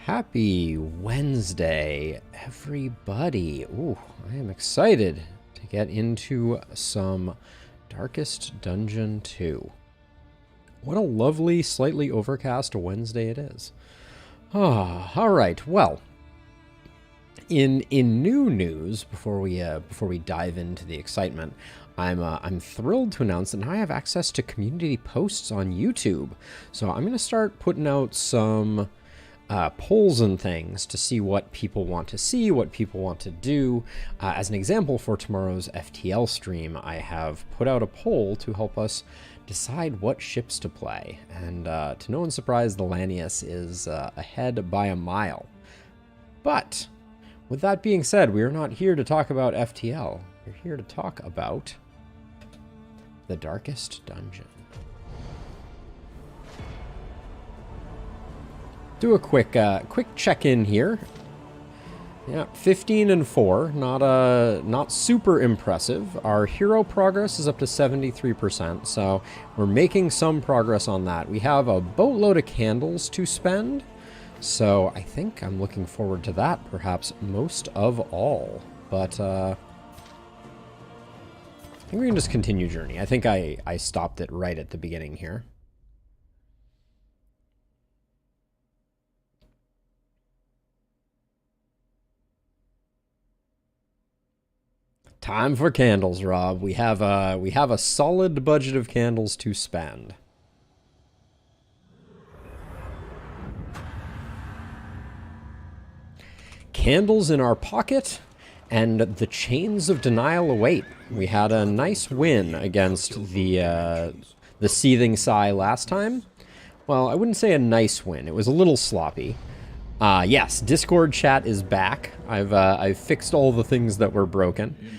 Happy Wednesday, everybody. Ooh, I am excited to get into some Darkest Dungeon 2. What a lovely, slightly overcast Wednesday it is. All right. Well, in new news, before we dive into the excitement, I'm thrilled to announce that now I have access to community posts on YouTube. So I'm going to start putting out some polls and things to see what people want to see, what people want to do. As an example, for tomorrow's FTL stream, I have put out a poll to help us decide what ships to play. And to no one's surprise, the Lanius is ahead by a mile. But with that being said, we are not here to talk about FTL. We're here to talk about the Darkest Dungeon. Do a quick check-in here. Yeah, 15 and 4, not super impressive. Our hero progress is up to 73%, so we're making some progress on that. We have a boatload of candles to spend, so I think I'm looking forward to that, perhaps most of all. But I think we can just continue journey. I think I stopped it right at the beginning here. Time for candles, Rob. We have a solid budget of candles to spend. Candles in our pocket, and the chains of denial await. We had a nice win against the Seething Sigh last time. Well, I wouldn't say a nice win. It was a little sloppy. Yes, Discord chat is back. I've fixed all the things that were broken.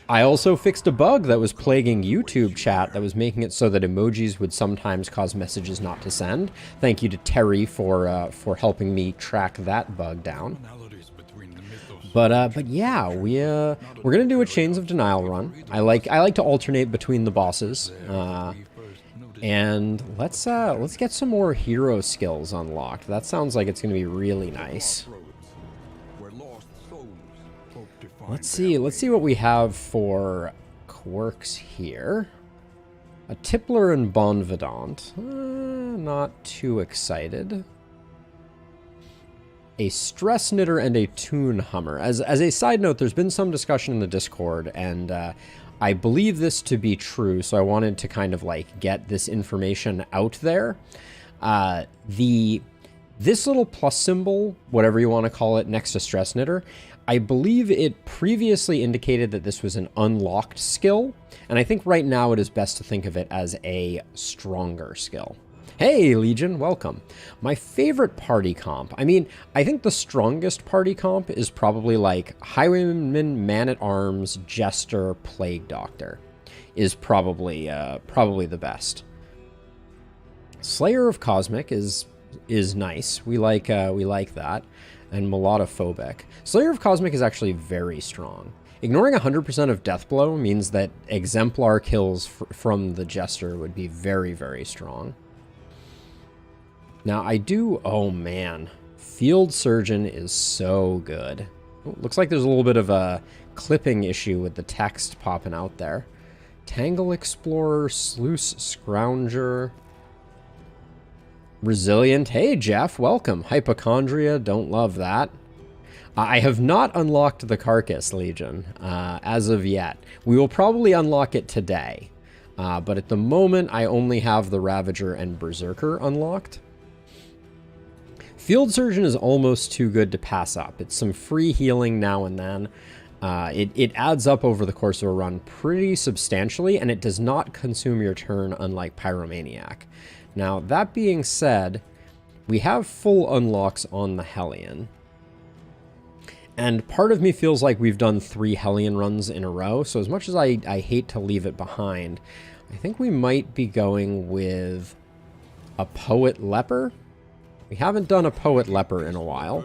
I also fixed a bug that was plaguing YouTube chat that was making it so that emojis would sometimes cause messages not to send. Thank you to Terry for helping me track that bug down. But yeah, we're gonna do a Chains of Denial run. I like to alternate between the bosses. And let's get some more hero skills unlocked. That sounds like it's gonna be really nice. Let's see what we have for quirks here. A Tippler and Bonvidant. Not too excited. A Stress Knitter and a Toon Hummer. As a side note, there's been some discussion in the Discord, and I believe this to be true, so I wanted to kind of like get this information out there. This little plus symbol, whatever you want to call it, next to Stress Knitter, I believe it previously indicated that this was an unlocked skill, and I think right now it is best to think of it as a stronger skill. Hey, Legion, welcome. My favorite party comp, I mean, I think the strongest party comp is probably like Highwayman, Man-at-Arms, Jester, Plague Doctor is probably the best. Slayer of Cosmic is nice. We like that. And Melodophobic. Slayer of Cosmic is actually very strong. Ignoring 100% of Deathblow means that exemplar kills from the Jester would be very, very strong. Now oh man, Field Surgeon is so good. Oh, looks like there's a little bit of a clipping issue with the text popping out there. Tangle Explorer, Sluice Scrounger, Resilient. Hey, Jeff, welcome. Hypochondria, don't love that. I have not unlocked the Carcass, Legion, as of yet. We will probably unlock it today, but at the moment, I only have the Ravager and Berserker unlocked. Field Surgeon is almost too good to pass up. It's some free healing now and then. It adds up over the course of a run pretty substantially, and it does not consume your turn, unlike Pyromaniac. Now, that being said, we have full unlocks on the Hellion. And part of me feels like we've done 3 Hellion runs in a row, so as much as I hate to leave it behind, I think we might be going with a Poet Leper. We haven't done a Poet Leper in a while.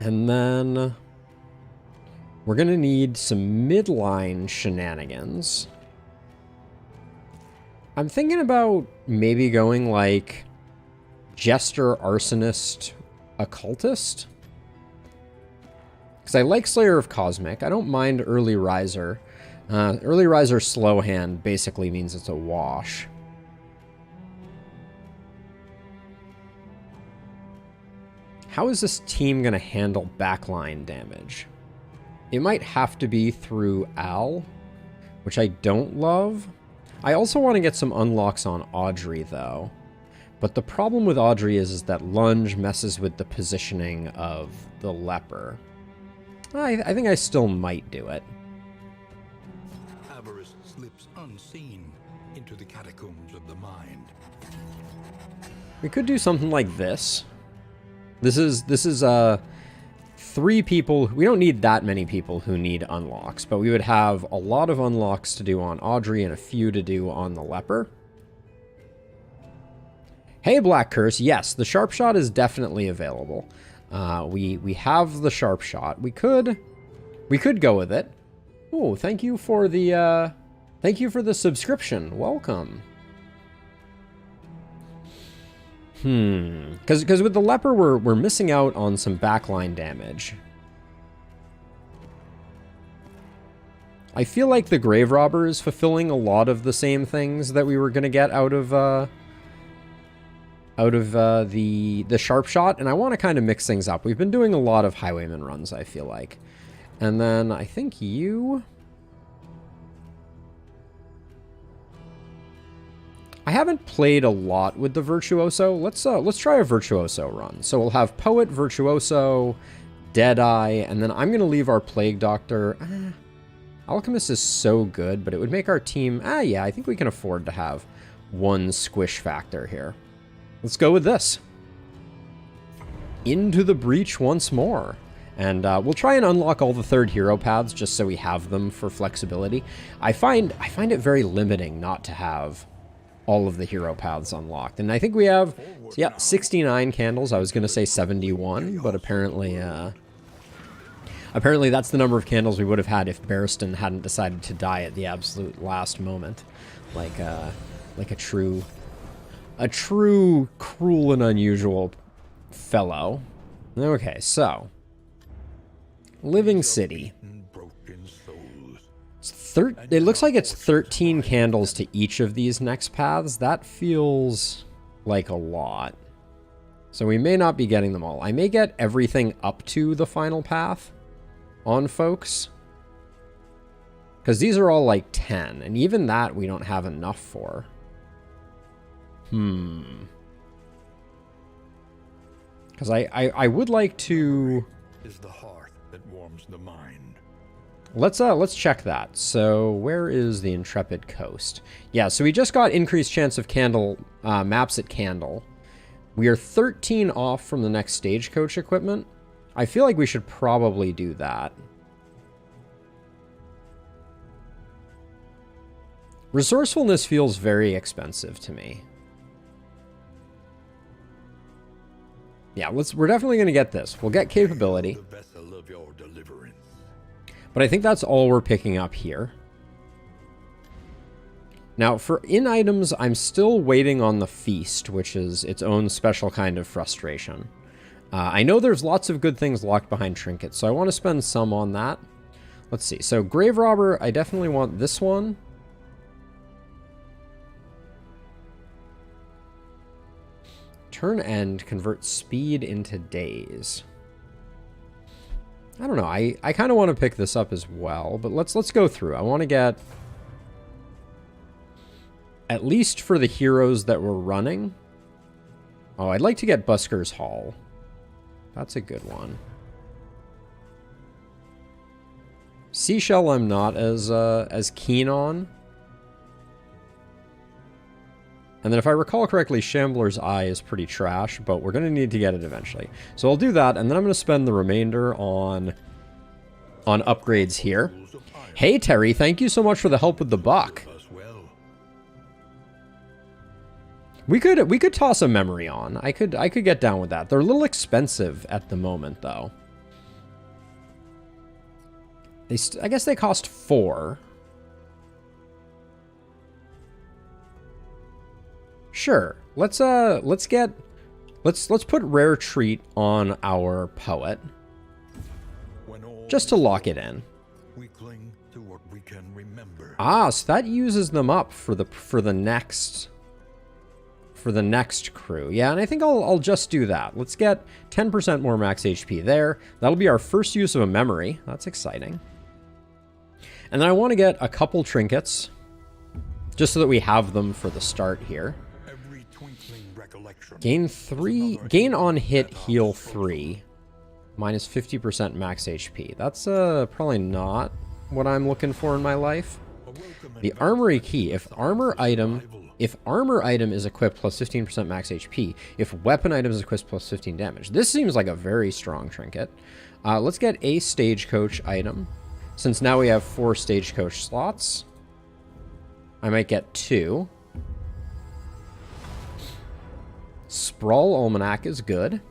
And then we're going to need some midline shenanigans. I'm thinking about maybe going like Jester, Arsonist, Occultist. Because I like Slayer of Cosmic. I don't mind Early Riser. Early Riser Slow Hand basically means it's a wash. How is this team going to handle backline damage? It might have to be through Al, which I don't love. I also want to get some unlocks on Audrey, though. But the problem with Audrey is that Lunge messes with the positioning of the Leper. I think I still might do it. Avarice slips unseen into the catacombs of the mind. We could do something like this. This is 3 people. We don't need that many people who need unlocks, but we would have a lot of unlocks to do on Audrey and a few to do on the Leper. Hey, Black Curse. Yes, the Sharp Shot is definitely available. We have the Sharp Shot. We could go with it. Oh, thank you for the subscription. Welcome. Because with the Leper, we're missing out on some backline damage. I feel like the Grave Robber is fulfilling a lot of the same things that we were gonna get out of the Sharp Shot, and I want to kind of mix things up. We've been doing a lot of Highwayman runs, I feel like. And then I think you... I haven't played a lot with the Virtuoso. Let's try a Virtuoso run. So we'll have Poet, Virtuoso, Deadeye, and then I'm going to leave our Plague Doctor. Alchemist is so good, but it would make our team... yeah, I think we can afford to have one squish factor here. Let's go with this. Into the Breach once more. And we'll try and unlock all the 3rd hero paths just so we have them for flexibility. I find it very limiting not to have all of the hero paths unlocked. And I think we have, yeah, 69 candles. I was going to say 71, but apparently that's the number of candles we would have had if Barristan hadn't decided to die at the absolute last moment. Like a true cruel and unusual fellow. Okay, so Living City. It looks like it's 13 candles to each of these next paths. That feels like a lot. So we may not be getting them all. I may get everything up to the final path on folks. Because these are all like 10. And even that we don't have enough for. Because I would like to... Is the heart that warms the mind. Let's check that. So where is the Intrepid Coast? Yeah, so we just got increased chance of candle maps at Candle. We are 13 off from the next Stagecoach equipment. I feel like we should probably do that. Resourcefulness feels very expensive to me. Yeah, we're definitely going to get this. We'll get capability. The vessel of your deliverance. But I think that's all we're picking up here. Now, for in-items, I'm still waiting on the Feast, which is its own special kind of frustration. I know there's lots of good things locked behind trinkets, so I want to spend some on that. Let's see. So, Grave Robber, I definitely want this one. Turn end, convert speed into days. I don't know. I kind of want to pick this up as well, but let's go through. I want to get, at least for the heroes that we're running. Oh, I'd like to get Busker's Hall. That's a good one. Seashell I'm not as keen on. And then if I recall correctly, Shambler's Eye is pretty trash, but we're going to need to get it eventually. So I'll do that, and then I'm going to spend the remainder on upgrades here. Hey, Terry, thank you so much for the help with the buck. We could toss a memory on. I could get down with that. They're a little expensive at the moment, though. I guess they cost 4. Sure. Let's put Rare Treat on our Poet. Just to lock it in. We cling to what we can remember. Ah, so that uses them up for the next crew. Yeah, and I think I'll just do that. Let's get 10% more max HP there. That'll be our first use of a memory. That's exciting. And then I want to get a couple trinkets, just so that we have them for the start here. Every twinkling recollection. Gain on hit, heal 3. Minus 50% max HP. That's probably not what I'm looking for in my life. The armory key. If armor item is equipped plus 15% max HP. If weapon item is equipped plus 15 damage. This seems like a very strong trinket. Let's get a stagecoach item. Since now we have 4 stagecoach slots. I might get 2. Sprawl Almanac is good.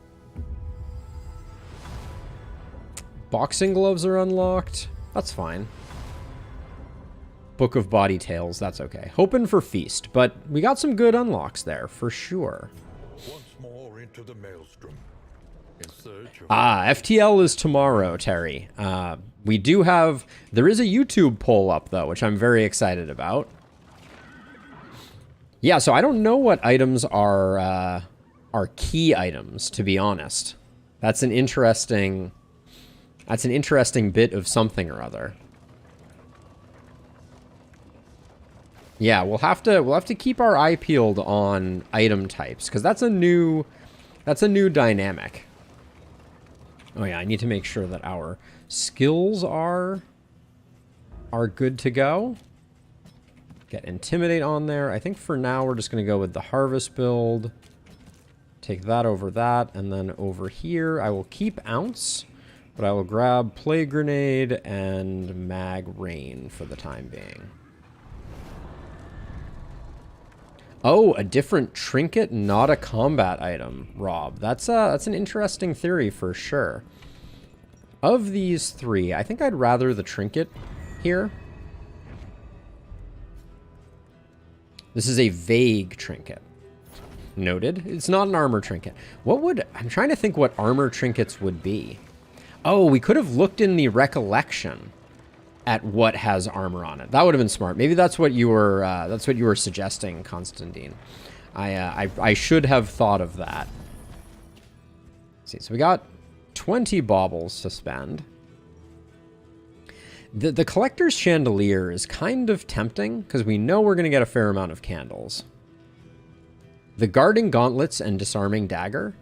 Boxing gloves are unlocked. That's fine. Book of Body Tales, that's okay. Hoping for Feast, but we got some good unlocks there, for sure. Once more into the maelstrom. In search of FTL is tomorrow, Terry. There is a YouTube poll up, though, which I'm very excited about. Yeah, so I don't know what items are key items, to be honest. That's an interesting bit of something or other. Yeah, we'll have to keep our eye peeled on item types, because that's a new dynamic. Oh yeah, I need to make sure that our skills are good to go. Get Intimidate on there. I think for now we're just going to go with the Harvest build. Take that over that, and then over here I will keep Ounce, but I will grab Plague Grenade and Mag Rain for the time being. Oh, a different trinket, not a combat item, Rob. That's an interesting theory for sure. Of these 3, I think I'd rather the trinket here. This is a vague trinket. Noted. It's not an armor trinket. I'm trying to think what armor trinkets would be. Oh, we could have looked in the recollection at what has armor on it. That would have been smart. Maybe that's what you were suggesting, Constantine. I should have thought of that. Let's see, so we got 20 baubles to spend. The collector's chandelier is kind of tempting because we know we're going to get a fair amount of candles. The guarding gauntlets and disarming dagger,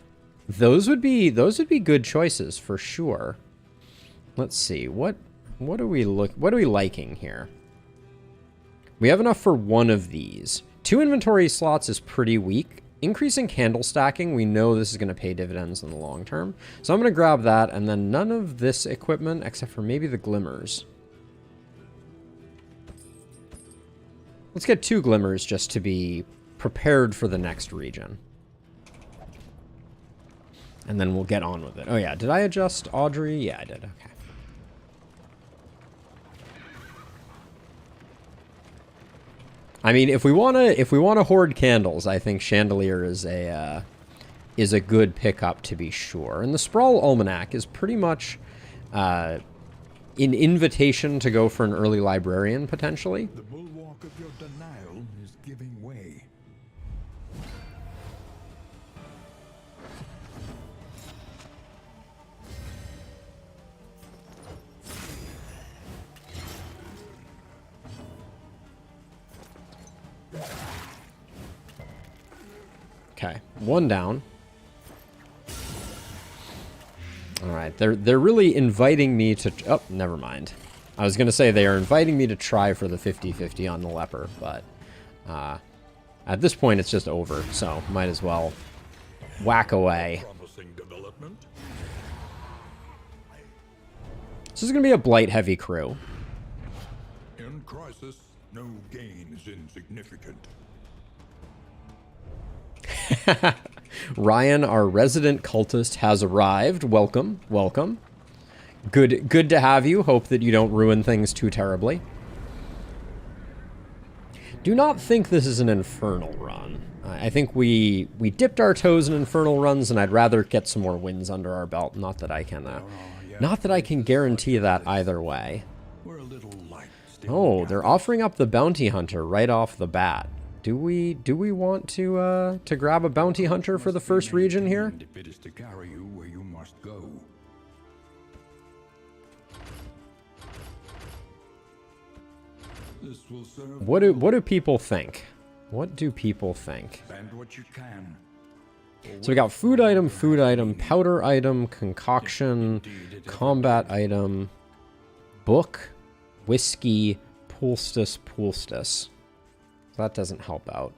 those would be good choices for sure. Let's see, what are we liking here? We have enough for one of these. 2 inventory slots is pretty weak. Increasing candle stacking, we know this is going to pay dividends in the long term. So I'm going to grab that, and then none of this equipment except for maybe the glimmers. Let's get 2 glimmers just to be prepared for the next region. And then we'll get on with it. Oh yeah, did I adjust Audrey? Yeah, I did. Okay. I mean, if we wanna hoard candles, I think Chandelier is a good pickup to be sure. And the Sprawl Almanac is pretty much an invitation to go for an early librarian potentially. the bulwark of your denial is giving way. Okay, 1 down. All right, they're really inviting me to... Oh, never mind. I was going to say they are inviting me to try for the 50-50 on the leper, but at this point it's just over, so might as well whack away. Promising development. This is going to be a blight-heavy crew. In crisis, no gain is insignificant. Ryan, our resident cultist, has arrived. Welcome, welcome. Good to have you. Hope that you don't ruin things too terribly. Do not think this is an infernal run. I think we dipped our toes in Infernal runs, and I'd rather get some more wins under our belt. Not that I can guarantee that either way. We're a little light still. Oh, they're offering up the Bounty Hunter right off the bat. Do we want to grab a Bounty Hunter for the first region here? If it is to carry you where you must go. This will serve. What do people think? What do people think? Spend what you can. So we got food item, powder item, concoction, combat item, book, whiskey, poultice. That doesn't help out.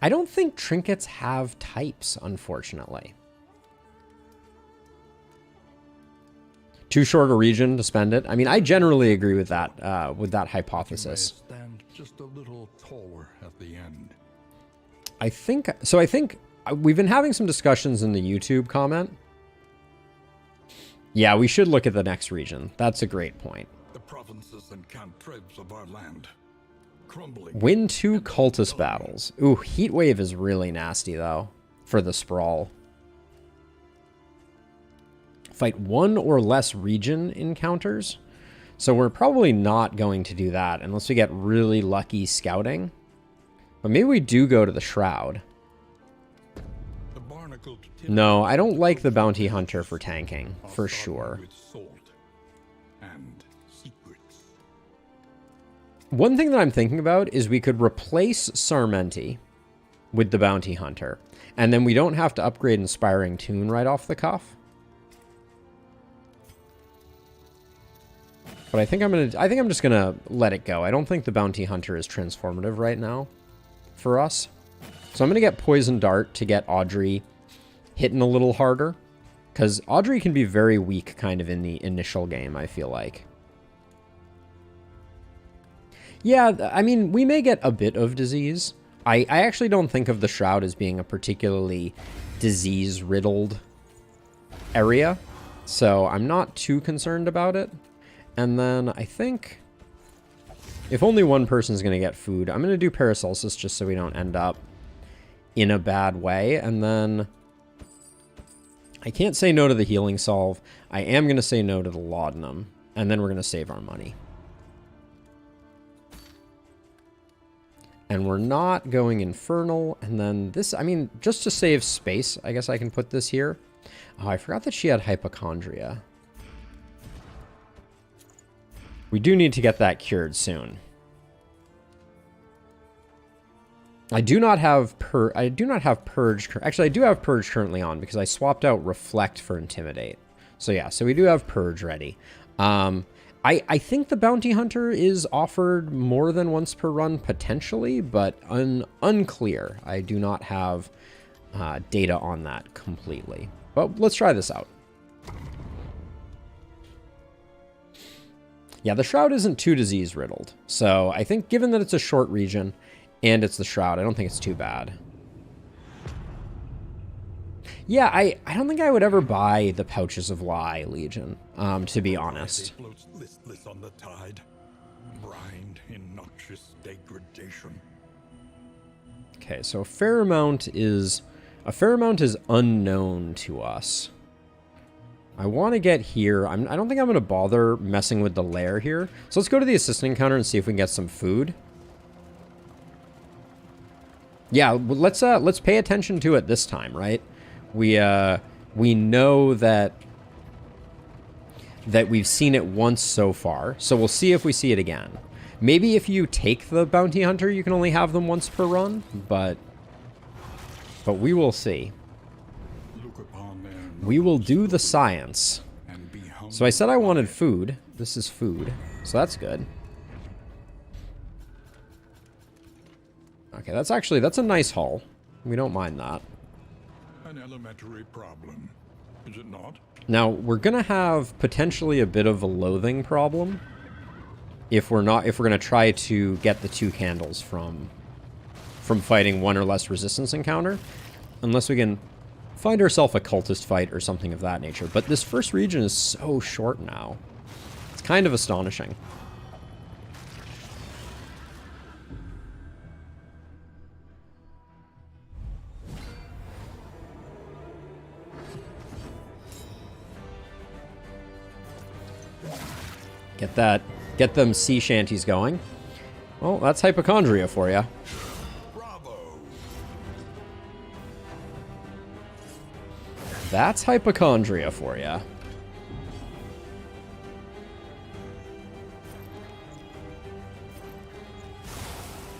I don't think trinkets have types, unfortunately. Too short a region to spend it. I mean, I generally agree with that hypothesis. Stand just a little taller at the end. I think we've been having some discussions in the YouTube comment. Yeah, we should look at the next region. That's a great point. The provinces and cantrevs of our land. Crumbling. Win 2 cultist battles. Ooh, Heatwave is really nasty, though, for the Sprawl. Fight 1 or less region encounters. So we're probably not going to do that unless we get really lucky scouting. But maybe we do go to the Shroud. No, I don't like the Bounty Hunter for tanking, for sure. One thing that I'm thinking about is we could replace Sarmenti with the Bounty Hunter. And then we don't have to upgrade Inspiring Tune right off the cuff. But I think I'm just gonna let it go. I don't think the Bounty Hunter is transformative right now for us. So I'm gonna get Poison Dart to get Audrey hitting a little harder. Because Audrey can be very weak kind of in the initial game, I feel like. Yeah, I mean, we may get a bit of disease. I actually don't think of the Shroud as being a particularly disease-riddled area. So I'm not too concerned about it. And then I think if only one person's going to get food, I'm going to do Paracelsus just so we don't end up in a bad way. And then I can't say no to the Healing Salve. I am going to say no to the Laudanum. And then we're going to save our money. And we're not going Infernal. And then this, I mean, just to save space, I guess I can put this here. Oh, I forgot that she had Hypochondria. We do need to get that cured soon. I do not have Purge. Actually, I do have Purge currently on because I swapped out Reflect for Intimidate. So yeah, so we do have Purge ready. I think the Bounty Hunter is offered more than once per run potentially, but unclear. I do not have data on that completely. But let's try this out. Yeah, the Shroud isn't too disease-riddled. So I think given that it's a short region and it's the Shroud, I don't think it's too bad. Yeah, I don't think I would ever buy the Pouches of Lie Legion, to be honest. Floats listless on the tide, brined in noxious degradation. Okay, so a fair amount is unknown to us. I want to get here. I don't think I'm going to bother messing with the lair here. So let's go to the assistant encounter and see if we can get some food. Yeah, let's pay attention to it this time, right? We know that we've seen it once so far, so we'll see if we see it again. Maybe if you take the Bounty Hunter, you can only have them once per run, but we will see. We will do the science. So I said I wanted food. This is food, so that's good. Okay, that's a nice haul. We don't mind that. An elementary problem, is it not? Now, we're going to have potentially a bit of a loathing problem if we're going to try to get the 2 candles from fighting 1 or less resistance encounter, unless we can find ourselves a cultist fight or something of that nature. But this first region is so short now. It's kind of astonishing. Get them sea shanties going. Well, that's hypochondria for you. Bravo! That's hypochondria for you.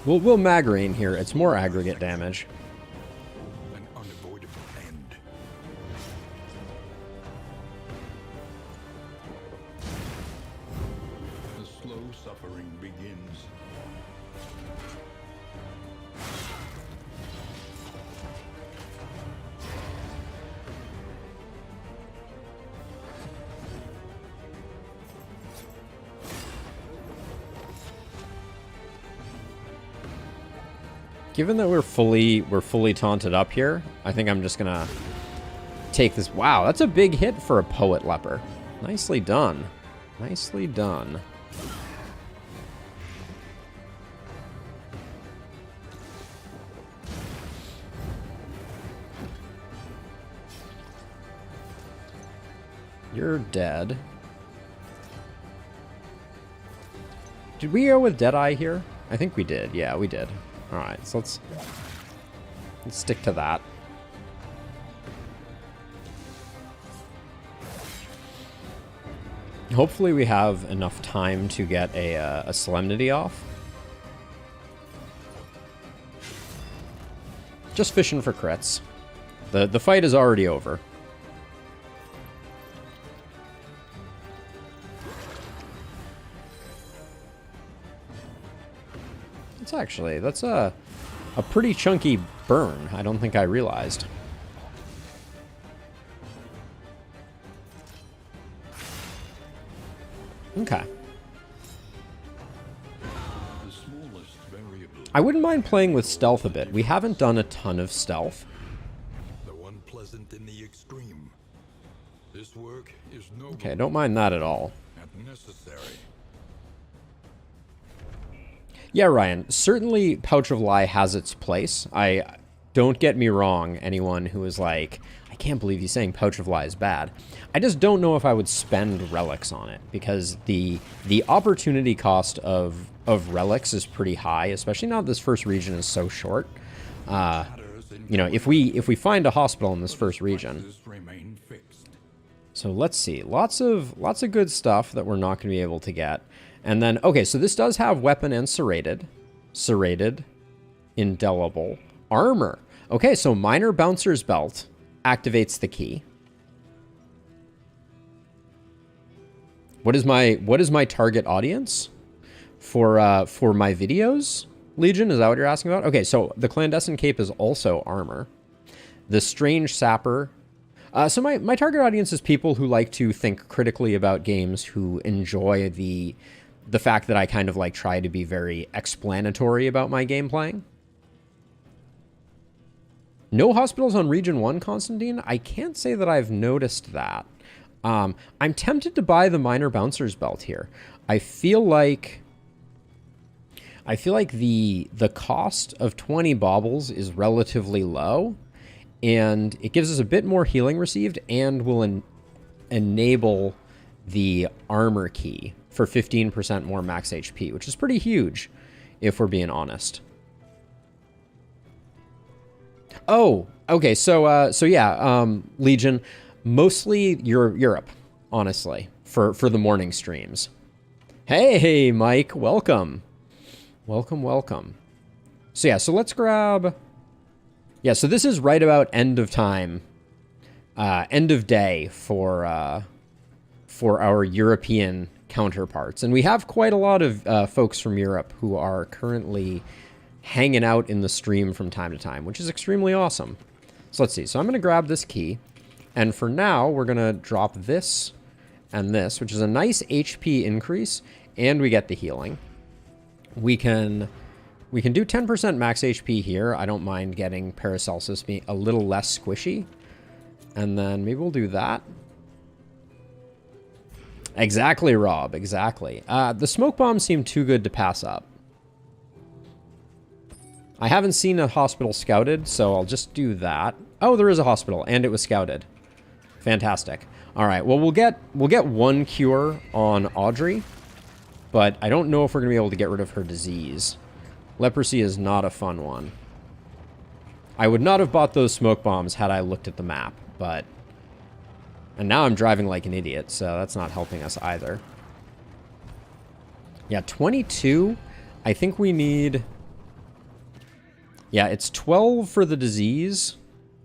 We'll Magrine here. It's more aggregate damage. An unavoidable end. The slow suffering begins. Given that we're fully taunted up here, I think I'm just gonna take this. Wow, that's a big hit for a Poet Leper. Nicely done. Nicely done. You're dead. Did we go with Deadeye here? I think we did. Yeah, we did. Alright, so let's stick to that. Hopefully we have enough time to get a Solemnity off. Just fishing for crits. The fight is already over. That's a pretty chunky burn. I don't think I realized. Okay. The smallest variable. I wouldn't mind playing with stealth a bit. We haven't done a ton of stealth. The one pleasant in the extreme. This work is noble Okay, don't mind that at all. and necessary. Yeah, Ryan, certainly Pouch of Lie has its place. Don't get me wrong, anyone who is like, I can't believe he's saying Pouch of Lie is bad. I just don't know if I would spend relics on it, because the opportunity cost of relics is pretty high, especially now that this first region is so short. You know, if we find a hospital in this first region. Remain fixed. So let's see. Lots of good stuff that we're not going to be able to get. And then, okay, so this does have weapon and serrated. Serrated. Indelible. Armor. Okay, so Minor Bouncer's Belt activates the key. What is my target audience for my videos? Legion, is that what you're asking about? Okay, so the Clandestine Cape is also armor. The Strange Sapper. So my target audience is people who like to think critically about games, who enjoy the fact that I kind of like try to be very explanatory about my game playing. No hospitals on Region 1, Constantine? I can't say that I've noticed that. I'm tempted to buy the Minor Bouncer's Belt here. I feel like the cost of 20 baubles is relatively low, and it gives us a bit more healing received and will enable the armor key for 15% more max HP, which is pretty huge, if we're being honest. Oh, okay, so yeah, Legion, mostly Europe, honestly, for the morning streams. Hey, Mike, welcome. Welcome. So yeah, so let's grab... Yeah, so this is right about end of time, end of day for our European counterparts. And we have quite a lot of folks from Europe who are currently hanging out in the stream from time to time, which is extremely awesome. So let's see. So I'm going to grab this key. And for now, we're going to drop this and this, which is a nice HP increase. And we get the healing. We can do 10% max HP here. I don't mind getting Paracelsus being a little less squishy. And then maybe we'll do that. Exactly, Rob. Exactly. The smoke bombs seem too good to pass up. I haven't seen a hospital scouted, so I'll just do that. Oh, there is a hospital, and it was scouted. Fantastic. All right. Well, we'll get one cure on Audrey, but I don't know if we're going to be able to get rid of her disease. Leprosy is not a fun one. I would not have bought those smoke bombs had I looked at the map, but... And now I'm driving like an idiot, so that's not helping us either. Yeah, 22. I think we need... Yeah, it's 12 for the disease,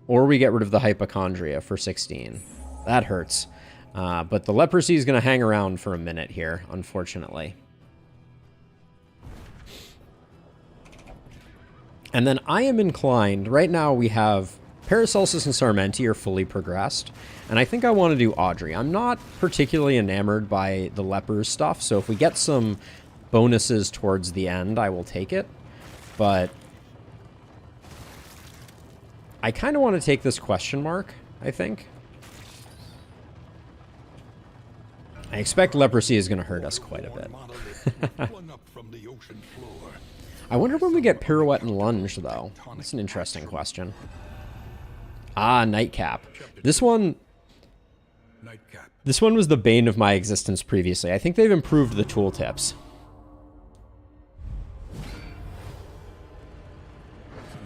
or we get rid of the hypochondria for 16. That hurts. But the leprosy is going to hang around for a minute here, unfortunately. And then I am inclined... Right now we have Paracelsus and Sarmenti are fully progressed. And I think I want to do Audrey. I'm not particularly enamored by the lepers stuff, so if we get some bonuses towards the end, I will take it. But I kind of want to take this question mark, I think. I expect leprosy is going to hurt us quite a bit. I wonder when we get Pirouette and Lunge, though. That's an interesting question. Ah, Nightcap. This one was the bane of my existence previously. I think they've improved the tooltips.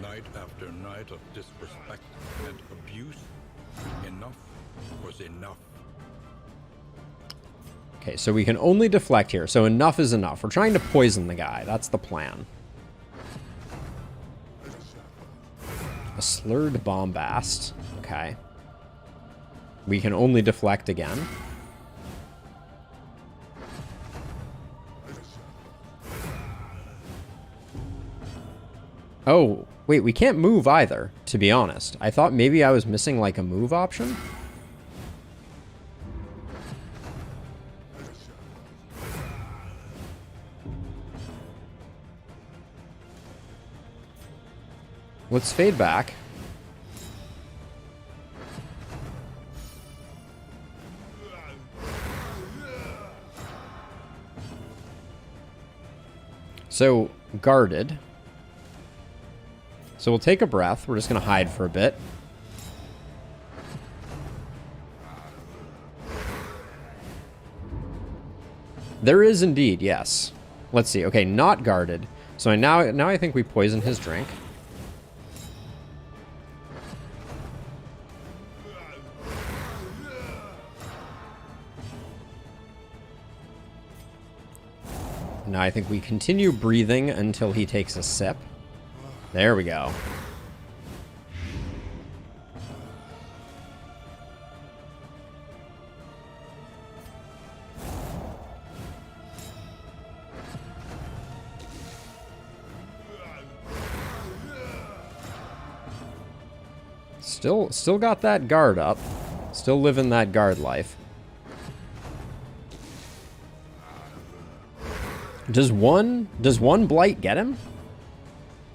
Night after night of disrespect and abuse, enough was enough. Okay, so we can only deflect here. So enough is enough. We're trying to poison the guy. That's the plan. A slurred bombast. Okay. We can only deflect again. Oh, wait, we can't move either, to be honest. I thought maybe I was missing like a move option. Let's fade back. So, guarded. So we'll take a breath. We're just going to hide for a bit. There is indeed, yes. Let's see. Okay, not guarded. So now I think we poison his drink. Now I think we continue breathing until he takes a sip. There we go. Still got that guard up. Still living that guard life. Does one blight get him?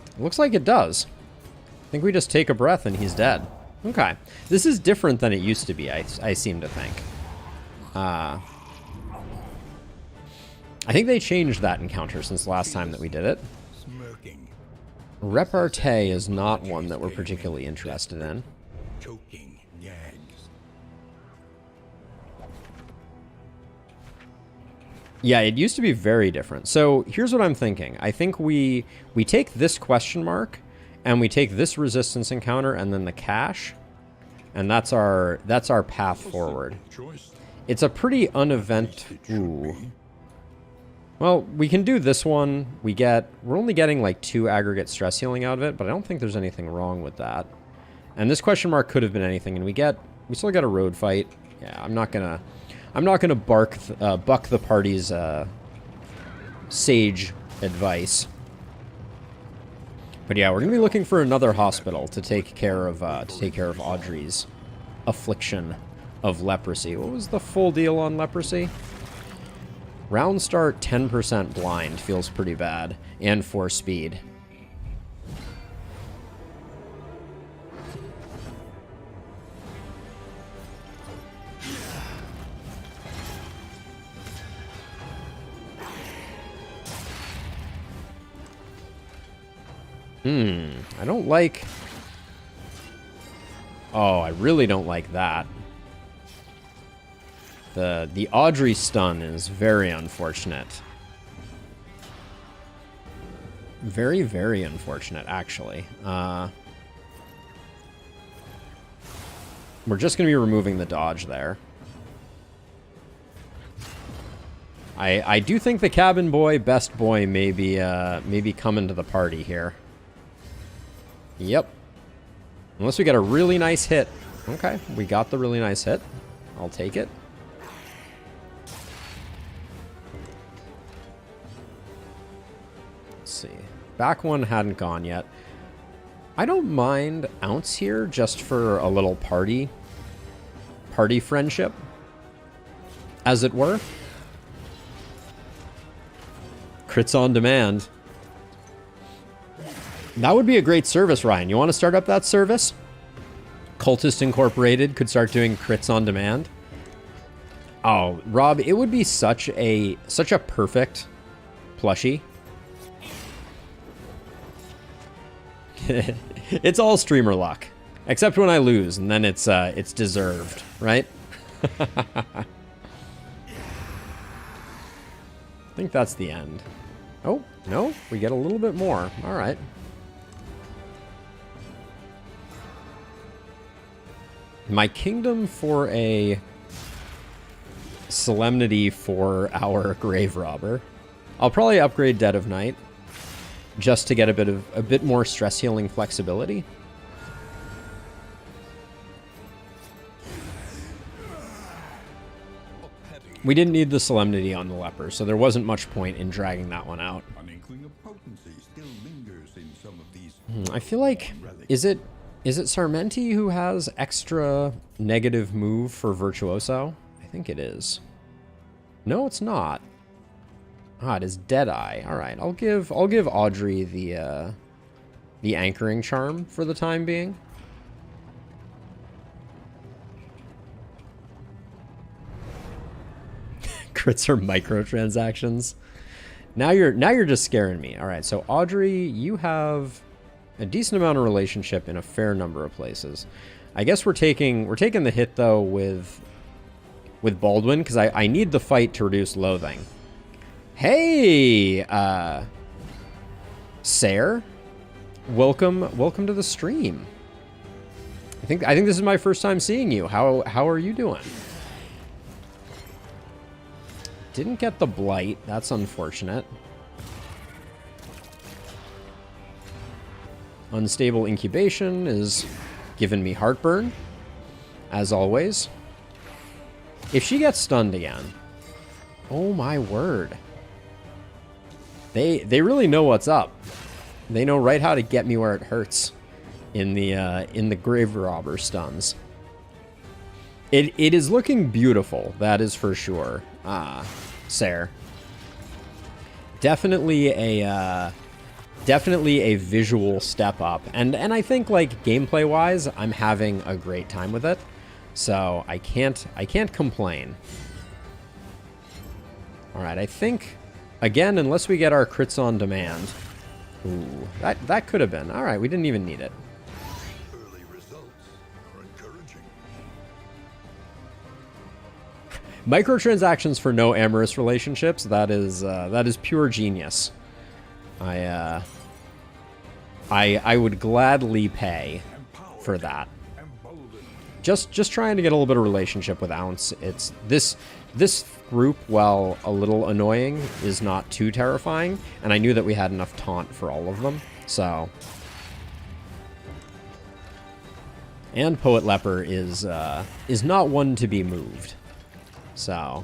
It looks like it does. I think we just take a breath and he's dead. Okay. This is different than it used to be, I seem to think. I think they changed that encounter since the last time that we did it. Repartee is not one that we're particularly interested in. Choking gags. Yeah, it used to be very different. So here's what I'm thinking. I think we take this question mark and we take this resistance encounter and then the cache, and that's our path forward. It's a pretty uneventful. Well, we can do this one. We're only getting like 2 aggregate stress healing out of it, but I don't think there's anything wrong with that. And this question mark could have been anything, and we still get a road fight. Yeah, I'm not gonna buck the party's sage advice. But yeah, we're gonna be looking for another hospital to take care of Audrey's affliction of leprosy. What was the full deal on leprosy? Round start 10% blind feels pretty bad, and 4 speed. I don't like... Oh, I really don't like that. The Audrey stun is very unfortunate. Very, very unfortunate, actually. We're just going to be removing the dodge there. I do think the cabin boy, best boy, may be coming to the party here. Yep. Unless we get a really nice hit. Okay, we got the really nice hit. I'll take it. Let's see. Back one hadn't gone yet. I don't mind Ounce here just for a little party friendship, as it were. Crits on demand. That would be a great service, Ryan. You want to start up that service? Cultist Incorporated could start doing crits on demand. Oh, Rob, it would be such a perfect plushie. It's all streamer luck, except when I lose, and then it's deserved, right? I think that's the end. Oh, no, we get a little bit more. All right. My kingdom for a solemnity for our grave robber. I'll probably upgrade Dead of Night just to get a bit more stress healing flexibility. We didn't need the solemnity on the leper, so there wasn't much point in dragging that one out. An inkling of potency still lingers in some of these. I feel like is it Sarmenti who has extra negative move for Virtuoso? I think it is. No, it's not. Ah, it is Deadeye. All right, I'll give Audrey the anchoring charm for the time being. Crits are microtransactions. Now you're just scaring me. All right, so Audrey, you have a decent amount of relationship in a fair number of places. I guess we're taking the hit though with Baldwin because I need the fight to reduce loathing. Hey, Sayer, welcome to the stream. I think this is my first time seeing you. How are you doing? Didn't get the blight. That's unfortunate. Unstable incubation is giving me heartburn, as always. If she gets stunned again, oh my word. They really know what's up. They know right how to get me where it hurts in the grave robber stuns. It is looking beautiful, that is for sure. Sayer. Definitely a visual step up, and I think like gameplay wise, I'm having a great time with it, so I can't complain. All right, I think again, unless we get our crits on demand. Ooh, that could have been. All right, we didn't even need it. Early results are encouraging. Microtransactions for no amorous relationships. That is pure genius. I would gladly pay for that. Just trying to get a little bit of relationship with Ounce. It's this group, while a little annoying, is not too terrifying, and I knew that we had enough taunt for all of them. So, and Poet Leper is not one to be moved. So,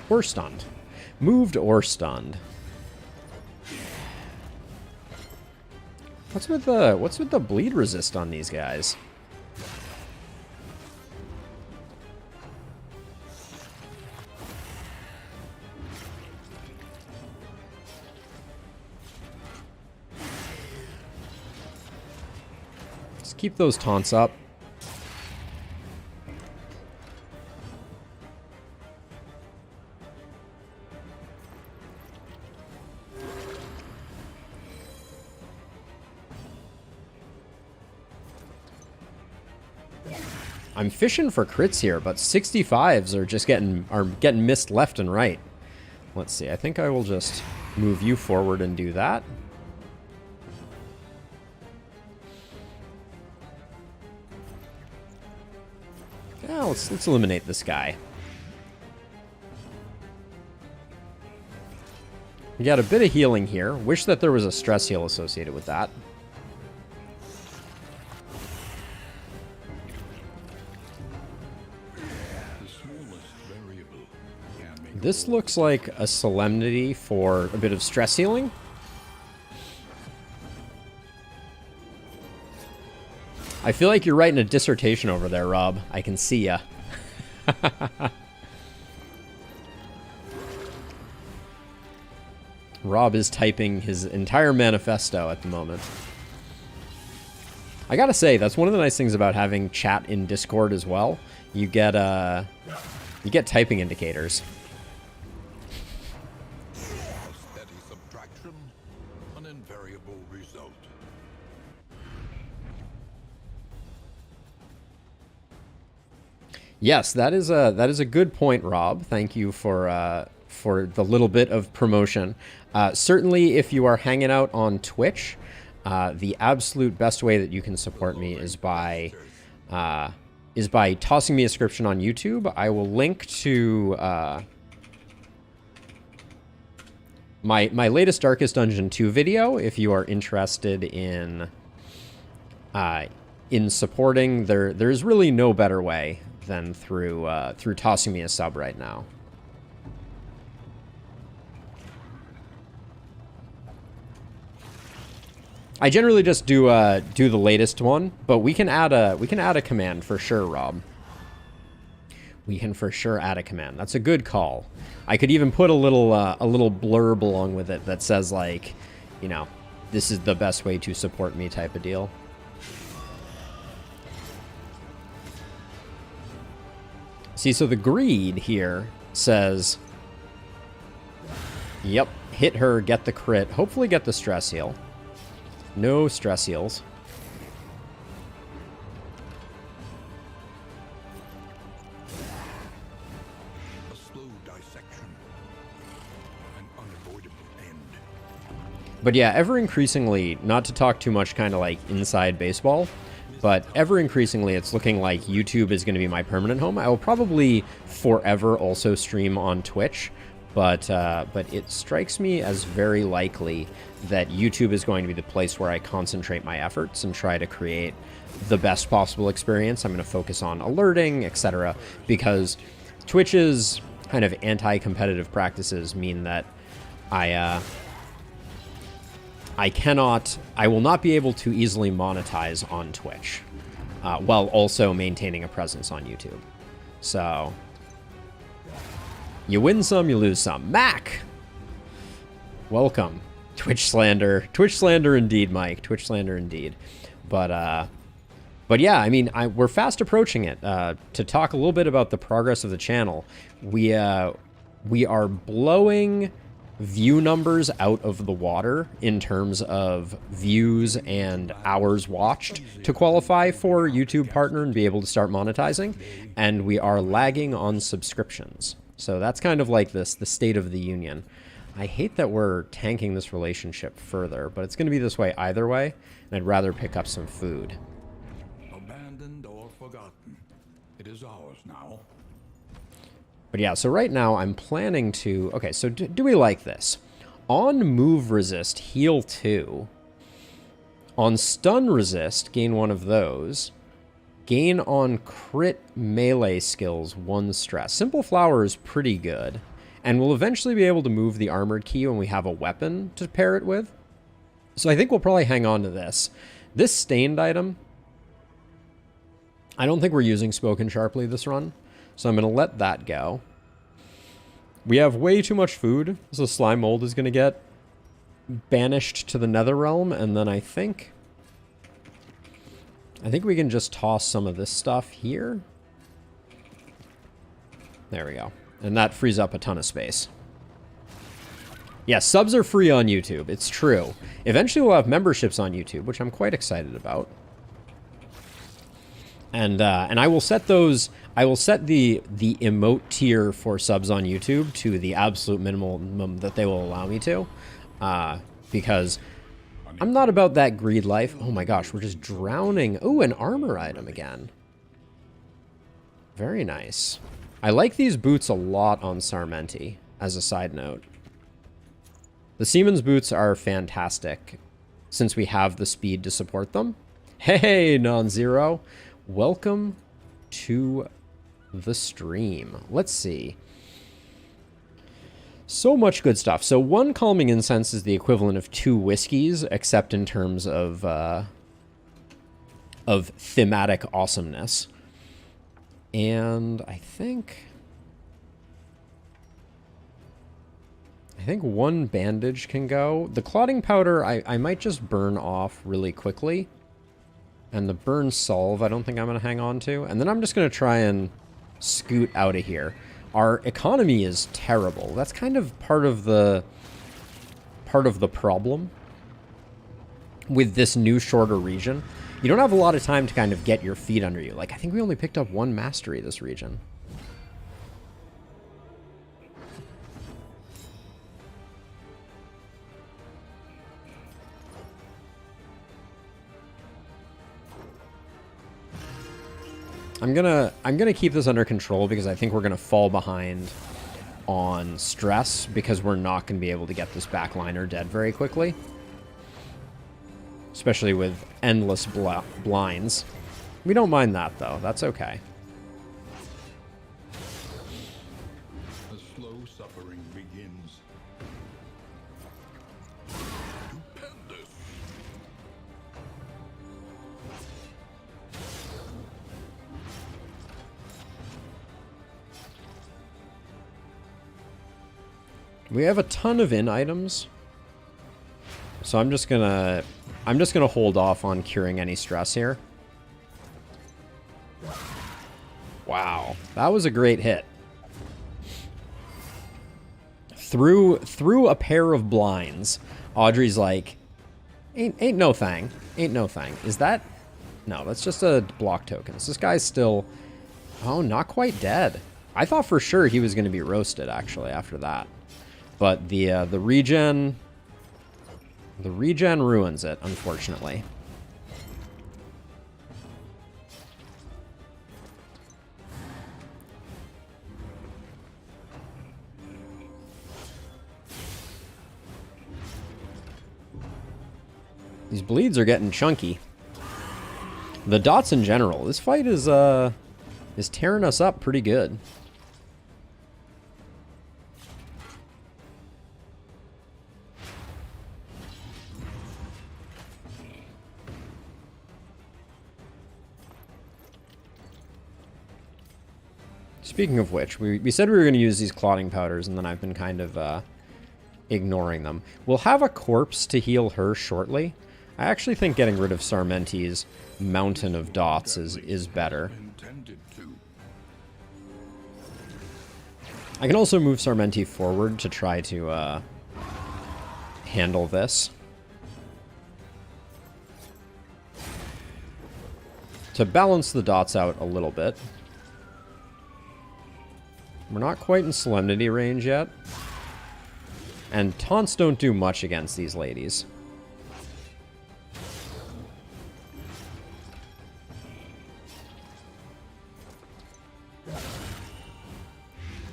or stunned. Moved or stunned. What's with the bleed resist on these guys? Just keep those taunts up. I'm fishing for crits here, but 65s are just getting missed left and right. Let's see. I think I will just move you forward and do that. Yeah, let's eliminate this guy. We got a bit of healing here. Wish that there was a stress heal associated with that. This looks like a solemnity for a bit of stress healing. I feel like you're writing a dissertation over there, Rob. I can see ya. Rob is typing his entire manifesto at the moment. I gotta say, that's one of the nice things about having chat in Discord as well. You get typing indicators. A steady subtraction, an invariable result. Yes, that is a good point, Rob. Thank you for the little bit of promotion. Certainly, if you are hanging out on Twitch, the absolute best way that you can support me is by tossing me a subscription on YouTube. I will link to my latest Darkest Dungeon 2 video if you are interested in supporting. There's really no better way than through tossing me a sub right now. I generally just do the latest one, but we can add a command for sure, Rob. We can for sure add a command. That's a good call. I could even put a little blurb along with it that says, like, you know, this is the best way to support me type of deal. See, so the greed here says, yep, hit her, get the crit, hopefully get the stress heal. No stress heals. A slow dissection, an unavoidable end. But yeah, ever increasingly, not to talk too much kind of like inside baseball, but ever increasingly it's looking like YouTube is going to be my permanent home. I will probably forever also stream on Twitch, but it strikes me as very likely that YouTube is going to be the place where I concentrate my efforts and try to create the best possible experience. I'm going to focus on alerting, etc., because Twitch's kind of anti-competitive practices mean that I will not be able to easily monetize on Twitch, while also maintaining a presence on YouTube. So you win some, you lose some. Mac! Welcome. Twitch slander. Twitch slander indeed, Mike. Twitch slander indeed. But yeah, I mean, we're fast approaching it. To talk a little bit about the progress of the channel, we are blowing view numbers out of the water in terms of views and hours watched to qualify for YouTube Partner and be able to start monetizing. And we are lagging on subscriptions. So that's kind of like the state of the union. I hate that we're tanking this relationship further, but it's going to be this way either way, and I'd rather pick up some food. Abandoned or forgotten, it is ours now. But yeah, so right now I'm planning to... Okay, so do we like this? On move resist, heal 2. On stun resist, gain 1 of those. Gain on crit melee skills 1 stress. Simple Flower is pretty good. And we'll eventually be able to move the armored key when we have a weapon to pair it with. So I think we'll probably hang on to this. This stained item, I don't think we're using Spoken Sharply this run, so I'm going to let that go. We have way too much food, so Slime Mold is going to get banished to the Nether Realm, and then I think we can just toss some of this stuff here. There we go. And that frees up a ton of space. Yeah, subs are free on YouTube. It's true. Eventually we'll have memberships on YouTube, which I'm quite excited about. And I will set those. I will set the emote tier for subs on YouTube to the absolute minimum that they will allow me to, because I'm not about that greed life. Oh my gosh, we're just drowning. Oh, an armor item again. Very nice. I like these boots a lot on Sarmenti, as a side note. The Seaman's boots are fantastic, since we have the speed to support them. Hey, Non-Zero. Welcome to the stream. Let's see. So much good stuff. So 1 calming incense is the equivalent of 2 whiskeys, except in terms of thematic awesomeness. And I think 1 bandage can go. The clotting powder, I might just burn off really quickly. And the burn solve, I don't think I'm going to hang on to. And then I'm just going to try and scoot out of here. Our economy is terrible. That's kind of part of the problem with this new shorter region. You don't have a lot of time to kind of get your feet under you. Like, I think we only picked up 1 mastery this region. I'm gonna keep this under control because I think we're gonna fall behind on stress because we're not gonna be able to get this backliner dead very quickly. Especially with endless blinds. We don't mind that though, that's okay. A slow suffering begins. Stupendous. We have a ton of in items. So I'm just gonna hold off on curing any stress here. Wow, that was a great hit. Through a pair of blinds, Audrey's like, ain't no thing. Ain't no thing. Is that? No, that's just a block tokens. This guy's still, oh, not quite dead. I thought for sure he was going to be roasted actually after that. But the regen ruins it, unfortunately. These bleeds are getting chunky. The dots in general, this fight is tearing us up pretty good. Speaking of which, we said we were going to use these clotting powders, and then I've been kind of ignoring them. We'll have a corpse to heal her shortly. I actually think getting rid of Sarmenti's mountain of dots is better. I can also move Sarmenti forward to try to handle this. To balance the dots out a little bit. We're not quite in Solemnity range yet. And taunts don't do much against these ladies.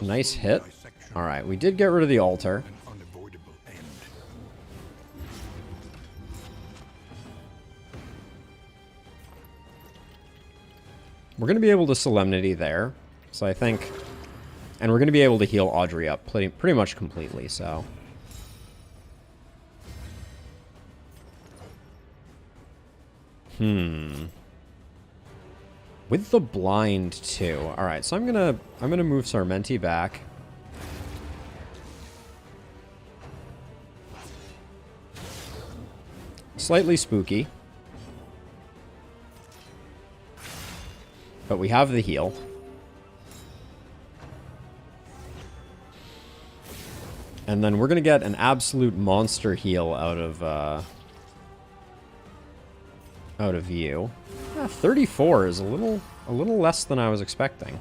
Nice hit. Alright, we did get rid of the altar. We're going to be able to Solemnity there. So I think... And we're going to be able to heal Audrey up pretty much completely, so... With the blind too. Alright, so I'm gonna move Sarmenti back. Slightly spooky. But we have the heal. And then we're gonna get an absolute monster heal out of you. 34 is a little less than I was expecting.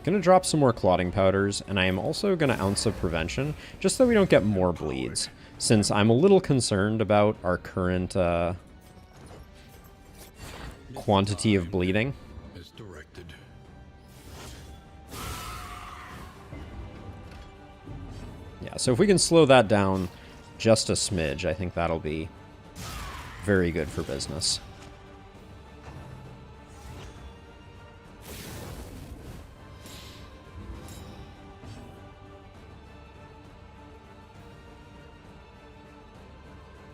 Gonna drop some more clotting powders, and I am also gonna ounce of prevention, just so we don't get more bleeds, since I'm a little concerned about our current quantity of bleeding. Is directed. Yeah, so if we can slow that down just a smidge, I think that'll be very good for business.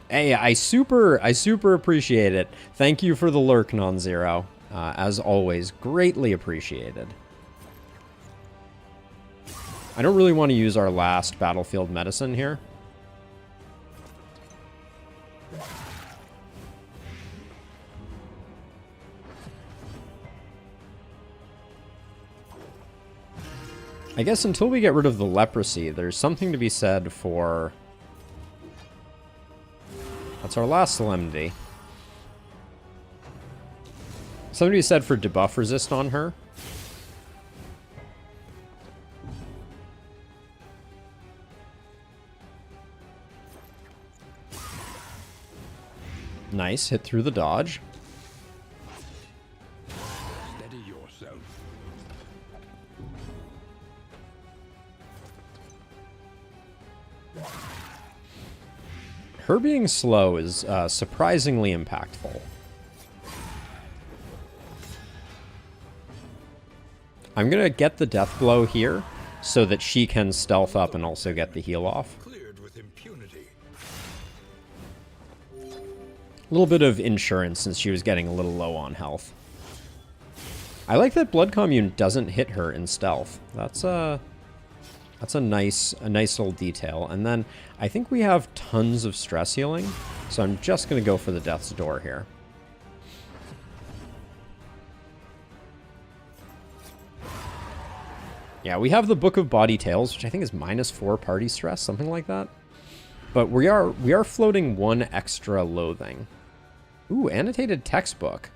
Hey, I super appreciate it. Thank you for the lurk, Non-Zero. As always, greatly appreciated. I don't really want to use our last battlefield medicine here. I guess until we get rid of the leprosy, there's something to be said for... That's our last Solemnity. Something to be said for debuff resist on her. Nice, hit through the dodge. Steady yourself. Her being slow is surprisingly impactful. I'm gonna get the death blow here so that she can stealth up and also get the heal off. Cleared with impunity. A little bit of insurance since she was getting a little low on health. I like that Blood Commune doesn't hit her in stealth. That's a nice little detail. And then I think we have tons of stress healing, so I'm just gonna go for the Death's Door here. Yeah, we have the Book of Body Tales, which I think is -4 party stress, something like that. But we are floating one extra loathing. Ooh, annotated textbook.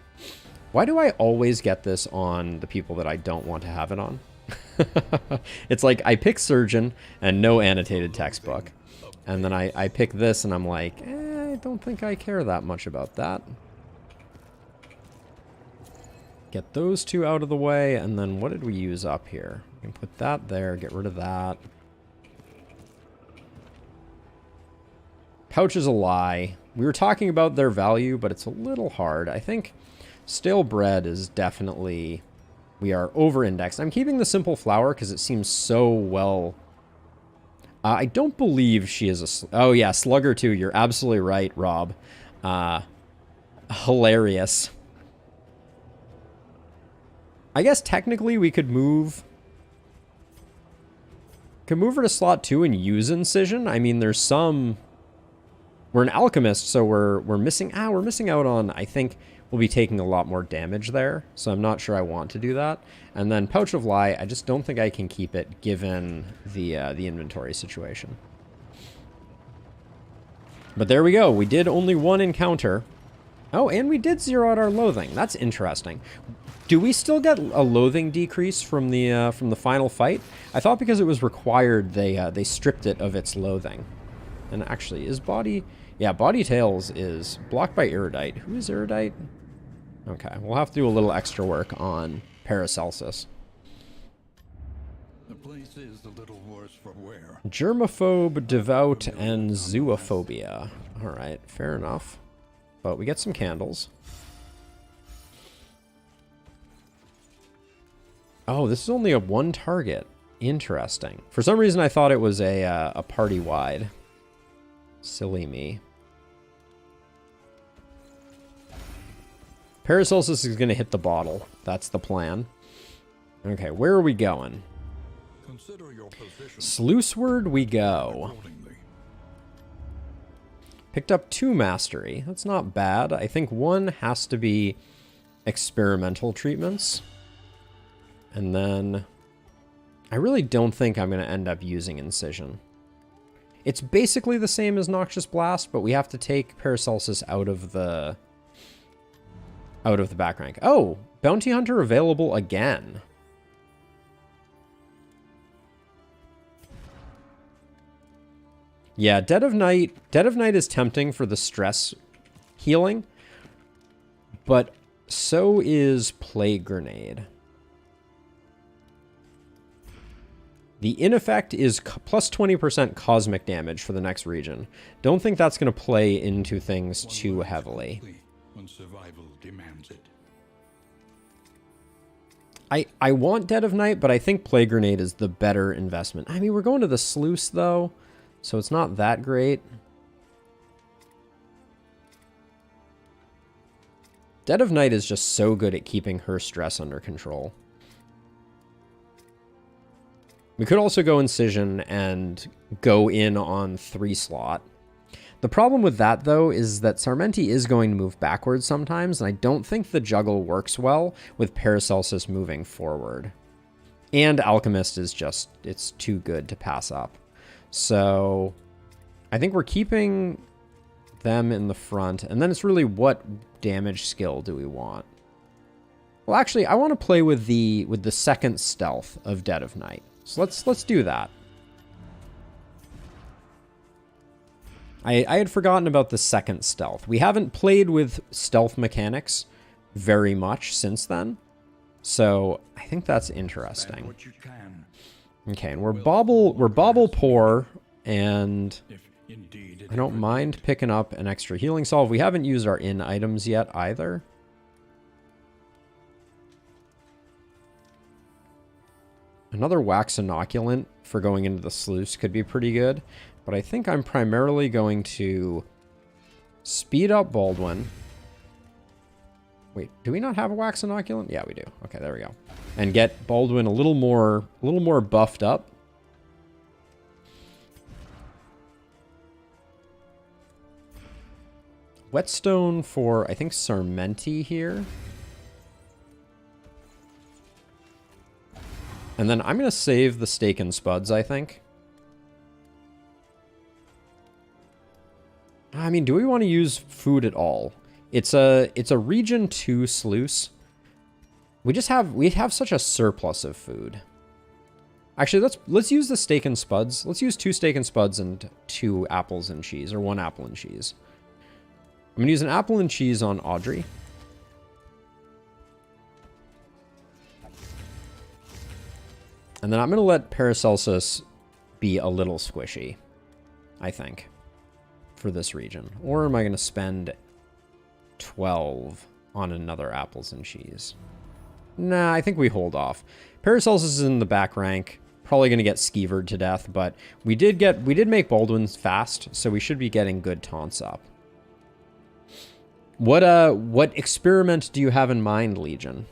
Why do I always get this on the people that I don't want to have it on? It's like I pick Surgeon and no annotated textbook. And then I pick this and I'm like, I don't think I care that much about that. Get those two out of the way, and then what did we use up here? We can put that there, get rid of that. Pouch is a lie. We were talking about their value, but it's a little hard. I think stale bread is definitely... We are over-indexed. I'm keeping the simple flour because it seems so well... I don't believe she is a... Oh yeah, Slugger 2. You're absolutely right, Rob. Hilarious. I guess technically we could move... Could move her to slot 2 and use Incision. I mean, there's some... We're an alchemist, so we're missing... we're missing out on... I think we'll be taking a lot more damage there, so I'm not sure I want to do that. And then Pouch of Lie, I just don't think I can keep it given the inventory situation. But there we go. We did only one encounter. Oh, and we did zero out our loathing. That's interesting. Do we still get a loathing decrease from the final fight? I thought because it was required, they stripped it of its loathing. And actually, is Body... Yeah, Body Tails is blocked by Erudite. Who is Erudite? Okay, we'll have to do a little extra work on Paracelsus. The place is a little worse for wear. Germaphobe, Devout, and Zoophobia. Alright, fair enough. But we get some candles. Oh, this is only a one target. Interesting. For some reason, I thought it was a party-wide. Silly me. Paracelsus is going to hit the bottle. That's the plan. Okay, where are we going? Consider your position Sluiceward we go. accordingly. Picked up 2 mastery. That's not bad. I think 1 has to be experimental treatments. And then I really don't think I'm going to end up using Incision. It's basically the same as Noxious Blast, but we have to take Paracelsus out of the back rank. Oh, Bounty Hunter available again. Yeah, Dead of Night is tempting for the stress healing, but so is Plague Grenade. The in effect is plus 20% cosmic damage for the next region. Don't think that's going to play into things too heavily. When survival demands it. I want Dead of Night, but I think Plague Grenade is the better investment. I mean, we're going to the Sluice, though, so it's not that great. Dead of Night is just so good at keeping her stress under control. We could also go Incision and go in on 3-slot. The problem with that, though, is that Sarmenti is going to move backwards sometimes, and I don't think the juggle works well with Paracelsus moving forward. And Alchemist is just, it's too good to pass up. So I think we're keeping them in the front, and then it's really what damage skill do we want? Well, actually, I want to play with the second stealth of Dead of Night. So let's do that. I had forgotten about the second stealth. We haven't played with stealth mechanics very much since then. So I think that's interesting. Okay, and we're bobble poor, and I don't mind picking up an extra healing salve. We haven't used our in items yet either. Another wax inoculant for going into the sluice could be pretty good, but I think I'm primarily going to speed up Baldwin. Wait, do we not have a wax inoculant? Yeah, we do. Okay, there we go. And get Baldwin a little more buffed up. Whetstone for, I think, Sarmenti here. And then I'm going to save the Steak and Spuds, I think. I mean, do we want to use food at all? It's a region 2 sluice. We have such a surplus of food. Actually, let's use the Steak and Spuds. Let's use 2 Steak and Spuds and 2 apples and cheese, or 1 apple and cheese. I'm going to use an apple and cheese on Audrey. And then I'm going to let Paracelsus be a little squishy, I think, for this region. Or am I going to spend 12 on another apples and cheese? Nah, I think we hold off. Paracelsus is in the back rank, probably going to get skeevered to death, but we did make Baldwin fast, so we should be getting good taunts up. What experiment do you have in mind, Legion?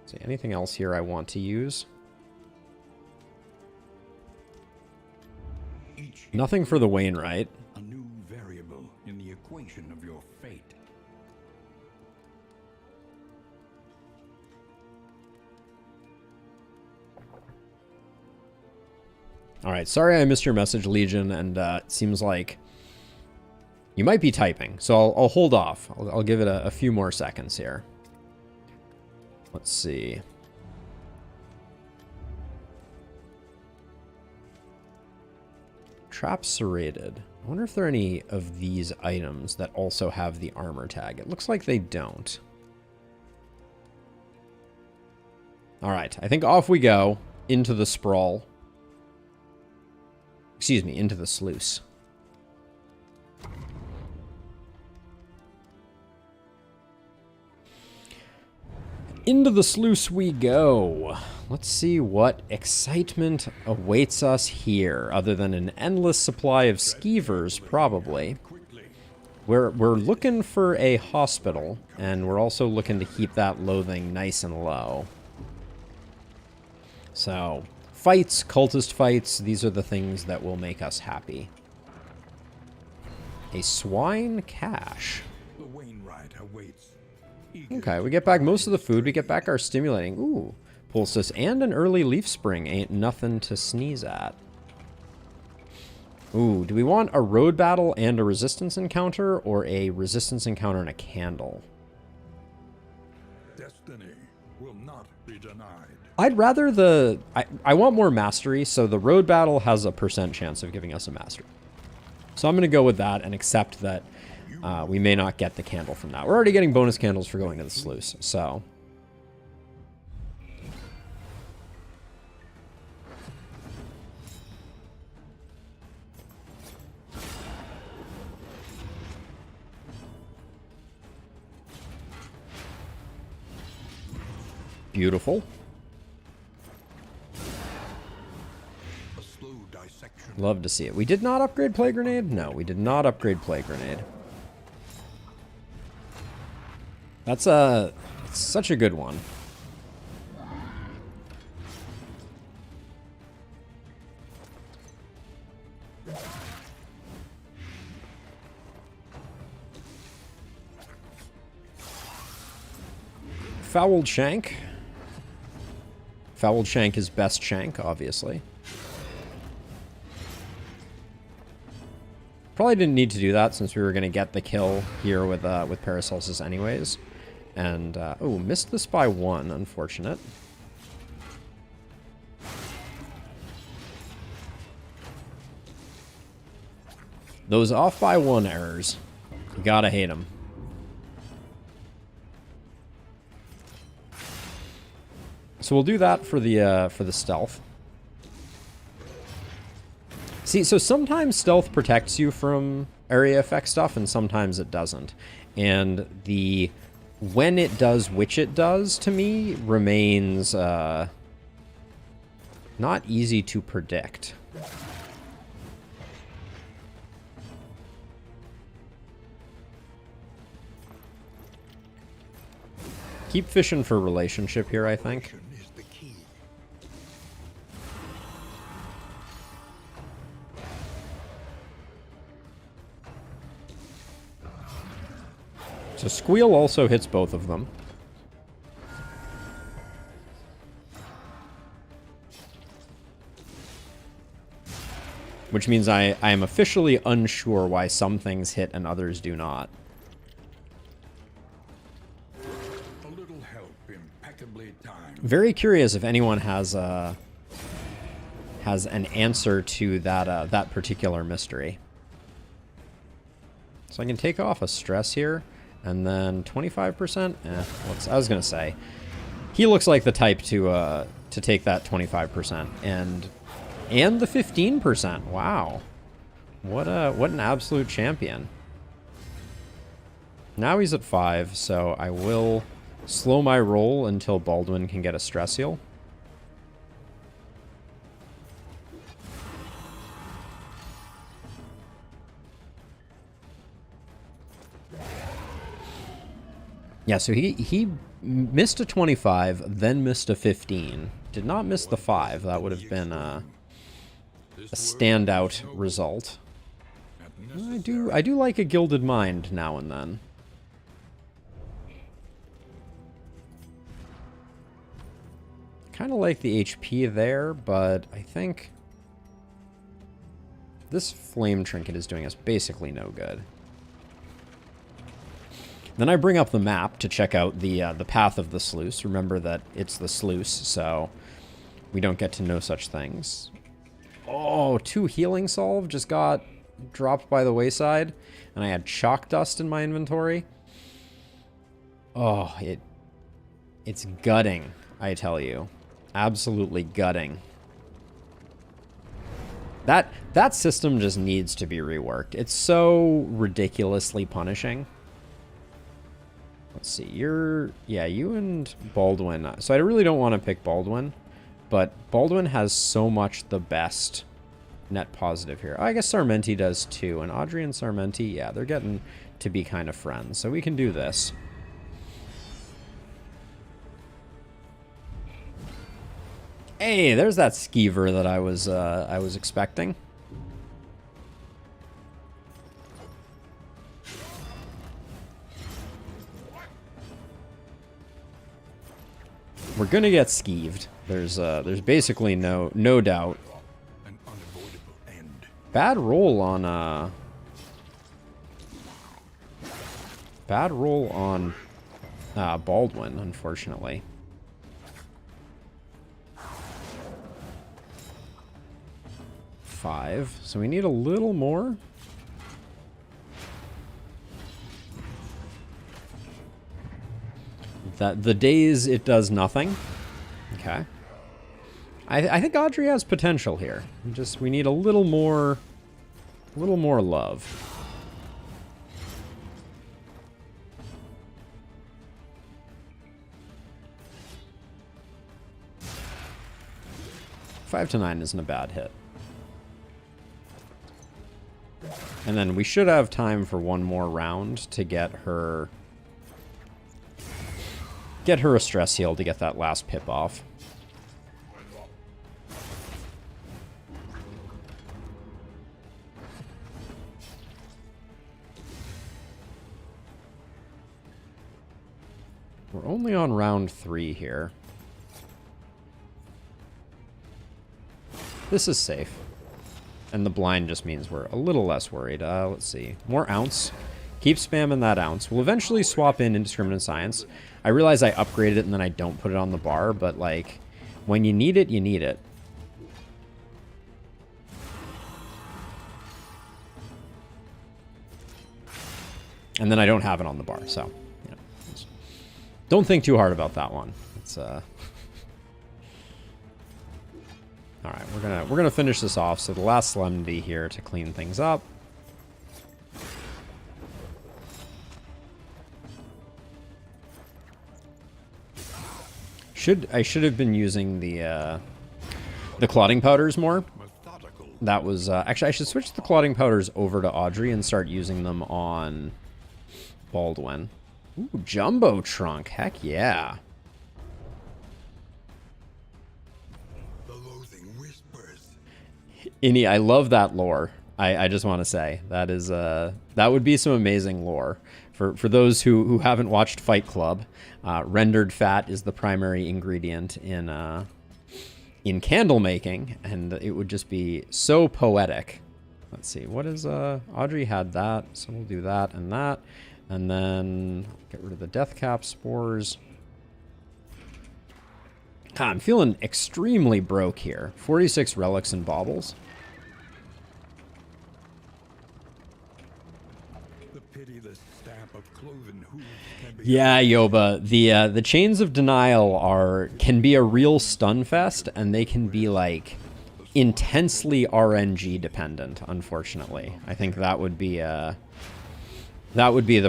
See, anything else here I want to use? Nothing for the Wainwright. A new variable in the equation of your fate. All right, sorry I missed your message, Legion, and it seems like you might be typing, so I'll hold off. I'll give it a few more seconds here. Let's see. Trap serrated. I wonder if there are any of these items that also have the armor tag. It looks like they don't. All right, I think off we go into the sprawl. Excuse me, into the sluice. Into the sluice we go. Let's see what excitement awaits us here, other than an endless supply of skeevers, probably. We're looking for a hospital, and we're also looking to keep that loathing nice and low. So, fights, cultist fights, these are the things that will make us happy. A swine cache. The Wainwright awaits. Okay, we get back most of the food. We get back our stimulating. Ooh, Pulsus and an early Leaf Spring ain't nothing to sneeze at. Ooh, do we want a road battle and a resistance encounter, or a resistance encounter and a candle? Destiny will not be denied. I'd rather the... I want more mastery, so the road battle has a % chance of giving us a mastery. So I'm going to go with that and accept that we may not get the candle from that. We're already getting bonus candles for going to the sluice, so... Beautiful. A slow dissection. Love to see it. We did not upgrade Plague Grenade? No, we did not upgrade Plague Grenade. That's it's such a good one. Fouled Shank. Fouled Shank is best Shank, obviously. Probably didn't need to do that since we were going to get the kill here with Paracelsus anyways. And, oh, missed this by 1, unfortunate. Those off by 1 errors. You gotta hate them. So we'll do that for the stealth. See, so sometimes stealth protects you from area effect stuff, and sometimes it doesn't. And the when it does, which it does, to me, remains not easy to predict. Keep fishing for relationship here, I think. Is the key. So Squeal also hits both of them. Which means I am officially unsure why some things hit and others do not. A little help impeccably timed. Very curious if anyone has an answer to that that particular mystery. So I can take off a stress here, and then 25%. I was gonna say, he looks like the type to take that 25% and the 15%. Wow, what an absolute champion. Now he's at 5, so I will slow my roll until Baldwin can get a stress heal. Yeah, so he missed a 25, then missed a 15. Did not miss the 5. That would have been a standout result. I do like a Gilded Mind now and then. Kind of like the HP there, but I think this Flame Trinket is doing us basically no good. Then I bring up the map to check out the path of the sluice. Remember that it's the sluice, so we don't get to know such things. Oh, 2 healing salve just got dropped by the wayside, and I had chalk dust in my inventory. Oh, it's gutting, I tell you. Absolutely gutting. That system just needs to be reworked. It's so ridiculously punishing. Let's see, you and Baldwin. So I really don't want to pick Baldwin, but Baldwin has so much the best net positive here. I guess Sarmenti does too, and Audrey and Sarmenti, yeah, they're getting to be kind of friends, so we can do this. Hey, there's that skeever that I was expecting. We're we're gonna get skeeved. There's basically no doubt. An unavoidable end. Bad roll on Baldwin, unfortunately. Five. So we need a little more. The days it does nothing. Okay. I think Audrey has potential here. We need a little more love. Five to 9 isn't a bad hit. And then we should have time for one more round to get her a stress heal to get that last pip off. We're only on round 3 here. This is safe. And the blind just means we're a little less worried. Let's see. More ounce. Keep spamming that ounce. We'll eventually swap in indiscriminate science. I realize I upgraded it and then I don't put it on the bar, but like, when you need it, you need it. And then I don't have it on the bar, so you know, don't think too hard about that one. It's all right, we're gonna finish this off. So the last Solemnity here to clean things up. I should have been using the clotting powders more. Methodical. That was actually I should switch the clotting powders over to Audrey and start using them on Baldwin. Ooh, Jumbo Trunk. Heck yeah. Innie, I love that lore. I just want to say that is that would be some amazing lore for those who haven't watched Fight Club. Rendered fat is the primary ingredient in candle making, and it would just be so poetic. Let's see, what is Audrey had that, so we'll do that, and then get rid of the death cap spores. God, I'm feeling extremely broke here. 46 relics and baubles. Yeah, Yoba, the chains of denial can be a real stun fest, and they can be like intensely RNG dependent. Unfortunately, I think that would be the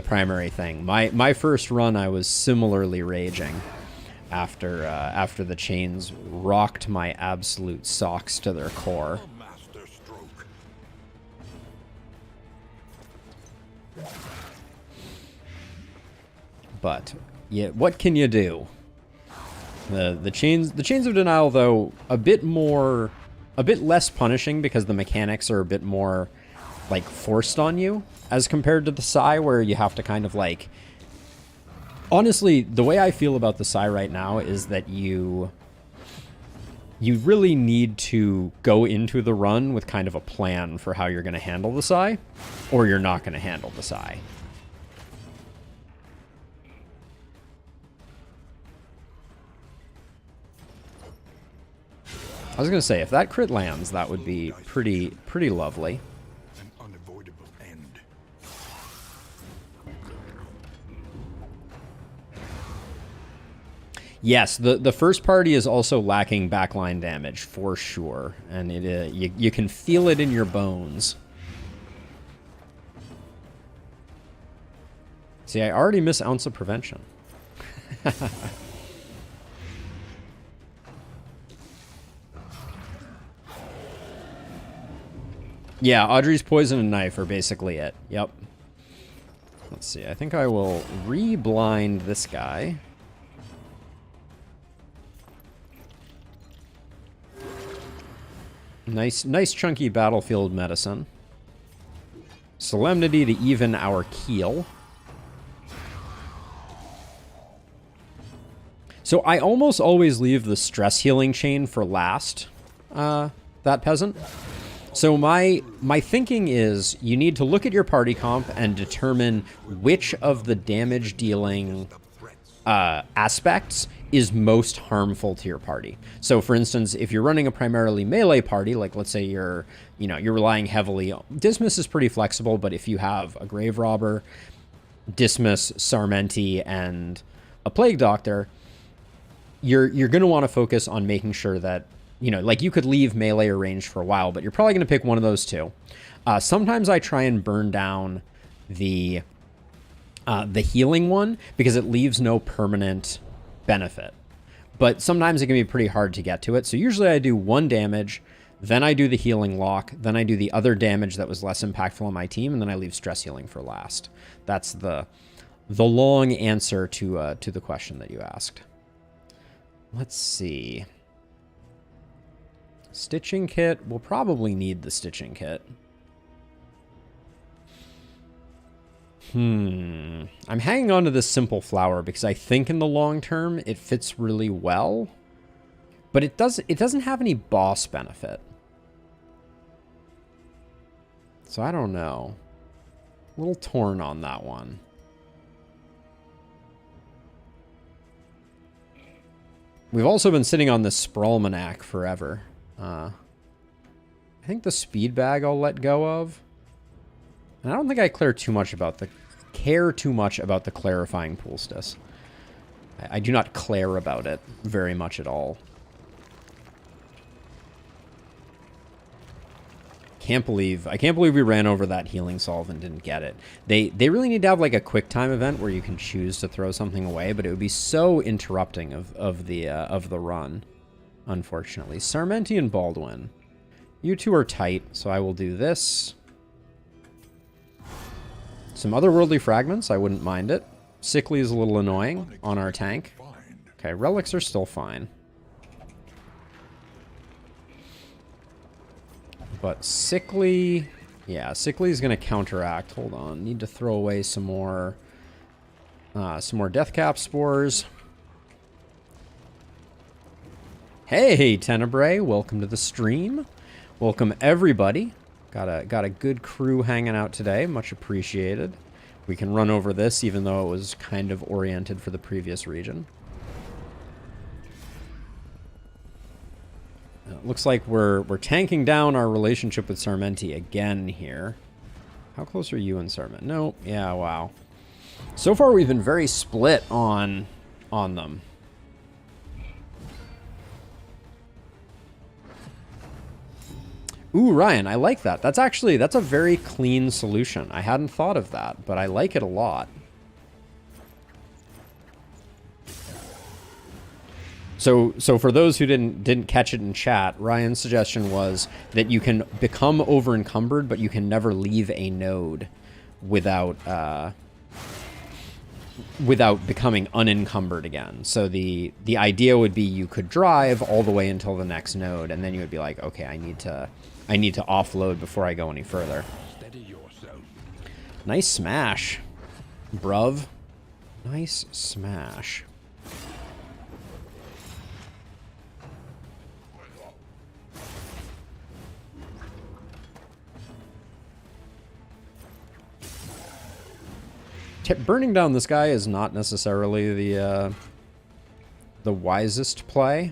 primary thing. My first run, I was similarly raging after the chains rocked my absolute socks to their core. But yeah, what can you do? The chains of denial, though, a bit less punishing because the mechanics are a bit more like forced on you as compared to the Psy, where you have to kind of like. Honestly, the way I feel about the Psy right now is that you really need to go into the run with kind of a plan for how you're going to handle the Psy, or you're not going to handle the Psy. I was going to say, if that crit lands, that would be pretty lovely. An unavoidable end. Yes, the first party is also lacking backline damage, for sure. And you can feel it in your bones. See, I already miss Ounce of Prevention. Yeah, Audrey's poison and knife are basically it. Yep. Let's see. I think I will re-blind this guy. Nice chunky battlefield medicine. Solemnity to even our keel. So I almost always leave the stress healing chain for last, that peasant. So my thinking is you need to look at your party comp and determine which of the damage dealing aspects is most harmful to your party. So for instance, if you're running a primarily melee party, like let's say you're relying heavily on Dismas is pretty flexible, but if you have a Grave Robber, Dismas, Sarmenti, and a Plague Doctor, you're going to want to focus on making sure that, like you could leave melee or ranged for a while, but you're probably going to pick one of those two. Sometimes I try and burn down the healing one because it leaves no permanent benefit. But sometimes it can be pretty hard to get to it. So usually I do 1 damage, then I do the healing lock, then I do the other damage that was less impactful on my team, and then I leave stress healing for last. That's the long answer to the question that you asked. Let's see. Stitching kit. We'll probably need the stitching kit. I'm hanging on to this simple flower because I think in the long term it fits really well, but it doesn't have any boss benefit. So I don't know. A little torn on that one. We've also been sitting on this Sprawlmanac forever. I think the speed bag I'll let go of. And I don't think I care too much about the clarifying poultice. I do not care about it very much at all. I can't believe we ran over that healing salve and didn't get it. They really need to have like a quick time event where you can choose to throw something away, but it would be so interrupting of the run. Unfortunately, Sarmenti and Baldwin, you two are tight, so I will do this. Some otherworldly fragments, I wouldn't mind it. Sickly is a little annoying on our tank. Okay, relics are still fine. But Sickly... Yeah, Sickly is going to counteract. Hold on. Need to throw away some more Deathcap spores. Hey, Tenebrae. Welcome to the stream. Welcome, everybody. Got a good crew hanging out today. Much appreciated. We can run over this, even though it was kind of oriented for the previous region. Looks like we're tanking down our relationship with Sarmenti again here. How close are you and Sarmenti? Nope. Yeah, wow. So far, we've been very split on them. Ooh, Ryan, I like that. That's a very clean solution. I hadn't thought of that, but I like it a lot. So for those who didn't catch it in chat, Ryan's suggestion was that you can become over-encumbered, but you can never leave a node without becoming unencumbered again. So the idea would be you could drive all the way until the next node, and then you would be like, okay, I need to offload before I go any further. Steady yourself. Nice smash, bruv. Nice smash. Burning down this guy is not necessarily the wisest play.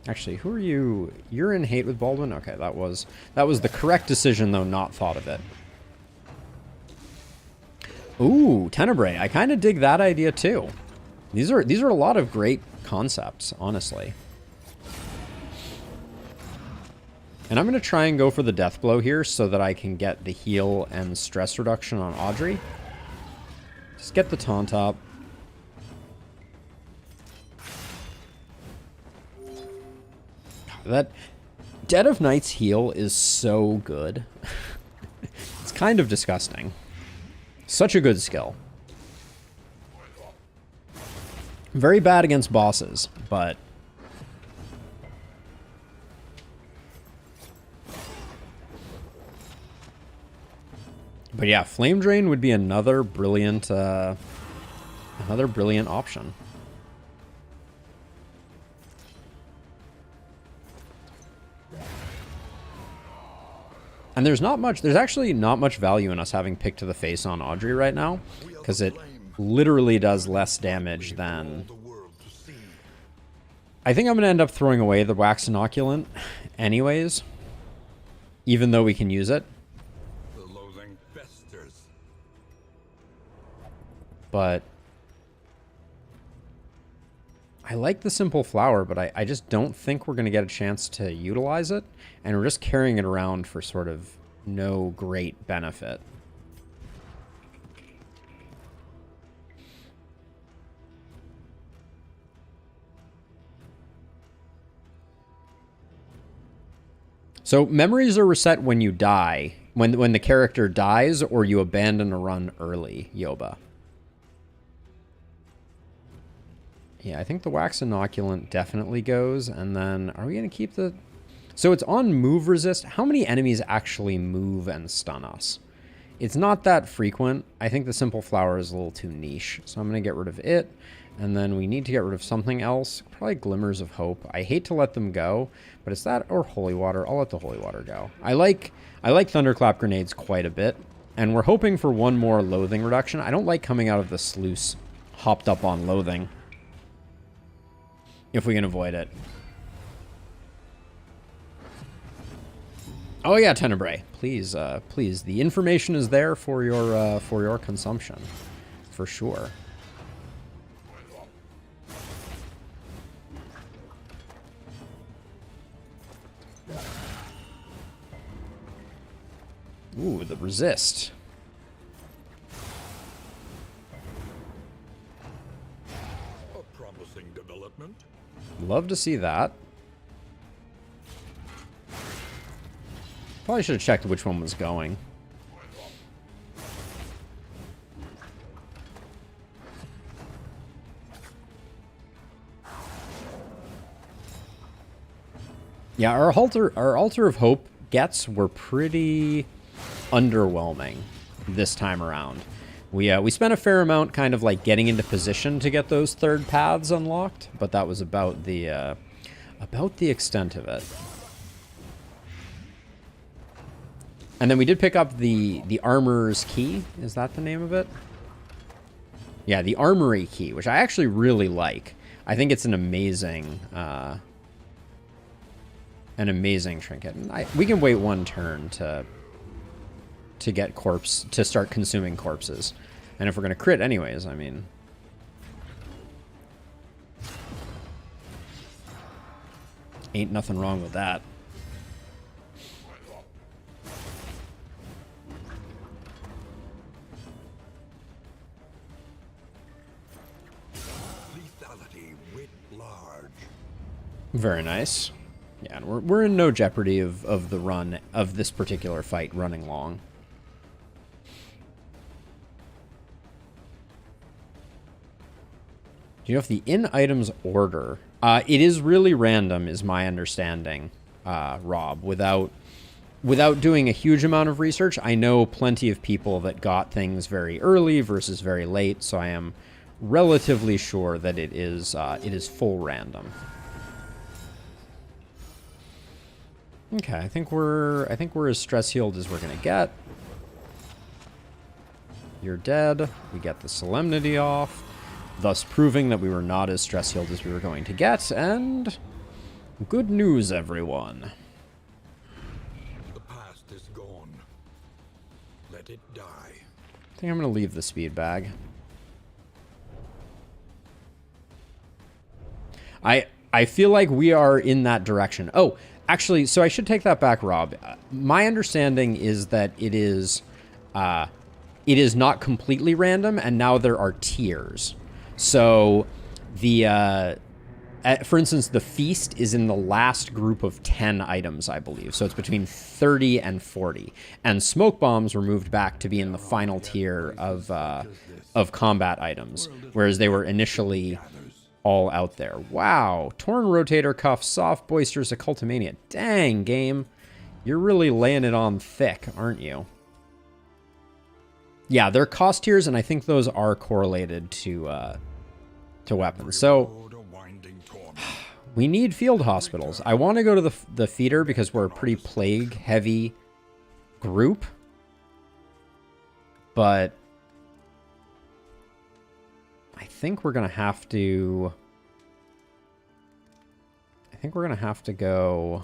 Actually, who are you? You're in hate with Baldwin? Okay, that was the correct decision, though not thought of it. Ooh, Tenebrae. I kind of dig that idea too. These are a lot of great concepts, honestly. And I'm going to try and go for the death blow here so that I can get the heal and stress reduction on Audrey. Just get the taunt up. That Dead of Night's heal is so good. It's kind of disgusting. Such a good skill. Very bad against bosses, but... But yeah, Flame Drain would be another brilliant option. And there's actually not much value in us having Pick to the Face on Audrey right now, because it literally does less damage than... I think I'm going to end up throwing away the Wax Inoculant anyways, even though we can use it. But I like the Simple Flower, but I just don't think we're going to get a chance to utilize it. And we're just carrying it around for sort of no great benefit. So memories are reset when you die, when the character dies or you abandon a run early, Yoba. Yeah, I think the Wax Inoculant definitely goes, and then are we going to keep the... So it's on move resist. How many enemies actually move and stun us? It's not that frequent. I think the Simple Flower is a little too niche, so I'm going to get rid of it. And then we need to get rid of something else. Probably Glimmers of Hope. I hate to let them go, but it's that or Holy Water. I'll let the Holy Water go. I like Thunderclap Grenades quite a bit, and we're hoping for one more Loathing reduction. I don't like coming out of the sluice hopped up on Loathing, if we can avoid it. Oh yeah, Tenebrae. Please, please. The information is there for your consumption, for sure. Ooh, the resist. A promising development. Love to see that. Probably should have checked which one was going. Yeah, our Altar of Hope gets were pretty underwhelming this time around. We spent a fair amount kind of like getting into position to get those third paths unlocked, but that was about the extent of it. And then we did pick up the Armorer's Key. Is that the name of it? Yeah, the Armory Key, which I actually really like. I think it's an amazing trinket. And we can wait one turn to get to start consuming corpses. And if we're going to crit anyways, I mean... Ain't nothing wrong with that. Lethality writ large. Very nice. Yeah, and we're in no jeopardy of the run of this particular fight running long. Do you know if the in-items order... it is really random, is my understanding, Rob. Without doing a huge amount of research, I know plenty of people that got things very early versus very late, so I am relatively sure that it is full random. Okay, I think we're as stress healed as we're gonna get. You're dead. We get the Solemnity off, thus proving that we were not as stress healed as we were going to get, and good news, everyone. The past is gone. Let it die. I think I'm going to leave the speed bag. I feel like we are in that direction. Oh, actually, so I should take that back, Rob. My understanding is that it is not completely random, and now there are tiers. So for instance, the Feast is in the last group of 10 items, I believe. So it's between 30 and 40. And Smoke Bombs were moved back to be in the final tier of combat items, whereas they were initially all out there. Wow. Torn Rotator Cuff, Soft Boisterous Occultomania. Dang, game. You're really laying it on thick, aren't you? Yeah, they're cost tiers, and I think those are correlated to weapons. So we need field hospitals. I want to go to the feeder because we're a pretty plague-heavy group. But I think we're going to have to... I think we're going to have to go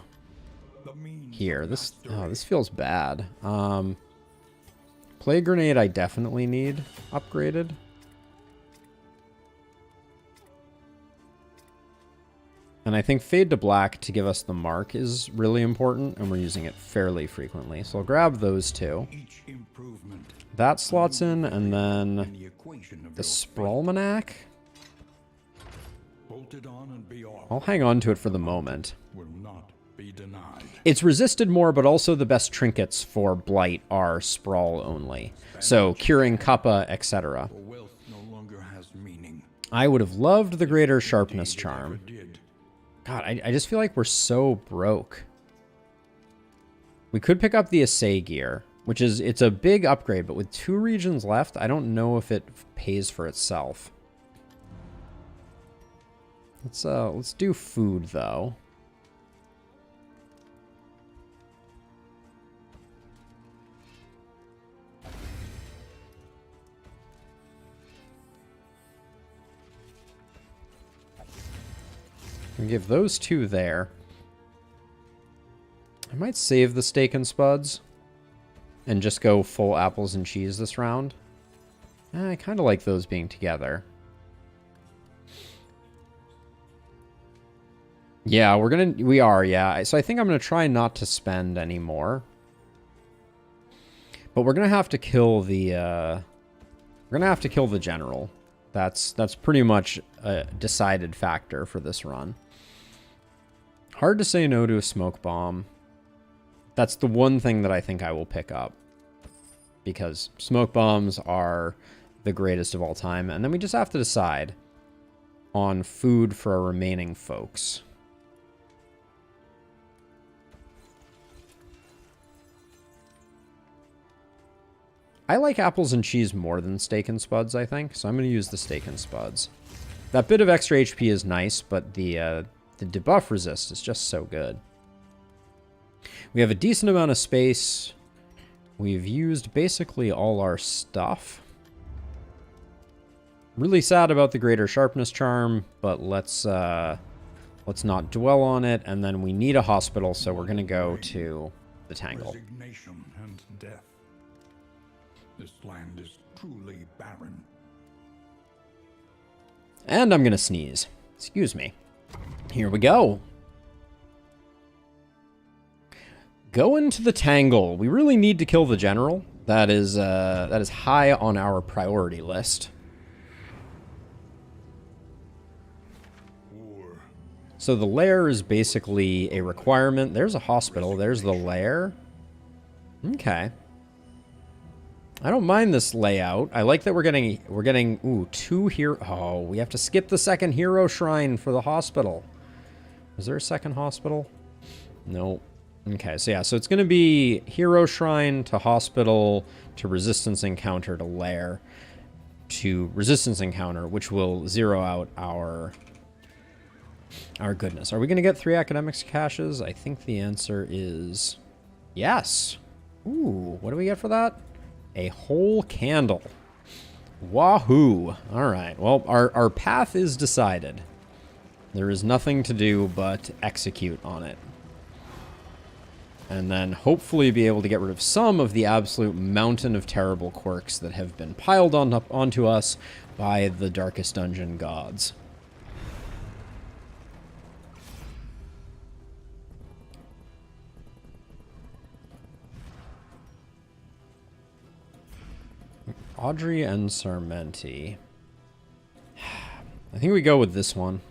here. This feels bad. Plague Grenade I definitely need upgraded. And I think Fade to Black to give us the mark is really important, and we're using it fairly frequently. So I'll grab those two. That slots in, and then the Spralmanac. I'll hang on to it for the moment. It's resisted more, but also the best trinkets for Blight are Sprawl only. So Curing Kappa, etc. I would have loved the Greater Sharpness Charm. God, I just feel like we're so broke. We could pick up the Assay Gear, which is, it's a big upgrade, but with 2 regions left, I don't know if it pays for itself. Let's do food, though. And give those 2 there. I might save the steak and spuds and just go full apples and cheese this round. I kind of like those being together. Yeah, we are, yeah. So I think I'm gonna try not to spend any more. But we're gonna have to kill the general. That's pretty much a decided factor for this run. Hard to say no to a smoke bomb. That's the one thing that I think I will pick up. Because smoke bombs are the greatest of all time. And then we just have to decide on food for our remaining folks. I like apples and cheese more than steak and spuds, I think. So I'm going to use the steak and spuds. That bit of extra HP is nice, but the debuff resist is just so good. We have a decent amount of space. We've used basically all our stuff. Really sad about the Greater Sharpness Charm, but let's not dwell on it. And then we need a hospital, so we're going to go to the Tangle. Resignation and death. This land is truly barren. And I'm going to sneeze. Excuse me. Here we go. Going to the Tangle. We really need to kill the general. That is high on our priority list. So the lair is basically a requirement. There's a hospital. There's the lair. Okay. I don't mind this layout. I like that we're getting ooh, 2 here. Oh, we have to skip the second hero shrine for the hospital. Is there a second hospital? No. Okay, so yeah, so it's going to be hero shrine to hospital to resistance encounter to lair to resistance encounter, which will zero out our goodness. Are we going to get 3 academics caches? I think the answer is yes. Ooh, what do we get for that? A whole candle. Wahoo. All right. Well, our path is decided. There is nothing to do but execute on it. And then hopefully be able to get rid of some of the absolute mountain of terrible quirks that have been piled onto us by the Darkest Dungeon gods. Audrey and Sarmenti. I think we go with this one.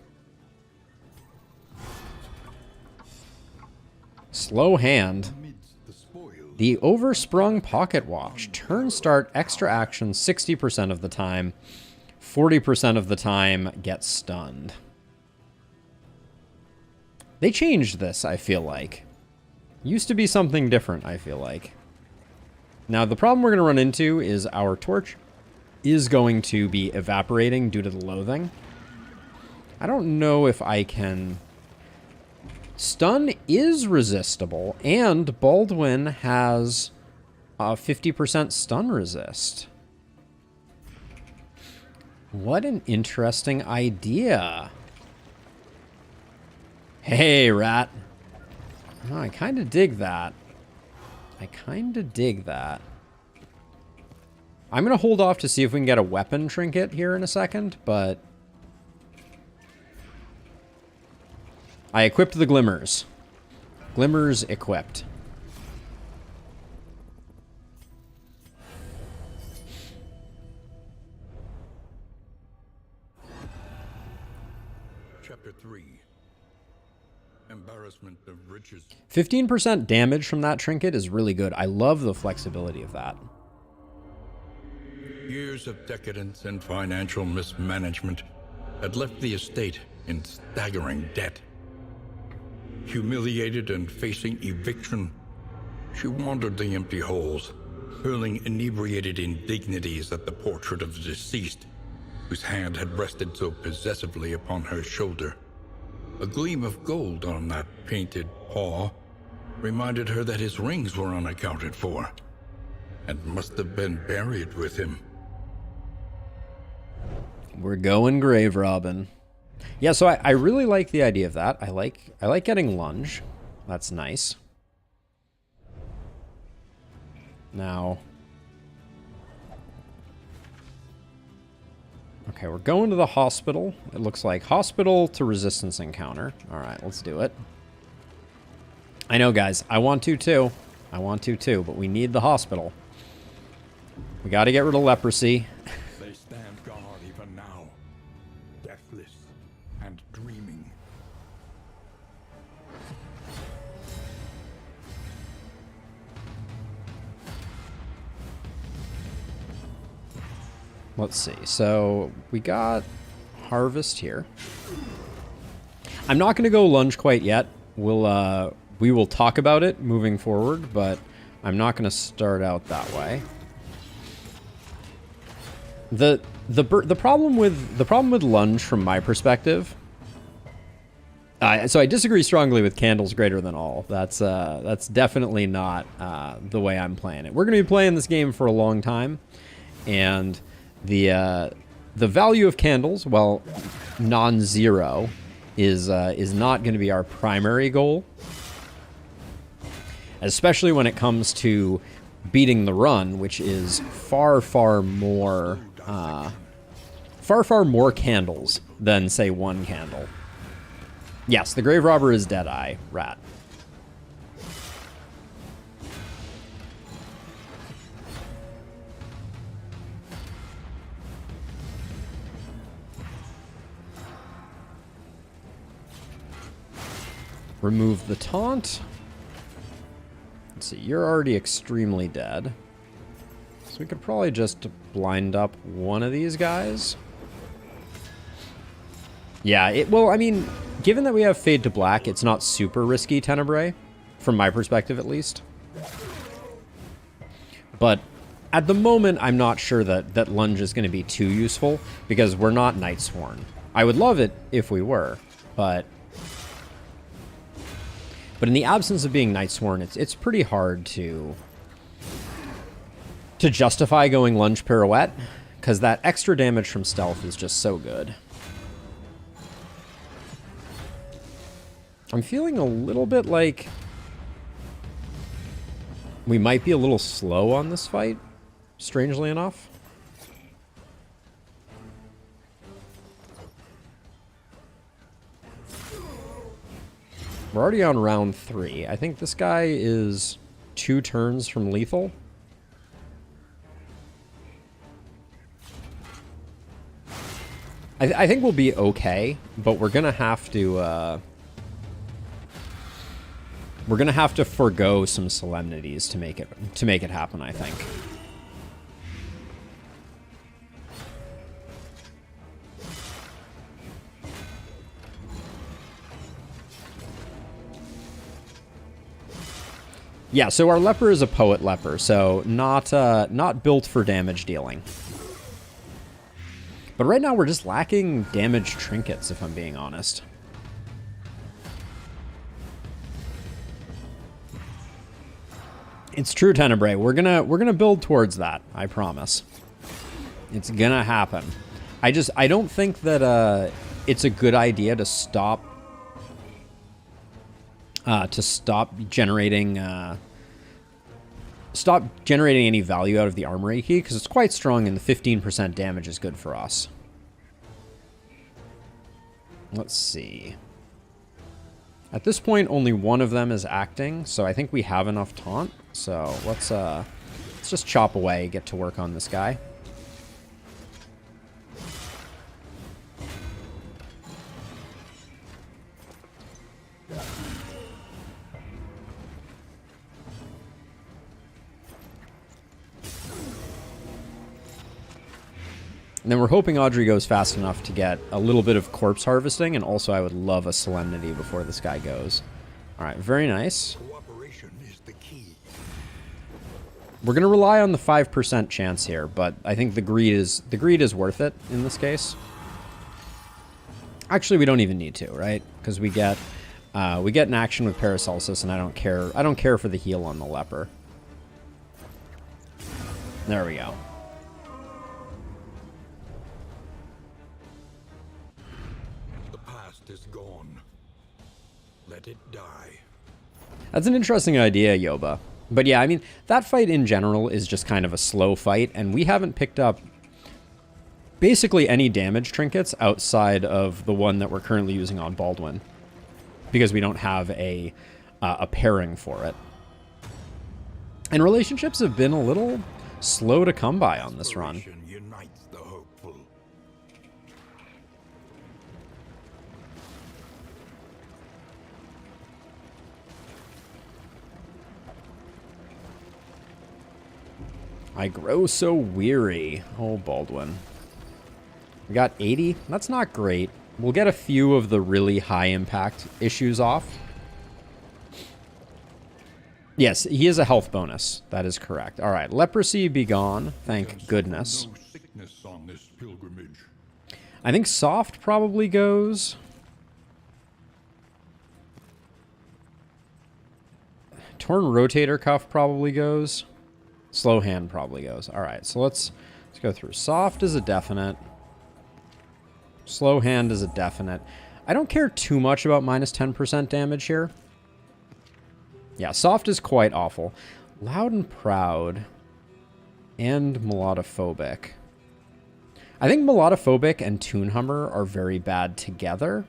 Slow Hand. The Oversprung Pocket Watch. Turn start extra action 60% of the time. 40% of the time gets stunned. They changed this, I feel like. Used to be something different, I feel like. Now, the problem we're going to run into is our torch is going to be evaporating due to the loathing. I don't know if I can... Stun is resistible, and Baldwin has a 50% stun resist. What an interesting idea. Hey, rat. Oh, I kind of dig that. I kind of dig that. I'm going to hold off to see if we can get a weapon trinket here in a second, but... I equipped the glimmers. Glimmers equipped. Chapter 3. Embarrassment of riches. 15% damage from that trinket is really good. I love the flexibility of that. Years of decadence and financial mismanagement had left the estate in staggering debt. Humiliated and facing eviction, she wandered the empty halls, hurling inebriated indignities at the portrait of the deceased, whose hand had rested so possessively upon her shoulder. A gleam of gold on that painted paw reminded her that his rings were unaccounted for, and must have been buried with him. We're going grave robbing. Yeah, so I really like the idea of that. I like getting lunge. That's nice. Now, okay, we're going to the hospital. It looks like hospital to resistance encounter. All right, let's do it. I know, guys. I want to too. I want to too, but we need the hospital. We got to get rid of leprosy. They stand guard even now, deathless and dreaming. Let's see. So we got harvest here. I'm not going to go lunge quite yet. We will talk about it moving forward, but I'm not going to start out that way. The problem with lunge from my perspective. So I disagree strongly with candles greater than all. That's definitely not the way I'm playing it. We're going to be playing this game for a long time, and the value of candles, while non-zero, is not going to be our primary goal, especially when it comes to beating the run, which is far more candles than, say, one candle. Yes, the Grave Robber is Deadeye, rat. Remove the taunt. Let's see, you're already extremely dead. So we could probably just blind up one of these guys. Yeah, well, I mean, given that we have Fade to Black, it's not super risky Tenebrae, from my perspective at least. But at the moment, I'm not sure that lunge is going to be too useful, because we're not Nightsworn. I would love it if we were, but in the absence of being Nightsworn, it's pretty hard to justify going lunge pirouette, because that extra damage from stealth is just so good. I'm feeling a little bit like we might be a little slow on this fight, strangely enough. We're already on round 3. I think this guy is 2 turns from lethal. I think we'll be okay, but we're gonna have to forgo some solemnities to make it happen, I think. Yeah, so our leper is a poet leper, so not built for damage dealing. But right now we're just lacking damage trinkets, if I'm being honest. It's true, Tenebrae. We're gonna build towards that. I promise. It's gonna happen. I don't think that it's a good idea to stop generating any value out of the armory key, because it's quite strong and the 15% damage is good for us. Let's see. At this point, only one of them is acting, so I think we have enough taunt. So let's just chop away, get to work on this guy. And then we're hoping Audrey goes fast enough to get a little bit of corpse harvesting, and also I would love a Solemnity before this guy goes. All right, very nice. Cooperation is the key. We're going to rely on the 5% chance here, but I think the greed is worth it in this case. Actually, we don't even need to, right? Because we get an action with Paracelsus, and I don't care for the heal on the leper. There we go. Is gone. Let it die. That's an interesting idea, Yoba. But yeah, I mean, that fight in general is just kind of a slow fight, and we haven't picked up basically any damage trinkets outside of the one that we're currently using on Baldwin, because we don't have a pairing for it. And relationships have been a little slow to come by on this run. Unites the hopeful. I grow so weary. Oh, Baldwin. We got 80. That's not great. We'll get a few of the really high impact issues off. Yes, he is a health bonus. That is correct. All right, leprosy be gone. Thank goodness. No sickness on this pilgrimage. I think soft probably goes. Torn rotator cuff probably goes. Slow hand probably goes. All right, so let's go through. Soft is a definite. Slow hand is a definite. I don't care too much about minus 10% damage here. Yeah, soft is quite awful. Loud and proud and melodophobic. I think melodophobic and Toon Hummer are very bad together.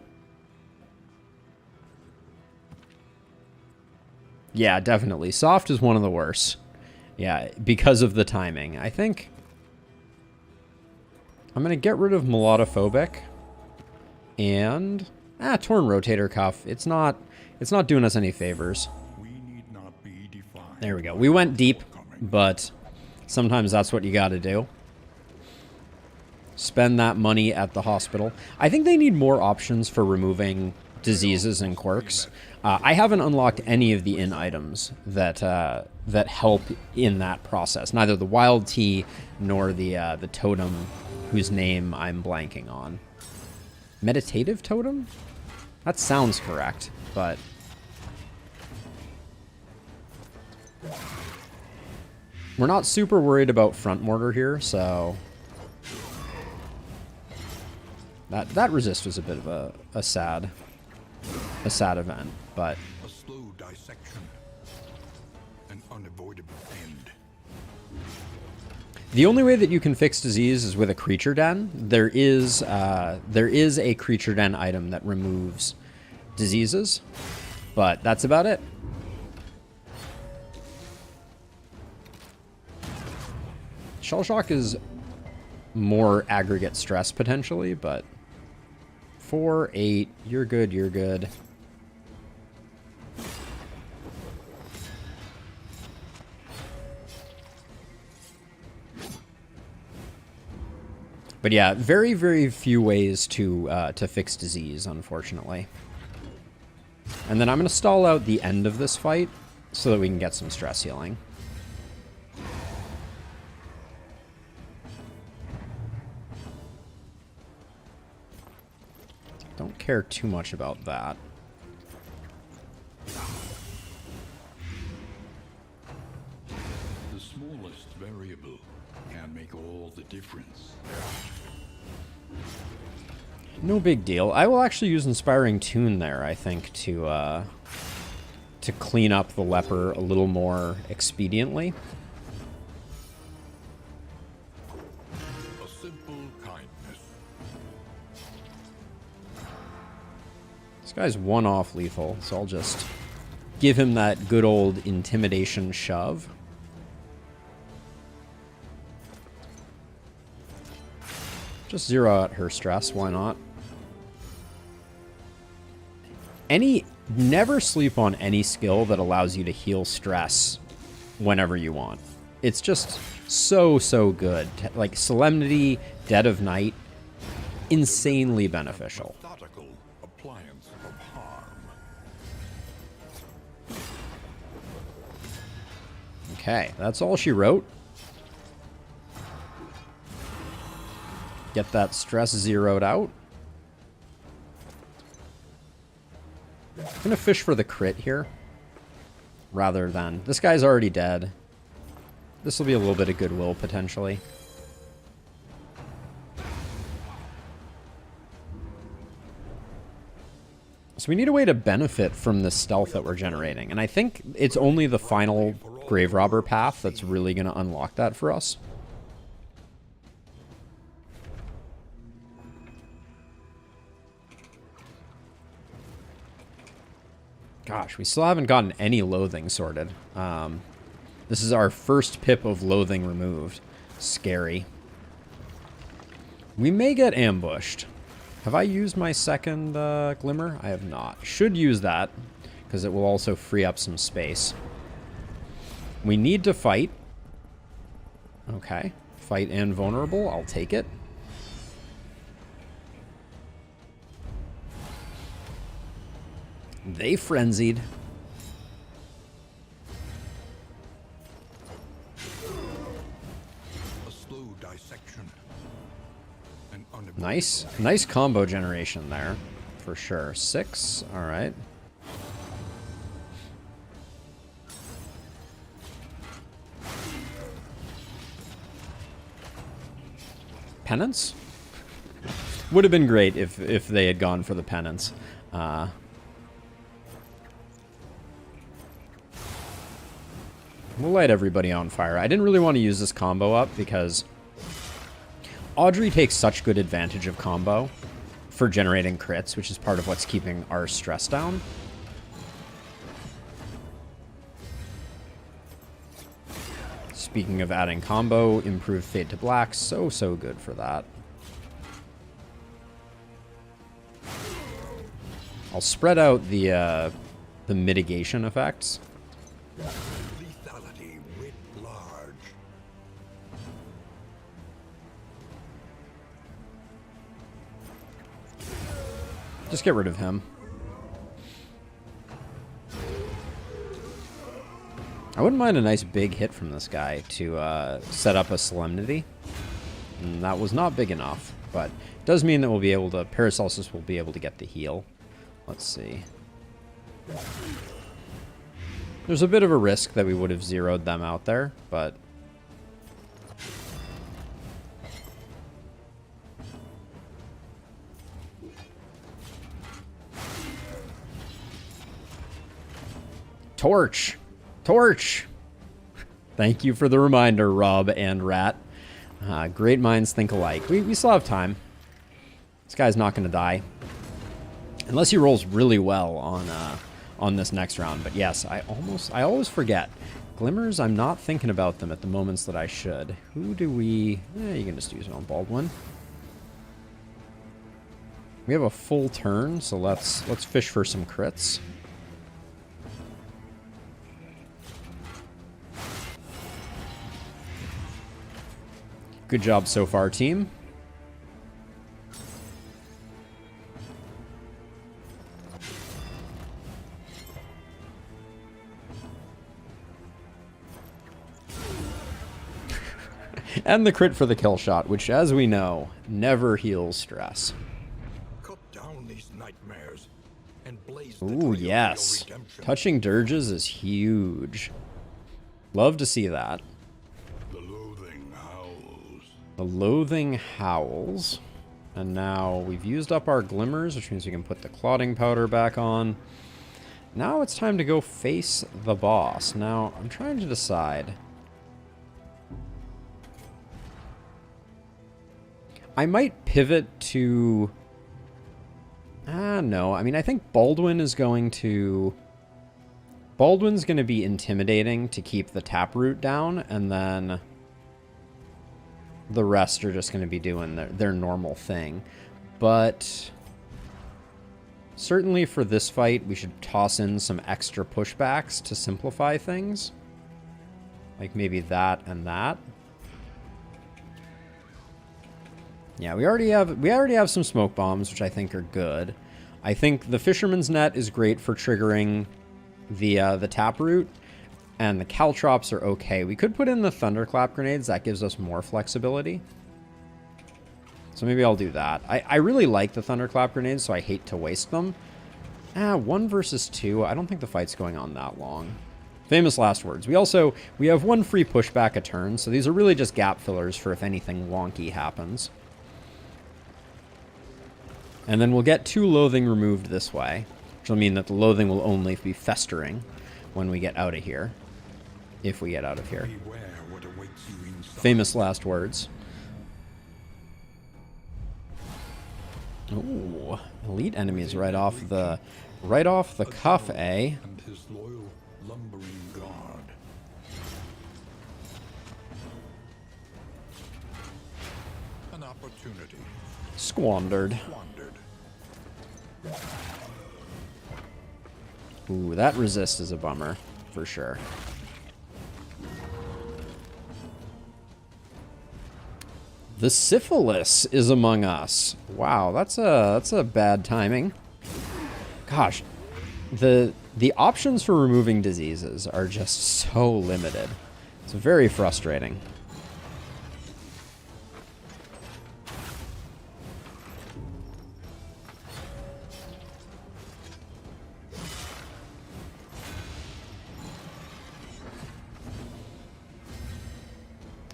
Yeah, definitely. Soft is one of the worst. Yeah, because of the timing. I think I'm going to get rid of melodophobic and torn rotator cuff. It's not doing us any favors. We need not be defined. There we go. We went deep, but sometimes that's what you got to do. Spend that money at the hospital. I think they need more options for removing diseases and quirks. I haven't unlocked any of the in items that that help in that process. Neither the wild tea nor the totem, whose name I'm blanking on. Meditative totem? That sounds correct, but we're not super worried about front mortar here, so that resist was a bit of a sad event, but A slow dissection. An unavoidable end. the only way that you can fix disease is with a creature den. There is a creature den item that removes diseases, but that's about it. Shell shock is more aggregate stress potentially, but 4, 8, you're good, you're good. But yeah, very, very few ways to fix disease, unfortunately. And then I'm going to stall out the end of this fight so that we can get some stress healing. Don't care too much about that. The smallest variable can make all the difference. No big deal. I will actually use Inspiring Tune there, I think, to clean up the leper a little more expediently. A simple kindness. This guy's one off lethal, so I'll just give him that good old intimidation shove. Just zero out her stress, why not? Never sleep on any skill that allows you to heal stress whenever you want. It's just so, so good. Like Solemnity, Dead of Night, insanely beneficial. Methodical appliance of harm. Okay, that's all she wrote. Get that stress zeroed out. I'm gonna fish for the crit here, rather than... This guy's already dead. This will be a little bit of goodwill, potentially. So we need a way to benefit from the stealth that we're generating, and I think it's only the final Grave Robber path that's really going to unlock that for us. Gosh, we still haven't gotten any loathing sorted. This is our first pip of loathing removed. Scary. We may get ambushed. Have I used my second glimmer? I have not. Should use that, because it will also free up some space. We need to fight. Okay. Fight and vulnerable. I'll take it. They frenzied. A slow dissection. Nice. Nice combo generation there. For sure. 6. Alright. Penance? Would have been great if they had gone for the penance. We'll light everybody on fire. I didn't really want to use this combo up because Audrey takes such good advantage of combo for generating crits, which is part of what's keeping our stress down. Speaking of adding combo, improved Fade to Black, so good for that. I'll spread out the mitigation effects. Lethality writ large. Just get rid of him. I wouldn't mind a nice big hit from this guy to set up a Solemnity. And that was not big enough, but it does mean that we'll be able to... Paracelsus will be able to get the heal. Let's see. There's a bit of a risk that we would have zeroed them out there, but... Torch! Torch! Thank you for the reminder, Rob and Rat. Great minds think alike. We still have time. This guy's not going to die. Unless he rolls really well on this next round. But yes, I always forget. Glimmers, I'm not thinking about them at the moments that I should. Who do we... you can just use it on Baldwin. We have a full turn, so let's fish for some crits. Good job so far, team. And the crit for the kill shot, which, as we know, never heals stress. Cut down these nightmares and blaze the Ooh, trail yes. to your redemption. Touching dirges is huge. Love to see that. The loathing howls. The loathing howls. And now we've used up our glimmers, which means we can put the clotting powder back on. Now it's time to go face the boss. Now, I'm trying to decide. I might pivot to... no. I mean, I think Baldwin is going to... Baldwin's going to be intimidating to keep the taproot down, and then the rest are just going to be doing their normal thing. But certainly for this fight, we should toss in some extra pushbacks to simplify things. Like maybe that and that. Yeah, we already have some smoke bombs, which I think are good. I think the Fisherman's Net is great for triggering the taproot, and the caltrops are okay. We could put in the thunderclap grenades. That gives us more flexibility. So maybe I'll do that. I really like the thunderclap grenades, so I hate to waste them. 1 versus 2. I don't think the fight's going on that long. Famous last words. We have 1 free pushback a turn, so these are really just gap fillers for if anything wonky happens. And then we'll get 2 loathing removed this way, which will mean that the loathing will only be festering when we get out of here. If we get out of here. Beware what awaits you inside. Famous last words. Ooh, elite enemies right off the cuff, eh? And his loyal lumbering guard. An opportunity Squandered. squandered. Ooh, that resist is a bummer, for sure. The syphilis is among us. Wow, that's a bad timing. Gosh, the options for removing diseases are just so limited. It's very frustrating.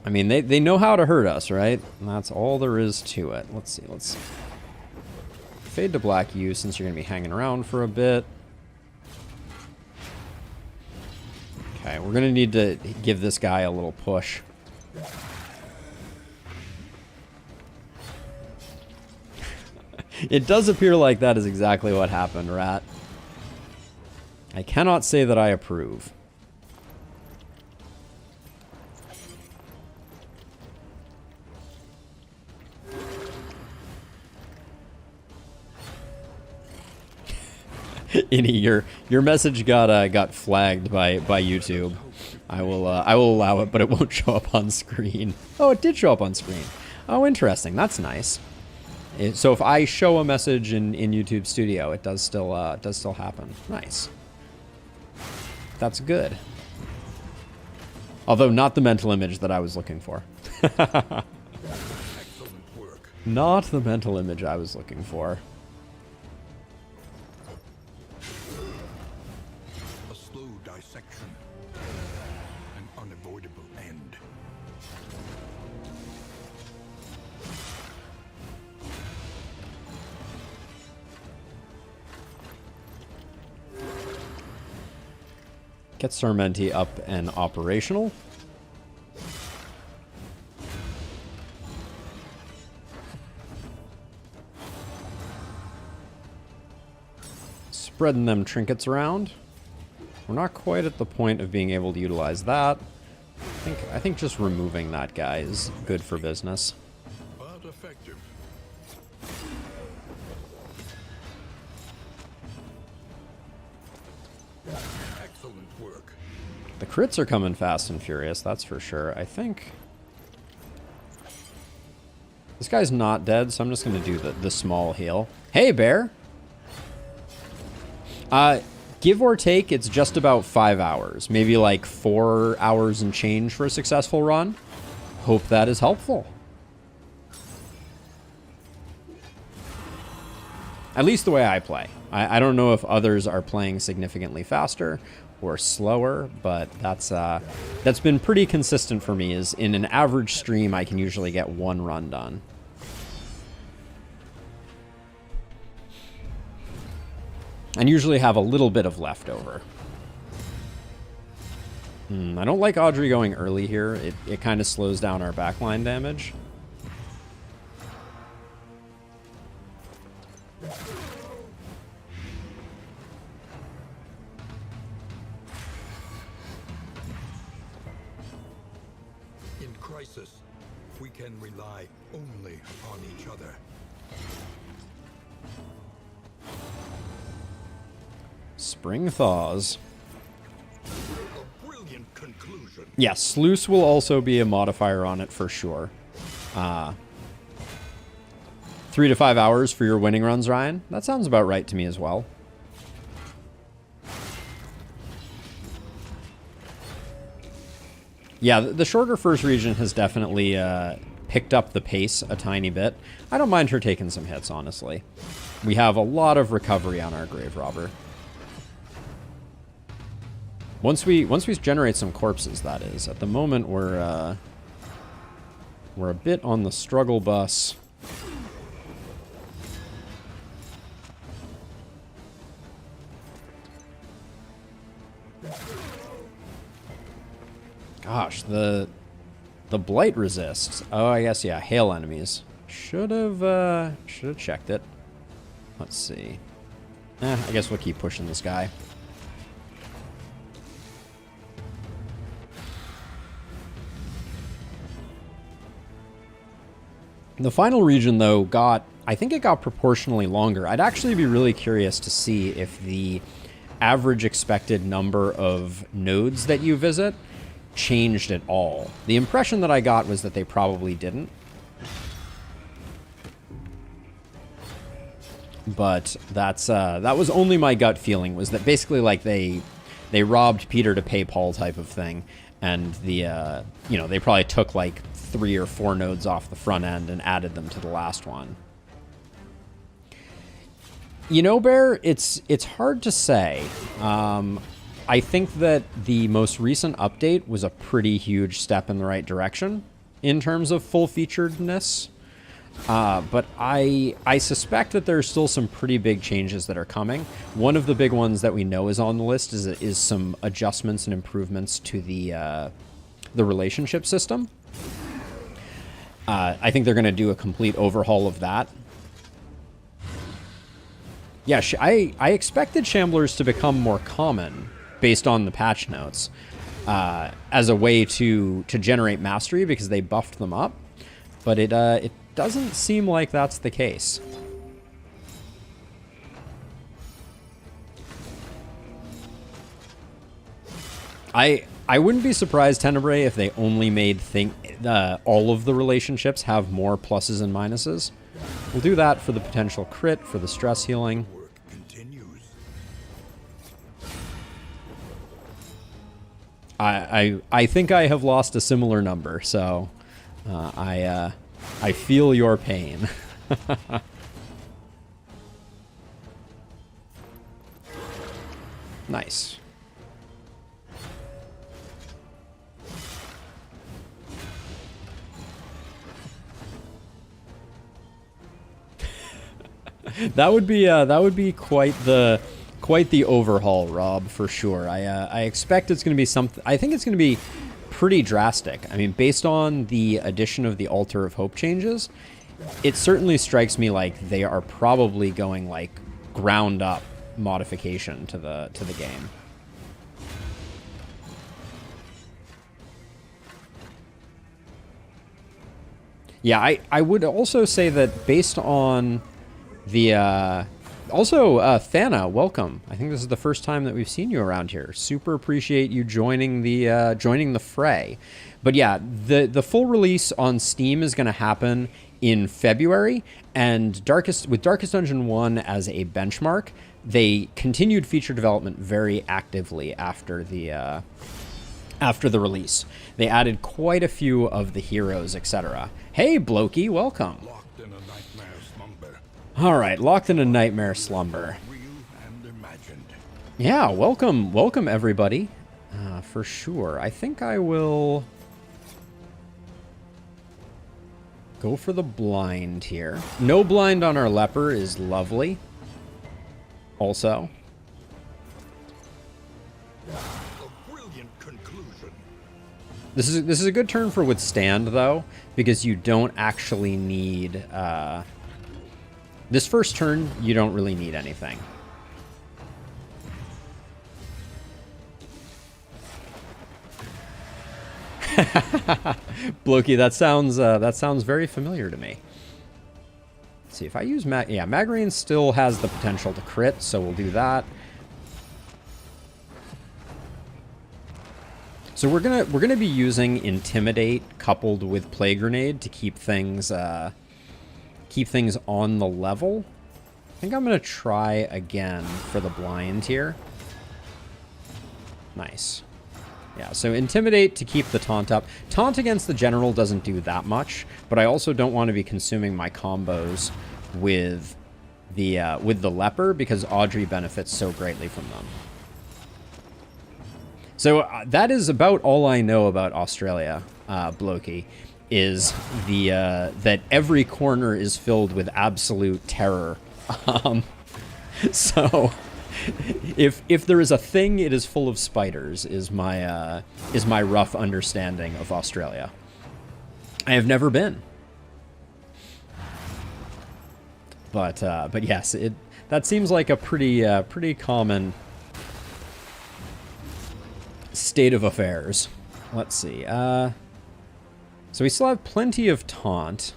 I mean, they know how to hurt us, right? And that's all there is to it. Let's see. Let's fade to black you since you're going to be hanging around for a bit. Okay, we're going to need to give this guy a little push. It does appear like that is exactly what happened, Rat. I cannot say that I approve. Innie, your message got flagged by YouTube. I will allow it, but it won't show up on screen. Oh, it did show up on screen. Oh, interesting. That's nice. So if I show a message in YouTube Studio, it does still happen. Nice. That's good. Although not the mental image that I was looking for. Excellent work. Not the mental image I was looking for. A slow dissection. An unavoidable end. Get Sarmenti up and operational. Spreading them trinkets around. We're not quite at the point of being able to utilize that. I think just removing that guy is good for business. But effective. Excellent work. The crits are coming fast and furious, that's for sure. I think this guy's not dead, so I'm just going to do the small heal. Hey, bear! Give or take, it's just about 5 hours. Maybe like 4 hours and change for a successful run. Hope that is helpful. At least the way I play. I don't know if others are playing significantly faster or slower, but that's been pretty consistent for me. Is in an average stream, I can usually get one run done. And usually have a little bit of leftover. I don't like Audrey going early here. It kind of slows down our backline damage. In crisis, we can rely only on each other. Spring thaws. A brilliant conclusion. Yes, Sluice will also be a modifier on it for sure. 3 to 5 hours for your winning runs, Ryan. That sounds about right to me as well. Yeah, the shorter first region has definitely picked up the pace a tiny bit. I don't mind her taking some hits, honestly. We have a lot of recovery on our Grave Robber. Once we generate some corpses, that is. At the moment, we're a bit on the struggle bus. Gosh, the blight resists. Oh, I guess yeah, hail enemies. Should have checked it. Let's see. I guess we'll keep pushing this guy. The final region, though, I think it got proportionally longer. I'd actually be really curious to see if the average expected number of nodes that you visit changed at all. The impression that I got was that they probably didn't. But that was only my gut feeling, was that basically like they robbed Peter to pay Paul type of thing, and the they probably took like 3 or 4 nodes off the front end and added them to the last one. You know, Bear, it's hard to say. I think that the most recent update was a pretty huge step in the right direction in terms of full-featuredness. But I suspect that there's still some pretty big changes that are coming. One of the big ones that we know is on the list is some adjustments and improvements to the relationship system. I think they're going to do a complete overhaul of that. Yeah, I expected Shamblers to become more common based on the patch notes as a way to generate mastery because they buffed them up. But it doesn't seem like that's the case. I wouldn't be surprised, Tenebrae, if they only made all of the relationships have more pluses and minuses. We'll do that for the potential crit, for the stress healing. Work continues. I think I have lost a similar number, so I feel your pain. Nice. That would be quite the overhaul, Rob, for sure. I expect it's going to be something. I think it's going to be pretty drastic. I mean, based on the addition of the Altar of Hope changes, it certainly strikes me like they are probably going like ground up modification to the game. Yeah, I would also say that based on the also Thana, welcome. I think this is the first time that we've seen you around here. Super appreciate you joining the fray. But yeah, the full release on Steam is going to happen in February, and with Darkest Dungeon 1 as a benchmark, they continued feature development very actively after after the release. They added quite a few of the heroes, etc. Hey, Blokey, welcome. Locked in a nightmare slumber. All right, locked in a nightmare slumber. Real and imagined. Yeah, welcome everybody, for sure. I think I will go for the blind here. No blind on our leper is lovely. Also. A brilliant conclusion. This is a good turn for withstand though, because you don't actually need this first turn. You don't really need anything. Blokey, that sounds very familiar to me. Let's see if I use Magarine still has the potential to crit, so we'll do that. So we're gonna be using Intimidate coupled with Plague Grenade to keep things on the level. I think I'm gonna try again for the blind here. Nice. Yeah, so Intimidate to keep the taunt up. Taunt against the general doesn't do that much, but I also don't want to be consuming my combos with the leper because Audrey benefits so greatly from them. So that is about all I know about Australia, Blokey, is that every corner is filled with absolute terror. So if there is a thing, it is full of spiders. Is my rough understanding of Australia. I have never been, but yes, that seems like a pretty common state of affairs. Let's see. So we still have plenty of taunt.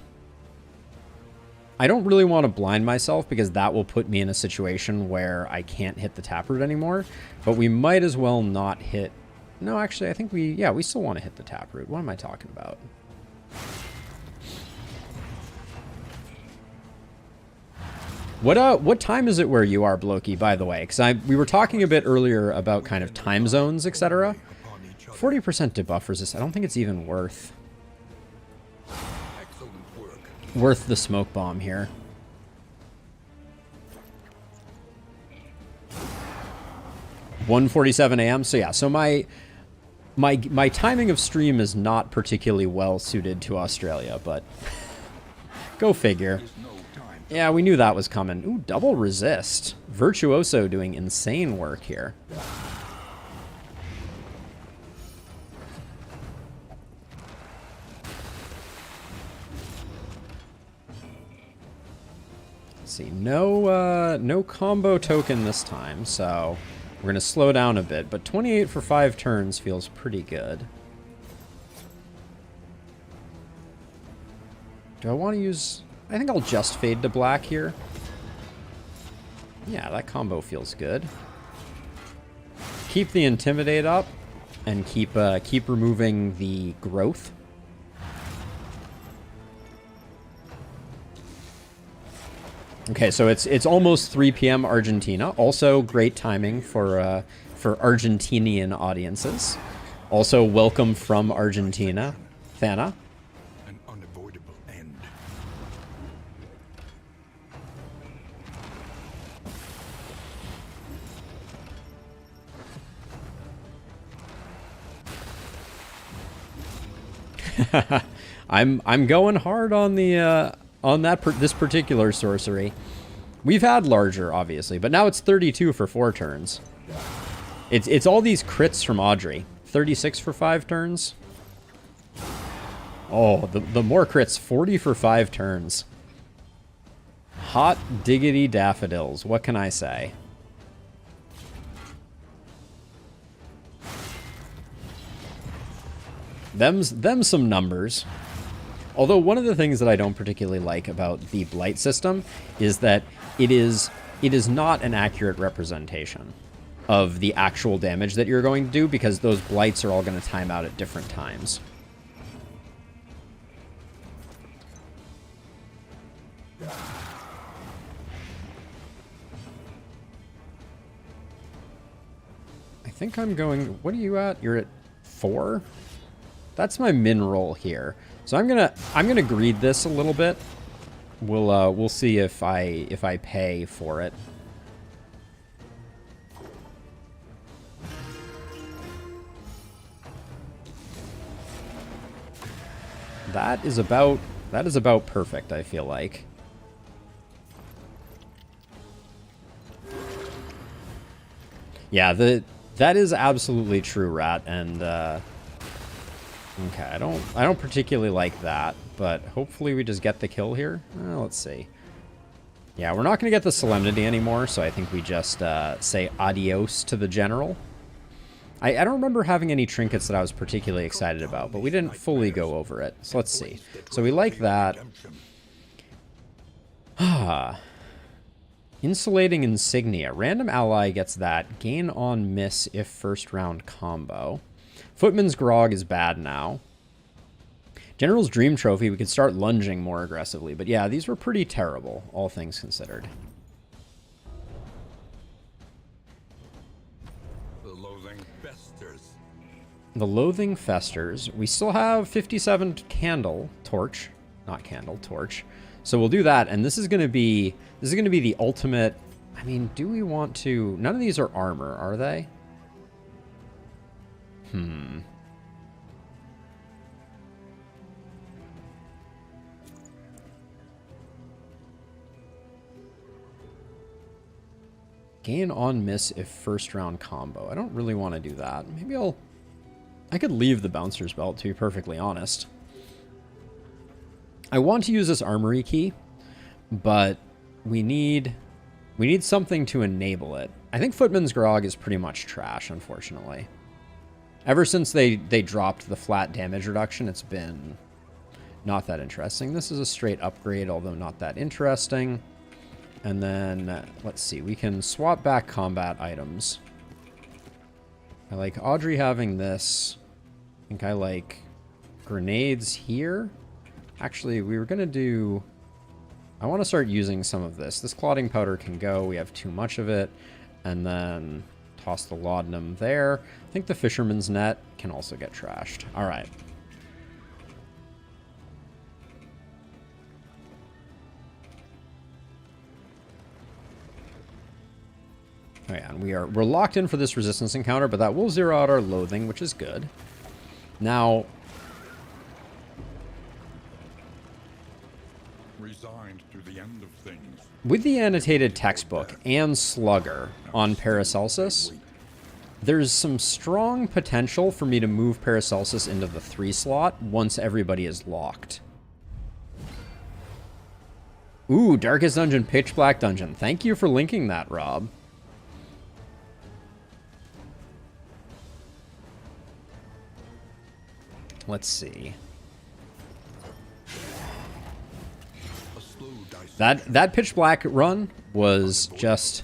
I don't really want to blind myself because that will put me in a situation where I can't hit the taproot anymore. But we might as well not hit... No, actually, I think we still want to hit the taproot. What am I talking about? What time is it where you are, Blokey, by the way? Because we were talking a bit earlier about kind of time zones, etc. 40% debuff resist. I don't think it's even worth the smoke bomb here. (1:47 a.m.) So yeah, so my timing of stream is not particularly well suited to Australia, but go figure. Yeah, we knew that was coming. Ooh, double resist. Virtuoso doing insane work here. See, no combo token this time, so we're gonna slow down a bit, but 28 for 5 turns feels pretty good. Do I want to use... I think I'll just fade to black here. Yeah, that combo feels good. Keep the Intimidate up, and keep removing the growth. Okay, so it's almost 3 p.m. Argentina. Also, great timing for Argentinian audiences. Also, welcome from Argentina, Thana. An unavoidable end. I'm going hard on the on this particular sorcery. We've had larger, obviously, but now it's 32 for 4 turns. It's all these crits from Audrey. 36 for 5 turns. Oh, the more crits. 40 for 5 turns. Hot diggity daffodils. What can I say? Them's some numbers. Although one of the things that I don't particularly like about the Blight system is that it is not an accurate representation of the actual damage that you're going to do, because those Blights are all going to time out at different times. I think I'm going... What are you at? You're at 4. That's my min roll here. So I'm gonna greed this a little bit. We'll see if I pay for it. That is about perfect, I feel like. Yeah, that is absolutely true, Rat, and okay, I don't particularly like that, but hopefully we just get the kill here. Let's see. Yeah, we're not going to get the Solemnity anymore, so I think we just say adios to the General. I don't remember having any trinkets that I was particularly excited about, but we didn't fully go over it. So let's see. So we like that. Insulating Insignia. Random ally gets that. Gain on miss if first round combo. Footman's Grog is bad now. General's Dream Trophy, we could start lunging more aggressively. But yeah, these were pretty terrible, all things considered. The Loathing Festers. We still have 57 candle torch, not candle torch. So we'll do that, and this is going to be the ultimate. I mean, do we want to? None of these are armor, are they? Gain on miss if first round combo. I don't really want to do that. Maybe I could leave the Bouncer's Belt, to be perfectly honest. I want to use this armory key, but we need something to enable it. I think Footman's Grog is pretty much trash, unfortunately. Ever since they dropped the flat damage reduction, it's been not that interesting. This is a straight upgrade, although not that interesting. And then, let's see, we can swap back combat items. I like Audrey having this. I think I like grenades here. Actually, we were going to do... I want to start using some of this. This clotting powder can go. We have too much of it. And then toss the laudanum there. I think the fisherman's net can also get trashed. All right. Oh yeah, and we're locked in for this resistance encounter, but that will zero out our loathing, which is good. Now, resigned to the end of things. With the annotated textbook and Slugger on Paracelsus, there's some strong potential for me to move Paracelsus into the 3 slot once everybody is locked. Ooh, Darkest Dungeon, Pitch Black Dungeon. Thank you for linking that, Rob. Let's see. That Pitch Black run was just...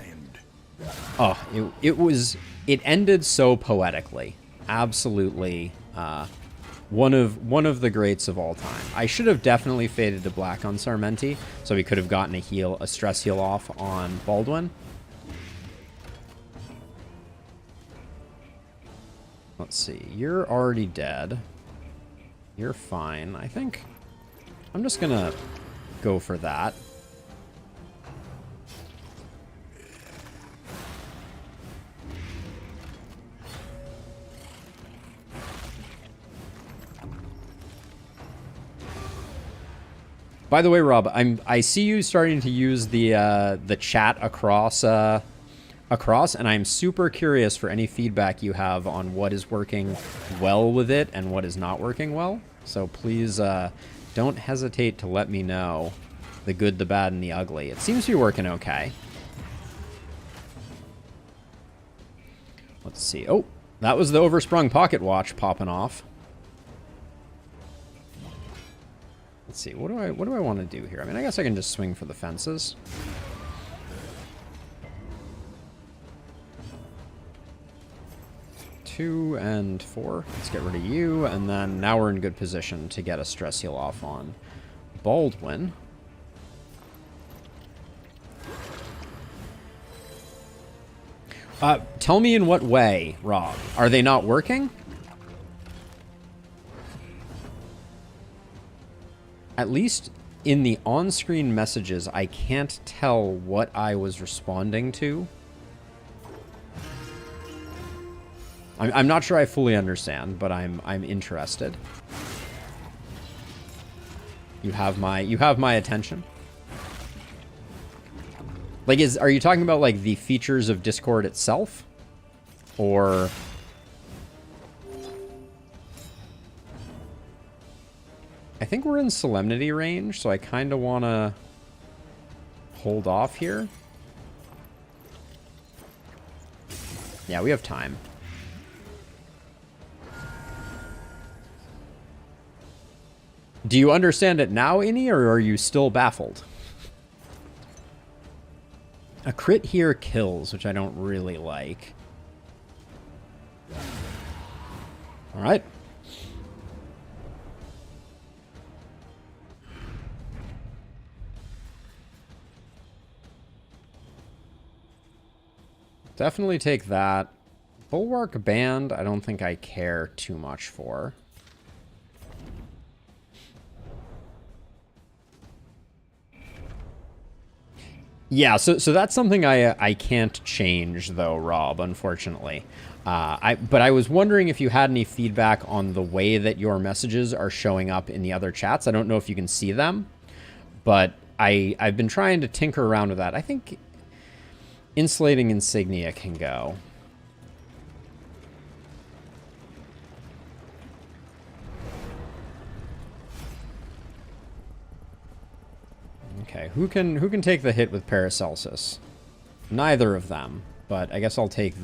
Oh, it ended so poetically. Absolutely one of the greats of all time. I should have definitely faded to black on Sarmenti, so we could have gotten a stress heal off on Baldwin. Let's see. You're already dead. You're fine. I think I'm just gonna go for that. By the way, Rob, I see you starting to use the chat across, and I'm super curious for any feedback you have on what is working well with it and what is not working well. So please don't hesitate to let me know the good, the bad, and the ugly. It seems to be working okay. Let's see. Oh, that was the oversprung pocket watch popping off. Let's see. What do I want to do here? I mean, I guess I can just swing for the fences. Two and 4. Let's get rid of you, and then now we're in good position to get a stress heal off on Baldwin. Tell me in what way, Rob. Are they not working? at least in the on-screen messages, I can't tell what I was responding to. I'm not sure I fully understand, but I'm interested. You have my attention. Like, are you talking about like the features of Discord itself, or? I think we're in Solemnity range, so I kind of want to hold off here. Yeah, we have time. Do you understand it now, Innie, or are you still baffled? A crit here kills, which I don't really like. All right. Definitely take that. Bulwark Band, I don't think I care too much for. Yeah, so that's something I can't change, though, Rob, unfortunately. But I was wondering if you had any feedback on the way that your messages are showing up in the other chats. I don't know if you can see them, but I've been trying to tinker around with that. I think Insulating Insignia can go. Okay, who can take the hit with Paracelsus? Neither of them, but I guess I'll take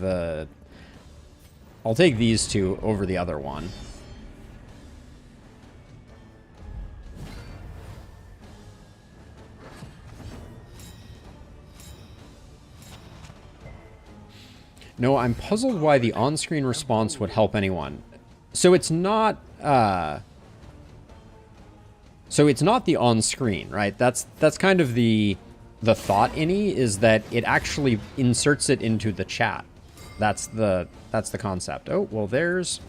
these two over the other one. No, I'm puzzled why the on-screen response would help anyone. So it's not the on-screen, right? That's kind of the thought, Innie, is that it actually inserts it into the chat. That's the concept. Oh, well, there's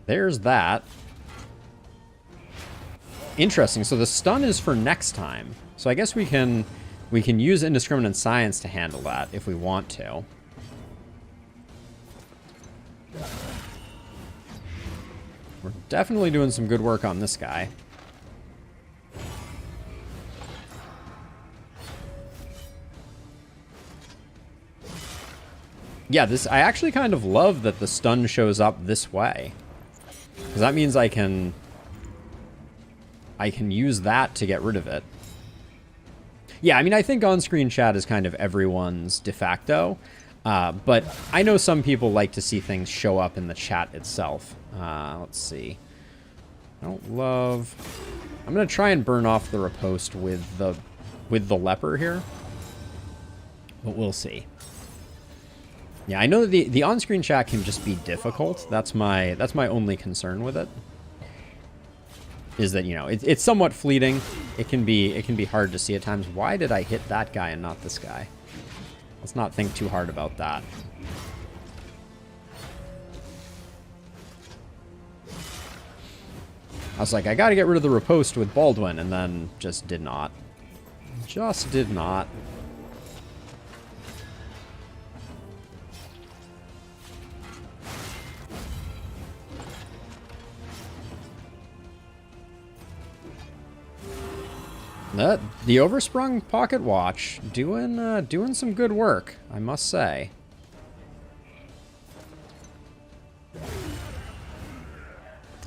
that. Interesting. So the stun is for next time. So I guess we can use Indiscriminate Science to handle that if we want to. We're definitely doing some good work on this guy. Yeah, I actually kind of love that the stun shows up this way, because that means I can use that to get rid of it. Yeah, I mean, I think on-screen chat is kind of everyone's de facto, but I know some people like to see things show up in the chat itself. Let's see. I'm gonna try and burn off the riposte with the leper here, but we'll see. Yeah, I know that the on-screen chat can just be difficult. That's my only concern with it. Is that, you know, it's somewhat fleeting. It can be hard to see at times. Why did I hit that guy and not this guy? Let's not think too hard about that. I was like, I gotta get rid of the riposte with Baldwin, and then just did not. Just did not. The Oversprung Pocket Watch doing some good work, I must say.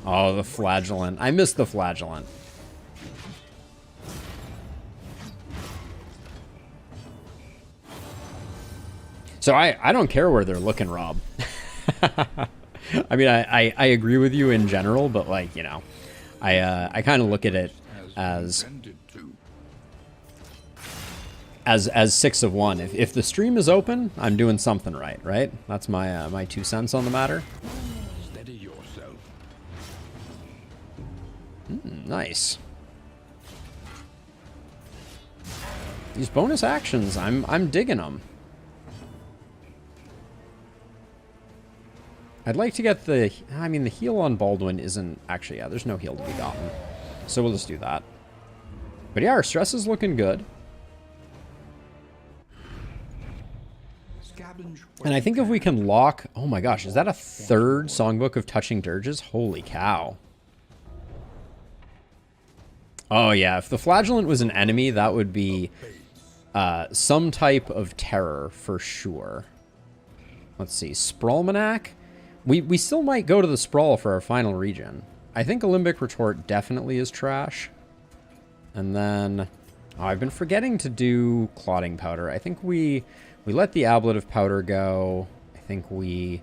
Oh, the Flagellant. I missed the Flagellant. So I don't care where they're looking, Rob. I mean, I agree with you in general, but, like, you know, I kind of look at it as 6 of 1. If the stream is open, I'm doing something right? That's my my 2 cents on the matter. Steady yourself. Nice. These bonus actions, I'm digging them. I'd like to get the heal on Baldwin isn't actually, yeah, there's no heal to be gotten. So we'll just do that. But yeah, our stress is looking good. And I think if we can lock... Oh my gosh, is that a third Songbook of Touching Dirges? Holy cow. Oh yeah, if the Flagellant was an enemy, that would be some type of terror for sure. Let's see, Sprawlmanac? We still might go to the Sprawl for our final region. I think Alembic Retort definitely is trash. And then... Oh, I've been forgetting to do Clotting Powder. I think we let the Ablative Powder go. I think we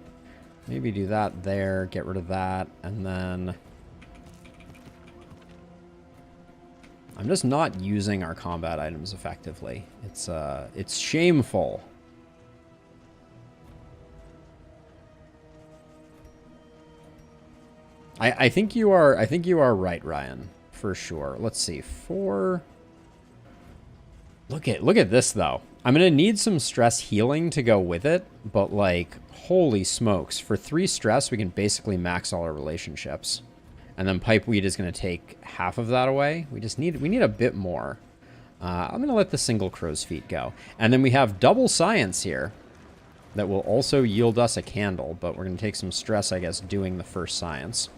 maybe do that there, get rid of that, and then... I'm just not using our combat items effectively. It's shameful. I think you are right, Ryan, for sure. Let's see. 4. Look at this though. I'm gonna need some stress healing to go with it, but like, holy smokes! For 3 stress, we can basically max all our relationships, and then Pipeweed is gonna take half of that away. We need a bit more. I'm gonna let the single crow's feet go, and then we have double science here that will also yield us a candle, but we're gonna take some stress, I guess, doing the first science.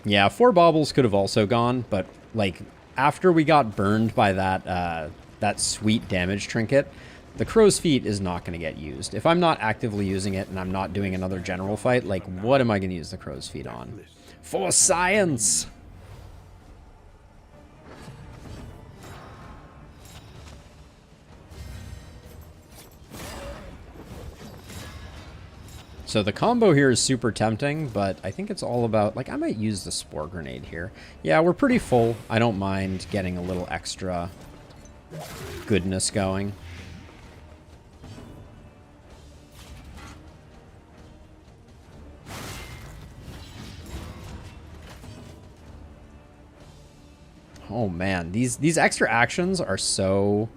Yeah, 4 baubles could have also gone, but like after we got burned by that that sweet damage trinket, the crow's feet is not going to get used. If I'm not actively using it and I'm not doing another general fight, like what am I going to use the crow's feet on? For science! So the combo here is super tempting, but I think it's all about, like, I might use the Spore Grenade here. Yeah, we're pretty full. I don't mind getting a little extra goodness going. Oh man, these extra actions are so...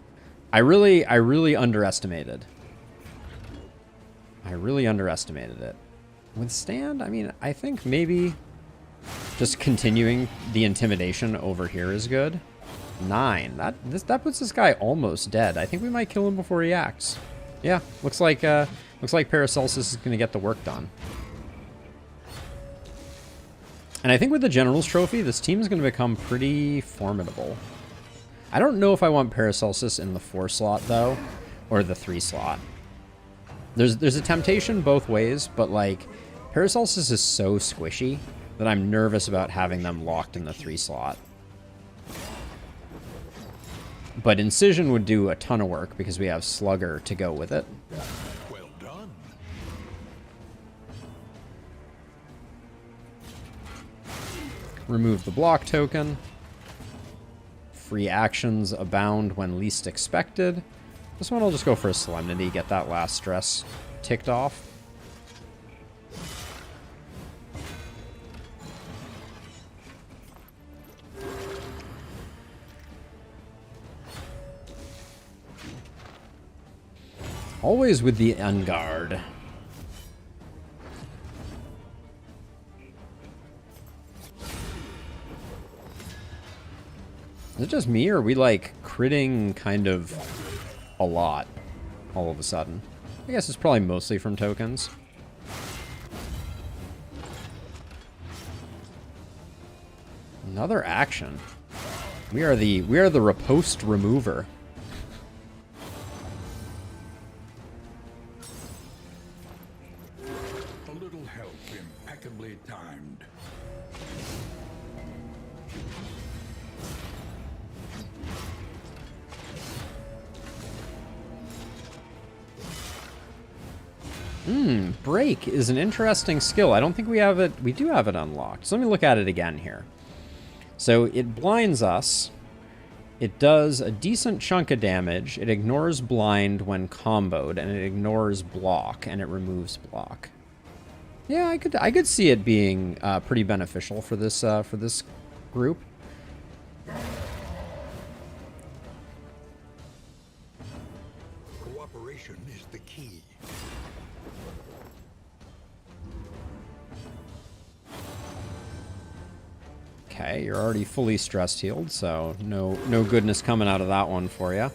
I really underestimated. I really underestimated it. Withstand? I mean, I think maybe just continuing the intimidation over here is good. 9. That puts this guy almost dead. I think we might kill him before he acts. Yeah, looks like Paracelsus is going to get the work done. And I think with the General's Trophy, this team is going to become pretty formidable. I don't know if I want Paracelsus in the 4 slot though, or the 3 slot. There's a temptation both ways, but like Paracelsus is so squishy that I'm nervous about having them locked in the 3 slot. But Incision would do a ton of work because we have Slugger to go with it. Well done. Remove the block token. Free actions abound when least expected. This one I'll just go for a Solemnity, get that last stress ticked off. Always with the Unguard. Is it just me, or are we like critting kind of a lot all of a sudden? I guess it's probably mostly from tokens. Another action. We are the riposte remover. A little help impeccably timed. Break is an interesting skill. I don't think we have it. We do have it unlocked. So let me look at it again here. So it blinds us. It does a decent chunk of damage. It ignores blind when comboed, and it ignores block, and it removes block. Yeah, I could see it being pretty beneficial for this group. Cooperation is the key. you're already fully stress healed, so no goodness coming out of that one for you.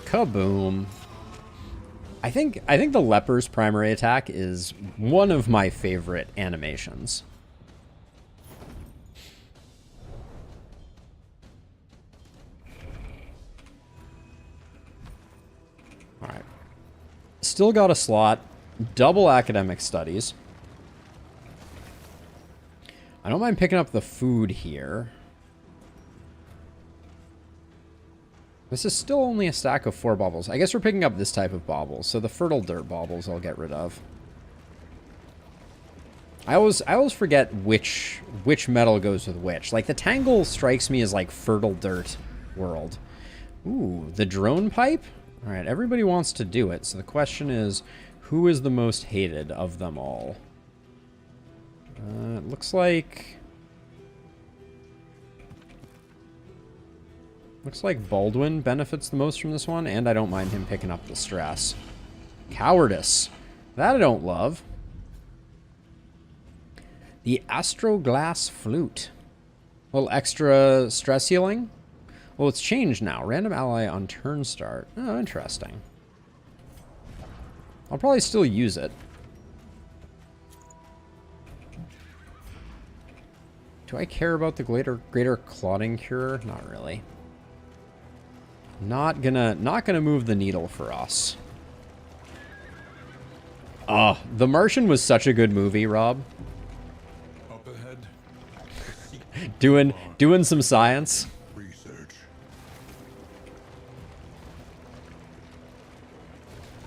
Kaboom. I think the leper's primary attack is one of my favorite animations. All right. Still got a slot. Double academic studies. I don't mind picking up the food here. This is still only a stack of 4 baubles. I guess we're picking up this type of baubles, so the fertile dirt baubles I'll get rid of. I always forget which metal goes with which. Like, the tangle strikes me as, like, fertile dirt world. Ooh, the drone pipe? Alright, everybody wants to do it, so the question is, who is the most hated of them all? It looks like... Looks like Baldwin benefits the most from this one, and I don't mind him picking up the stress. Cowardice. That I don't love. The Astroglass Flute. A little extra stress healing. Well, it's changed now. Random ally on turn start. Oh, interesting. I'll probably still use it. Do I care about the greater clotting cure? Not really. Not gonna move the needle for us. Oh, The Martian was such a good movie, Rob. Up ahead. Doing some science. Research.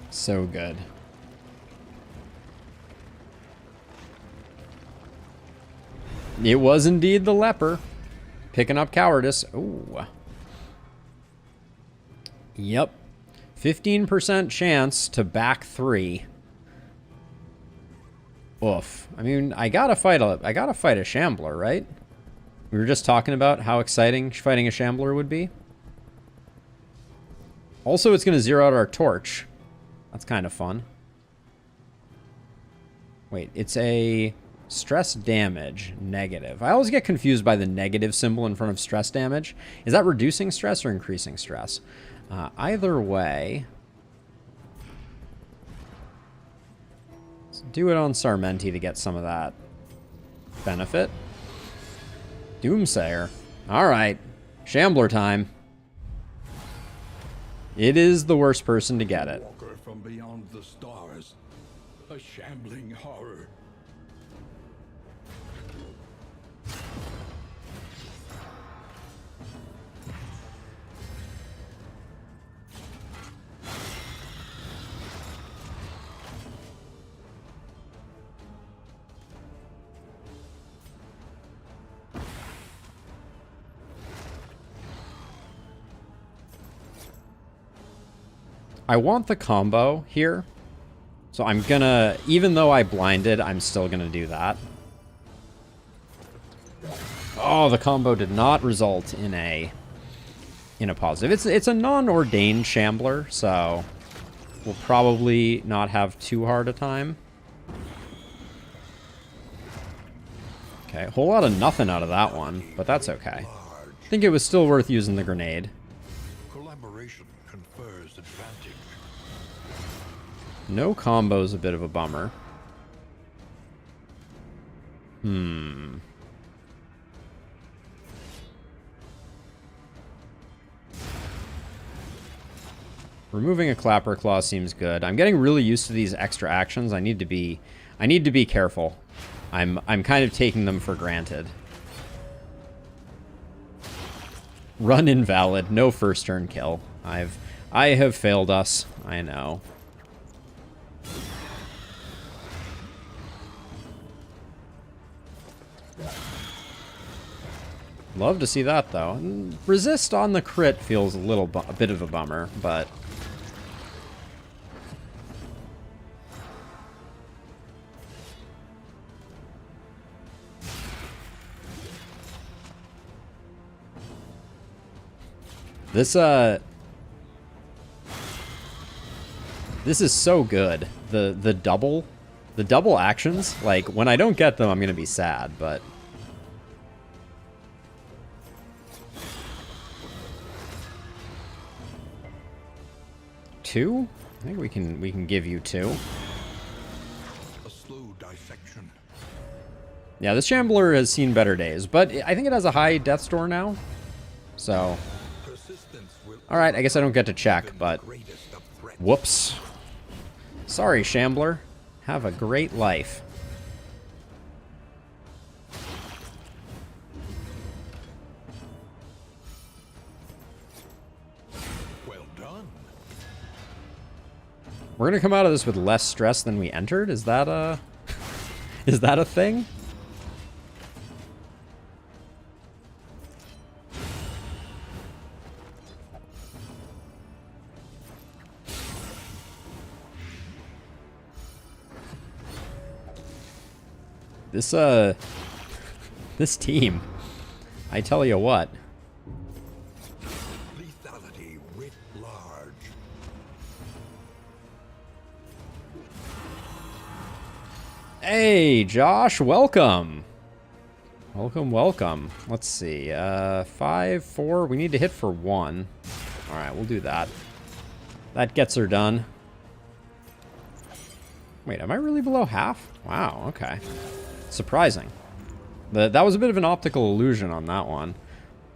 So good. It was indeed the leper. Picking up cowardice. Ooh. Yep. 15% chance to back 3. Oof. I mean, I gotta fight a shambler, right? We were just talking about how exciting fighting a shambler would be. Also, it's gonna zero out our torch. That's kind of fun. Wait, it's a stress damage negative. I always get confused by the negative symbol in front of stress damage. Is that reducing stress or increasing stress? Either way, let's do it on Sarmenti to get some of that benefit. Doomsayer. All right, Shambler time. It is the worst person to get it. Walker from beyond the stars. A shambling horror. I want the combo here. So I'm gonna, even though I blinded, I'm still gonna do that. Oh, the combo did not result in a positive. It's a non-ordained shambler, so we'll probably not have too hard a time. Okay, a whole lot of nothing out of that one, but that's okay. I think it was still worth using the grenade. Collaboration confers advantage. No combo's a bit of a bummer. Removing a Clapper Claw seems good. I'm getting really used to these extra actions. I need to be careful. I'm kind of taking them for granted. Run invalid. No first turn kill. I have failed us. I know. Love to see that though. Resist on the crit feels a bit of a bummer, but this is so good. The double The double actions, like, when I don't get them, I'm going to be sad, but... Two? I think we can give you two. A slow dissection. Yeah, this Shambler has seen better days, but I think it has a high death's door now. So... Alright, I guess I don't get to check, but... Whoops. Sorry, Shambler. Have a great life. Well done. We're gonna come out of this with less stress than we entered? Is that a... Is that a thing? This team, I tell you what. Lethality writ large. Hey, Josh, welcome. Welcome, welcome. Let's see, 5, 4, we need to hit for 1. All right, we'll do that. That gets her done. Wait, am I really below half? Wow, okay. Surprising. That was a bit of an optical illusion on that one.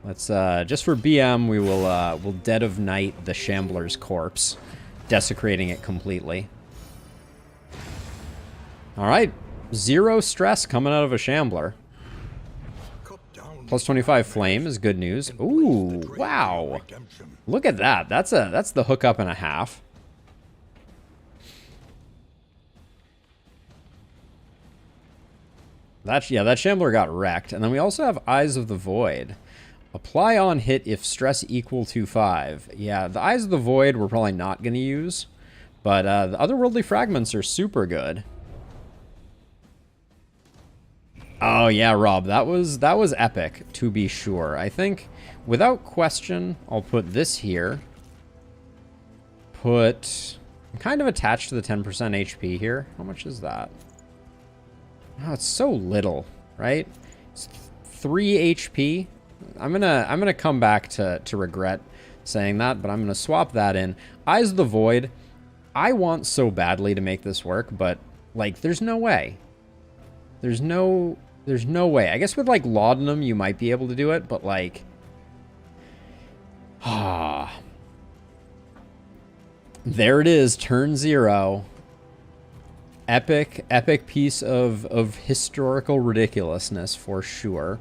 Let's, just for BM, we'll Dead of Night the Shambler's corpse, desecrating it completely. Alright, 0 stress coming out of a Shambler. Plus 25 flame is good news. Ooh, wow. Look at that. That's the hookup and a half. That Shambler got wrecked. And then we also have Eyes of the Void. Apply on hit if stress equal to 5. Yeah, the Eyes of the Void we're probably not going to use. But the Otherworldly Fragments are super good. Oh yeah, Rob, that was epic, to be sure. I think, without question, I'll put this here. I'm kind of attached to the 10% HP here. How much is that? Oh, it's so little, right? It's 3 HP. I'm gonna come back to regret saying that, but I'm gonna swap that in. Eyes of the Void. I want so badly to make this work, but like, there's no way. There's no way. I guess with like Laudanum you might be able to do it, but like, there it is, turn 0. Epic piece of historical ridiculousness for sure.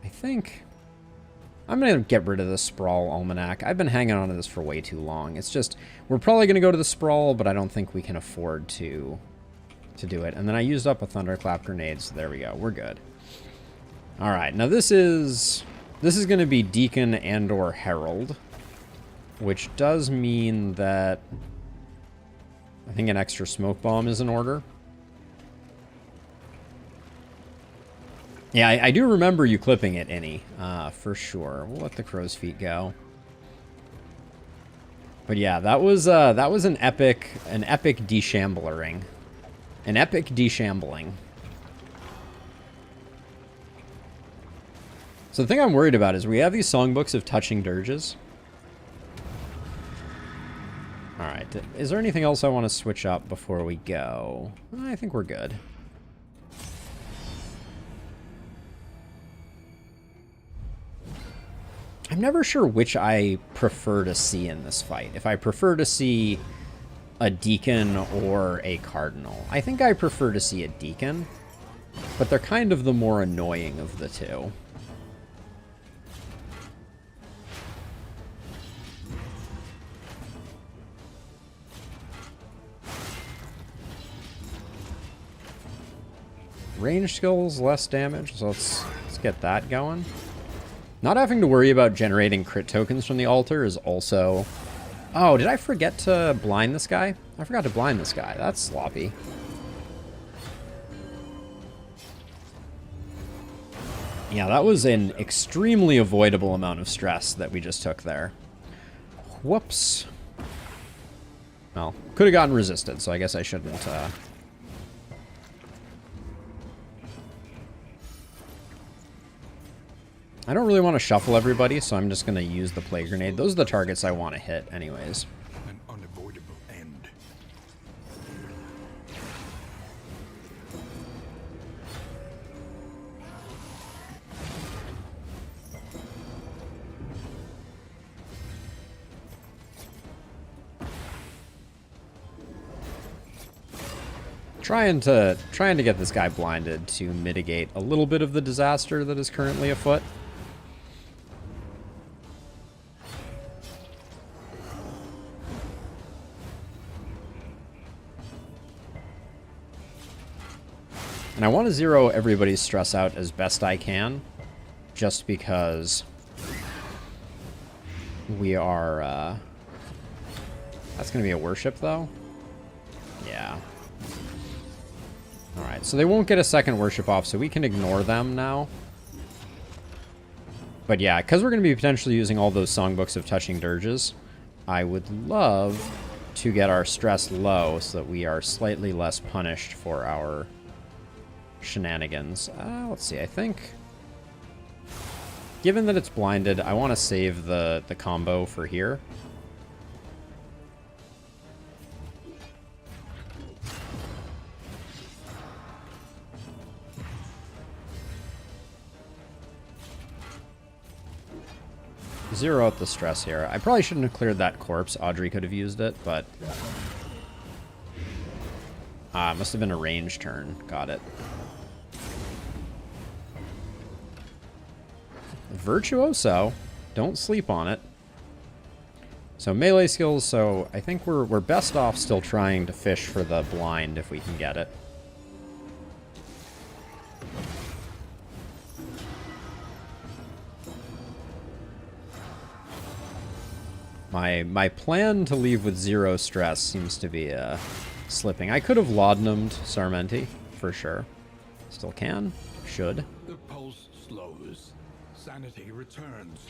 I think I'm gonna get rid of the Sprawl Almanac. I've been hanging on to this for way too long. It's just, we're probably gonna go to the Sprawl, but I don't think we can afford to do it. And then I used up a Thunderclap grenade, so there we go. We're good. All right, now this is going to be Deacon and or Herald, which does mean that I think an extra smoke bomb is in order. Yeah, I do remember you clipping it, Innie, for sure. We'll let the crow's feet go. But yeah, that was an epic deshambling. An epic deshambling. So the thing I'm worried about is we have these songbooks of touching dirges. Alright, is there anything else I want to switch up before we go? I think we're good. I'm never sure which I prefer to see in this fight. If I prefer to see a Deacon or a Cardinal. I think I prefer to see a Deacon, but they're kind of the more annoying of the two. Range skills, less damage, so let's get that going. Not having to worry about generating crit tokens from the altar is also... Oh, did I forget to blind this guy? I forgot to blind this guy. That's sloppy. Yeah, that was an extremely avoidable amount of stress that we just took there. Whoops. Well, could have gotten resisted, so I guess I shouldn't I don't really want to shuffle everybody, so I'm just going to use the Plague Grenade. Those are the targets I want to hit anyways. An unavoidable end. Trying to get this guy blinded to mitigate a little bit of the disaster that is currently afoot. And I want to zero everybody's stress out as best I can, just because we are, that's going to be a worship, though? Yeah. Alright, so they won't get a second worship off, so we can ignore them now. But yeah, because we're going to be potentially using all those songbooks of touching dirges, I would love to get our stress low so that we are slightly less punished for our shenanigans. Let's see, I think, given that it's blinded, I want to save the combo for here. Zero out the stress here. I probably shouldn't have cleared that corpse. Audrey could have used it, but it must have been a range turn. Got it. Virtuoso. Don't sleep on it. So melee skills, so I think we're best off still trying to fish for the blind if we can get it. My plan to leave with zero stress seems to be slipping. I could have laudanуmed Sarmenti, for sure. Still can. Should. The pulse slows. Sanity returns.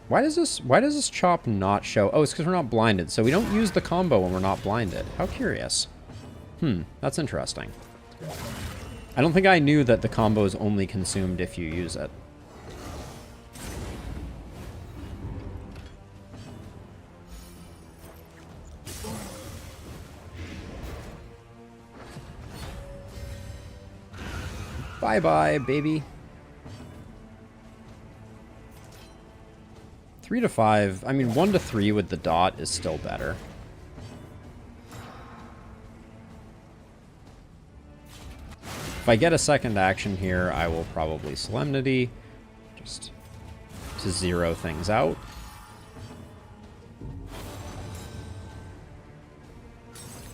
Why does this chop not show? Oh, it's because we're not blinded. So we don't use the combo when we're not blinded. How curious. That's interesting. I don't think I knew that the combo is only consumed if you use it. Bye-bye, baby. 3 to 5. I mean, 1 to 3 with the dot is still better. If I get a second action here, I will probably Solemnity, just to zero things out.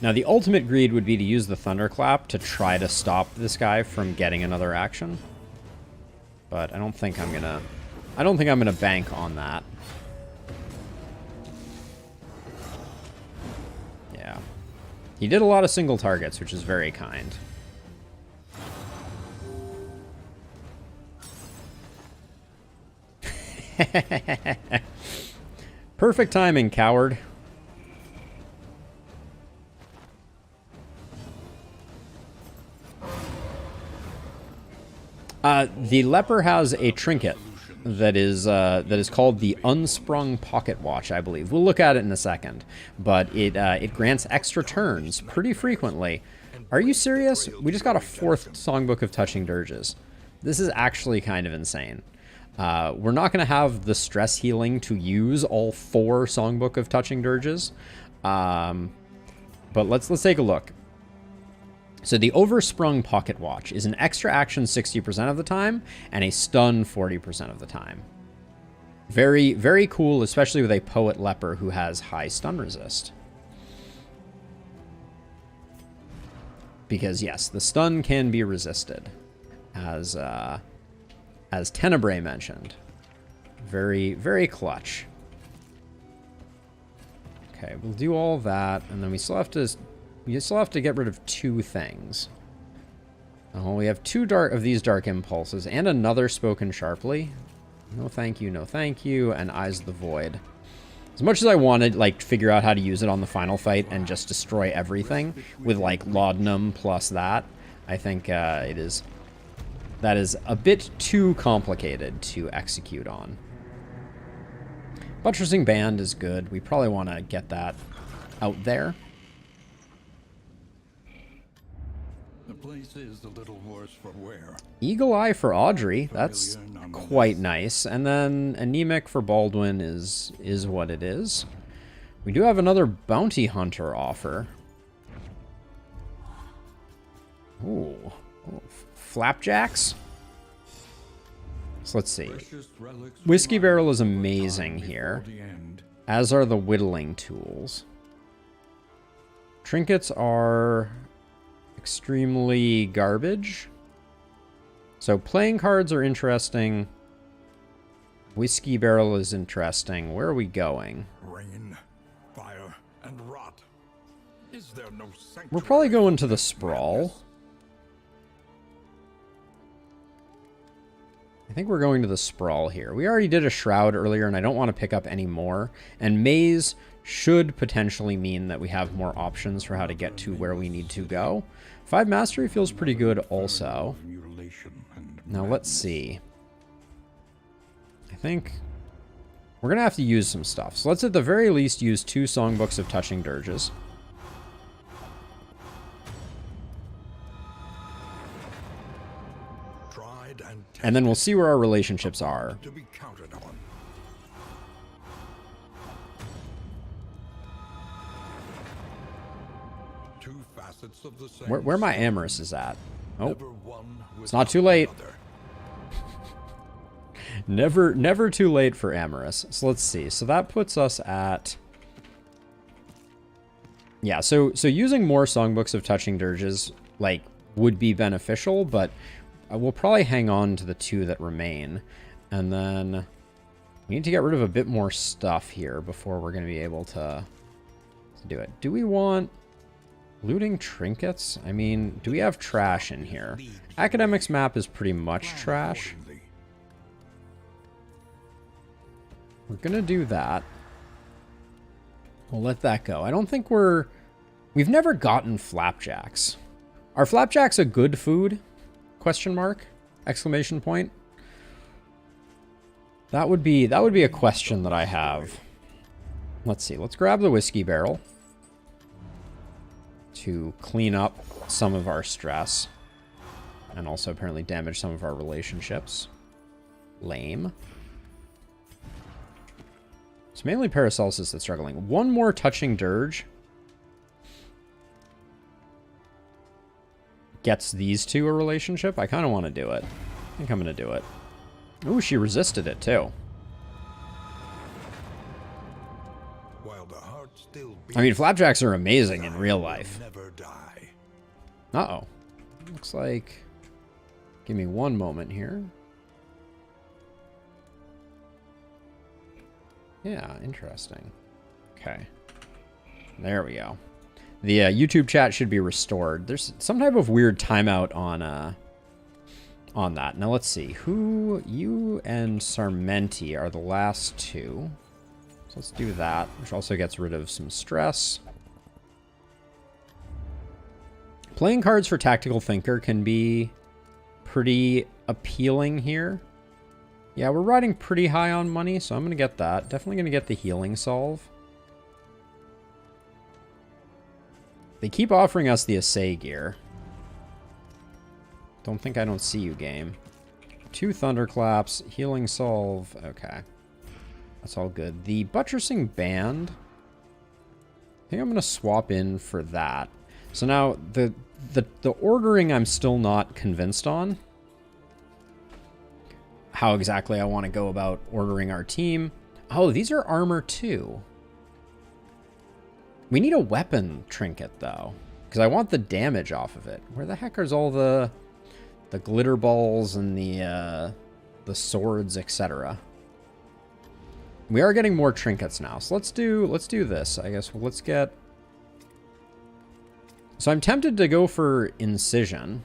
Now, the ultimate greed would be to use the Thunderclap to try to stop this guy from getting another action. But I don't think I'm gonna bank on that. Yeah. He did a lot of single targets, which is very kind. Perfect timing, coward. The leper has a trinket that is called the Unsprung Pocket Watch, I believe. We'll look at it in a second, but it grants extra turns pretty frequently. Are you serious? We just got a 4th Songbook of Touching Dirges. This is actually kind of insane. We're not going to have the stress healing to use all 4 Songbook of Touching Dirges, but let's take a look. So the Oversprung Pocket Watch is an extra action 60% of the time and a stun 40% of the time. Very, very cool, especially with a Poet Leper who has high stun resist. Because yes, the stun can be resisted, as Tenebrae mentioned. Very, very clutch. Okay, we'll do all that, and then we still have to get rid of 2 things. We have 2 of these Dark Impulses and another Spoken Sharply. No thank you, and Eyes of the Void. As much as I wanted, like, figure out how to use it on the final fight and just destroy everything with, like, laudanum plus that, I think that is a bit too complicated to execute on. Buttressing Band is good. We probably want to get that out there. The place is a little worse for wear. Eagle Eye for Audrey. That's quite nice. And then Anemic for Baldwin is what it is. We do have another Bounty Hunter offer. Ooh. Flapjacks? So let's see. Whiskey Barrel is amazing here, as are the whittling tools. Trinkets are extremely garbage. So playing cards are interesting. Whiskey Barrel is interesting. Where are we going? Rain, fire, and rot. Is there no sanctuary? We're probably going to the Sprawl. I think we're going to the Sprawl here. We already did a Shroud earlier, and I don't want to pick up any more. And Maze should potentially mean that we have more options for how to get to where we need to go. 5 Mastery feels pretty good also. Now let's see. I think we're going to have to use some stuff. So let's at the very least use 2 Songbooks of Touching Dirges. And then we'll see where our relationships are. To be counted on. Two facets of the same Where my Amorous is at. Oh, Never one it's not too late. another. Never too late for Amorous. So let's see. So that puts us at... Yeah, so using more Songbooks of Touching Dirges, like, would be beneficial, but we'll probably hang on to the 2 that remain. And then we need to get rid of a bit more stuff here before we're going to be able to do it. Do we want looting trinkets? I mean, do we have trash in here? Academics map is pretty much trash. We're going to do that. We'll let that go. I don't think we've never gotten flapjacks. Are flapjacks a good food? Question mark? Exclamation point? That would be a question that I have. Let's see. Let's grab the Whiskey Barrel to clean up some of our stress and also apparently damage some of our relationships. Lame. It's mainly Paracelsus that's struggling. One more Touching Dirge gets these 2 a relationship. I kind of want to do it. I think I'm going to do it. Ooh, she resisted it too. While the heart still I mean, flapjacks are amazing in real life. never die. Uh-oh. Looks like... Give me one moment here. Yeah, interesting. Okay. There we go. The YouTube chat should be restored. There's some type of weird timeout on that. Now let's see. Who, you and Sarmenti are the last 2. So let's do that, which also gets rid of some stress. Playing cards for Tactical Thinker can be pretty appealing here. Yeah, we're riding pretty high on money, so I'm going to get that. Definitely going to get the Healing Solve. They keep offering us the Assay gear. Don't think I don't see you, game. 2 Thunderclaps, Healing Solve. Okay. That's all good. The Buttressing Band, I think I'm going to swap in for that. So now, the ordering I'm still not convinced on. How exactly I want to go about ordering our team. Oh, these are armor too. We need a weapon trinket, though, because I want the damage off of it. Where the heck is all the glitter balls and the swords, etc.? We are getting more trinkets now, so let's do this. I guess let's get. So I'm tempted to go for Incision.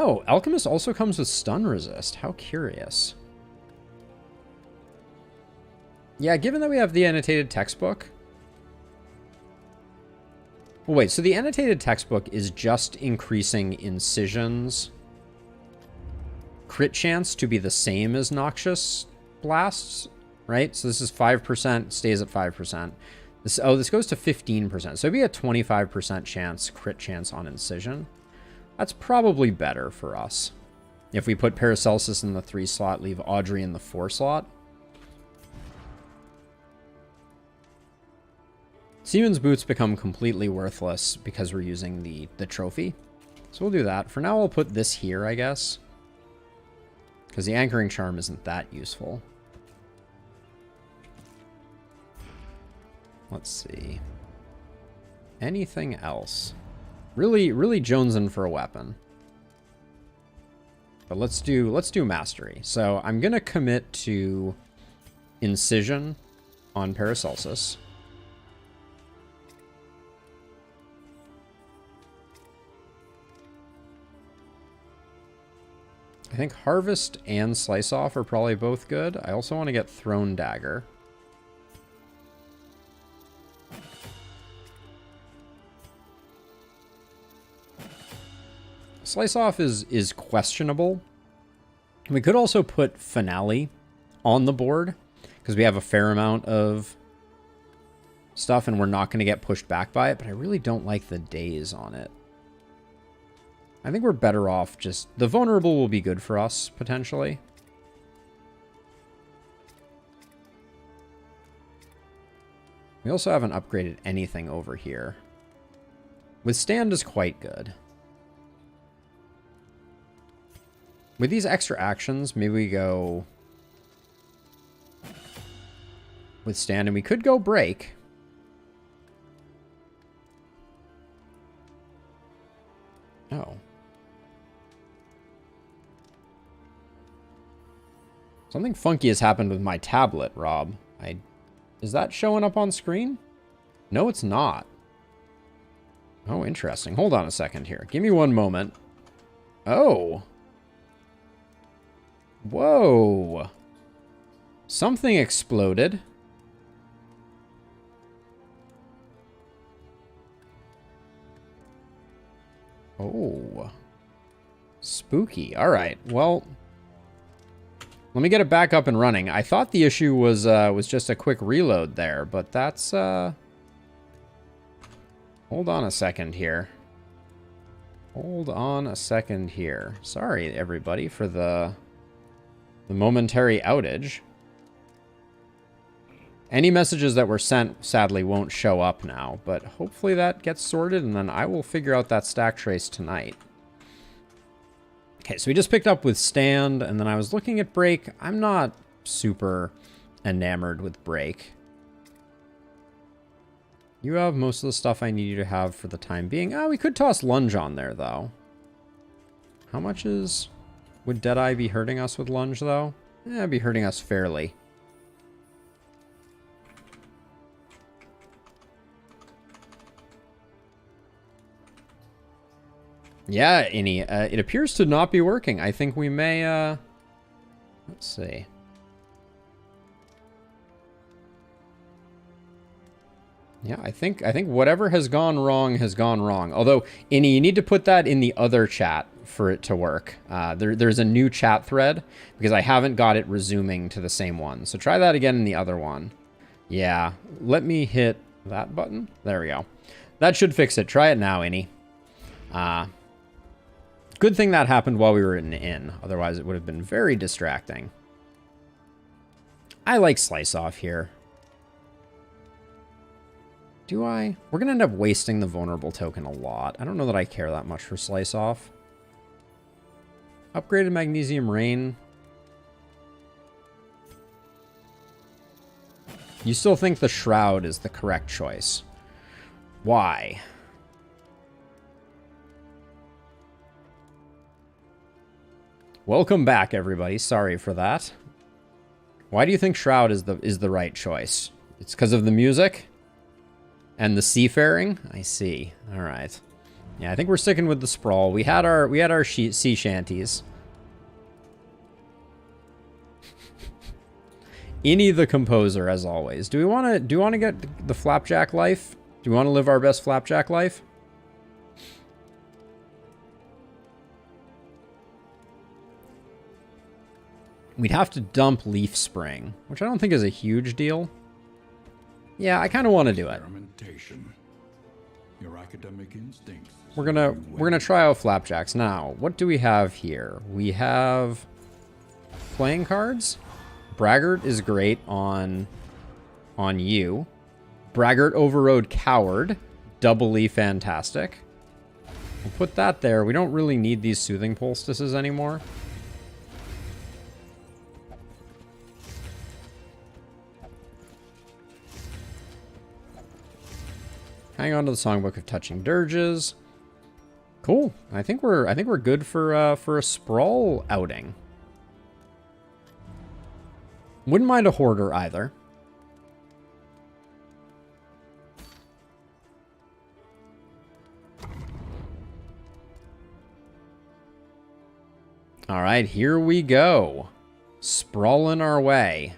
Oh, Alchemist also comes with stun resist. How curious. Yeah, given that we have the annotated textbook. Well, wait, so the annotated textbook is just increasing Incision's crit chance to be the same as Noxious Blasts, right? So this is 5%, stays at 5%. This goes to 15%. So it'd be a 25% chance, crit chance on Incision. That's probably better for us. If we put Paracelsus in the 3 slot, leave Audrey in the 4 slot. Siemens boots become completely worthless because we're using the trophy. So we'll do that. For now, I'll put this here, I guess. Because the anchoring charm isn't that useful. Let's see. Anything else? Really jonesing for a weapon. But let's do mastery. So I'm gonna commit to Incision on Paracelsus. I think Harvest and Slice Off are probably both good. I also want to get Thrown Dagger. Slice Off is questionable. We could also put Finale on the board because we have a fair amount of stuff and we're not going to get pushed back by it, but I really don't like the days on it. I think we're better off just... The Vulnerable will be good for us, potentially. We also haven't upgraded anything over here. Withstand is quite good. With these extra actions, maybe we go... Withstand, and we could go Break. Oh. Something funky has happened with my tablet, Rob. Is that showing up on screen? No, it's not. Oh, interesting. Hold on a second here. Give me one moment. Oh. Whoa. Something exploded. Oh. Spooky. All right. Well... Let me get it back up and running. I thought the issue was just a quick reload there, but that's... Hold on a second here. Hold on a second here. Sorry, everybody, for the momentary outage. Any messages that were sent, sadly, won't show up now, but hopefully that gets sorted, and then I will figure out that stack trace tonight. Okay, so we just picked up Withstand, and then I was looking at Break. I'm not super enamored with Break. You have most of the stuff I need you to have for the time being. Oh, we could toss Lunge on there, though. How much is... Would Deadeye be hurting us with Lunge, though? Eh, it'd be hurting us fairly. Yeah, Innie, it appears to not be working. I think we may, let's see. Yeah, I think whatever has gone wrong has gone wrong. Although, Innie, you need to put that in the other chat for it to work. There's a new chat thread because I haven't got it resuming to the same one. So try that again in the other one. Yeah, let me hit that button. There we go. That should fix it. Try it now, Innie. Good thing that happened while we were in the inn. Otherwise, it would have been very distracting. I like Slice Off here. Do I? We're going to end up wasting the Vulnerable token a lot. I don't know that I care that much for Slice Off. Upgraded Magnesium Rain. You still think the Shroud is the correct choice. Why? Welcome back, everybody. Sorry for that. Why do you think Shroud is the right choice? It's because of the music and the seafaring? I see. All right. Yeah, I think we're sticking with the sprawl. We had our sea shanties. Innie the composer, as always. Do we want to get the flapjack life? Do we want to live our best flapjack life? We'd have to dump Leaf Spring, which I don't think is a huge deal. Yeah, I kind of want to do it. Your academic instincts. We're gonna try out flapjacks now. What do we have here? We have playing cards. Braggart is great on you. Braggart Overrode Coward, doubly fantastic. We'll put that there. We don't really need these soothing poultices anymore. Hang on to the Songbook of Touching Dirges. Cool. I think we're good for a sprawl outing. Wouldn't mind a hoarder either. All right, here we go. Sprawling our way.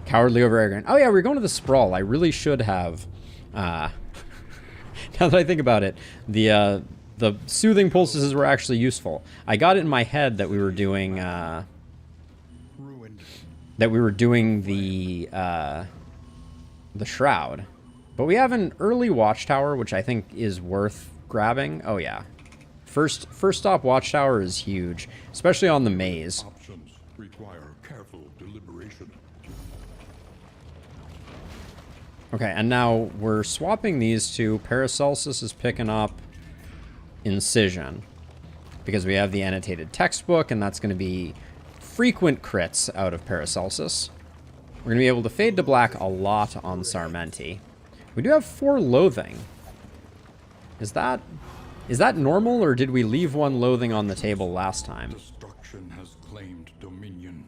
Cowardly Overarrogant. Oh yeah, we're going to the sprawl. I really should have. Now that I think about it, the soothing poultices were actually useful. I got it in my head that we were doing the shroud, but we have an early watchtower, which I think is worth grabbing. Oh yeah, first stop watchtower is huge, especially on the maze. Options require careful deliberation. Okay, and now we're swapping these two. Paracelsus is picking up Incision because we have the annotated textbook, and that's going to be frequent crits out of Paracelsus. We're going to be able to fade to black a lot on Sarmenti. We do have 4 Loathing. Is that normal, or did we leave 1 Loathing on the table last time? Destruction has claimed dominion.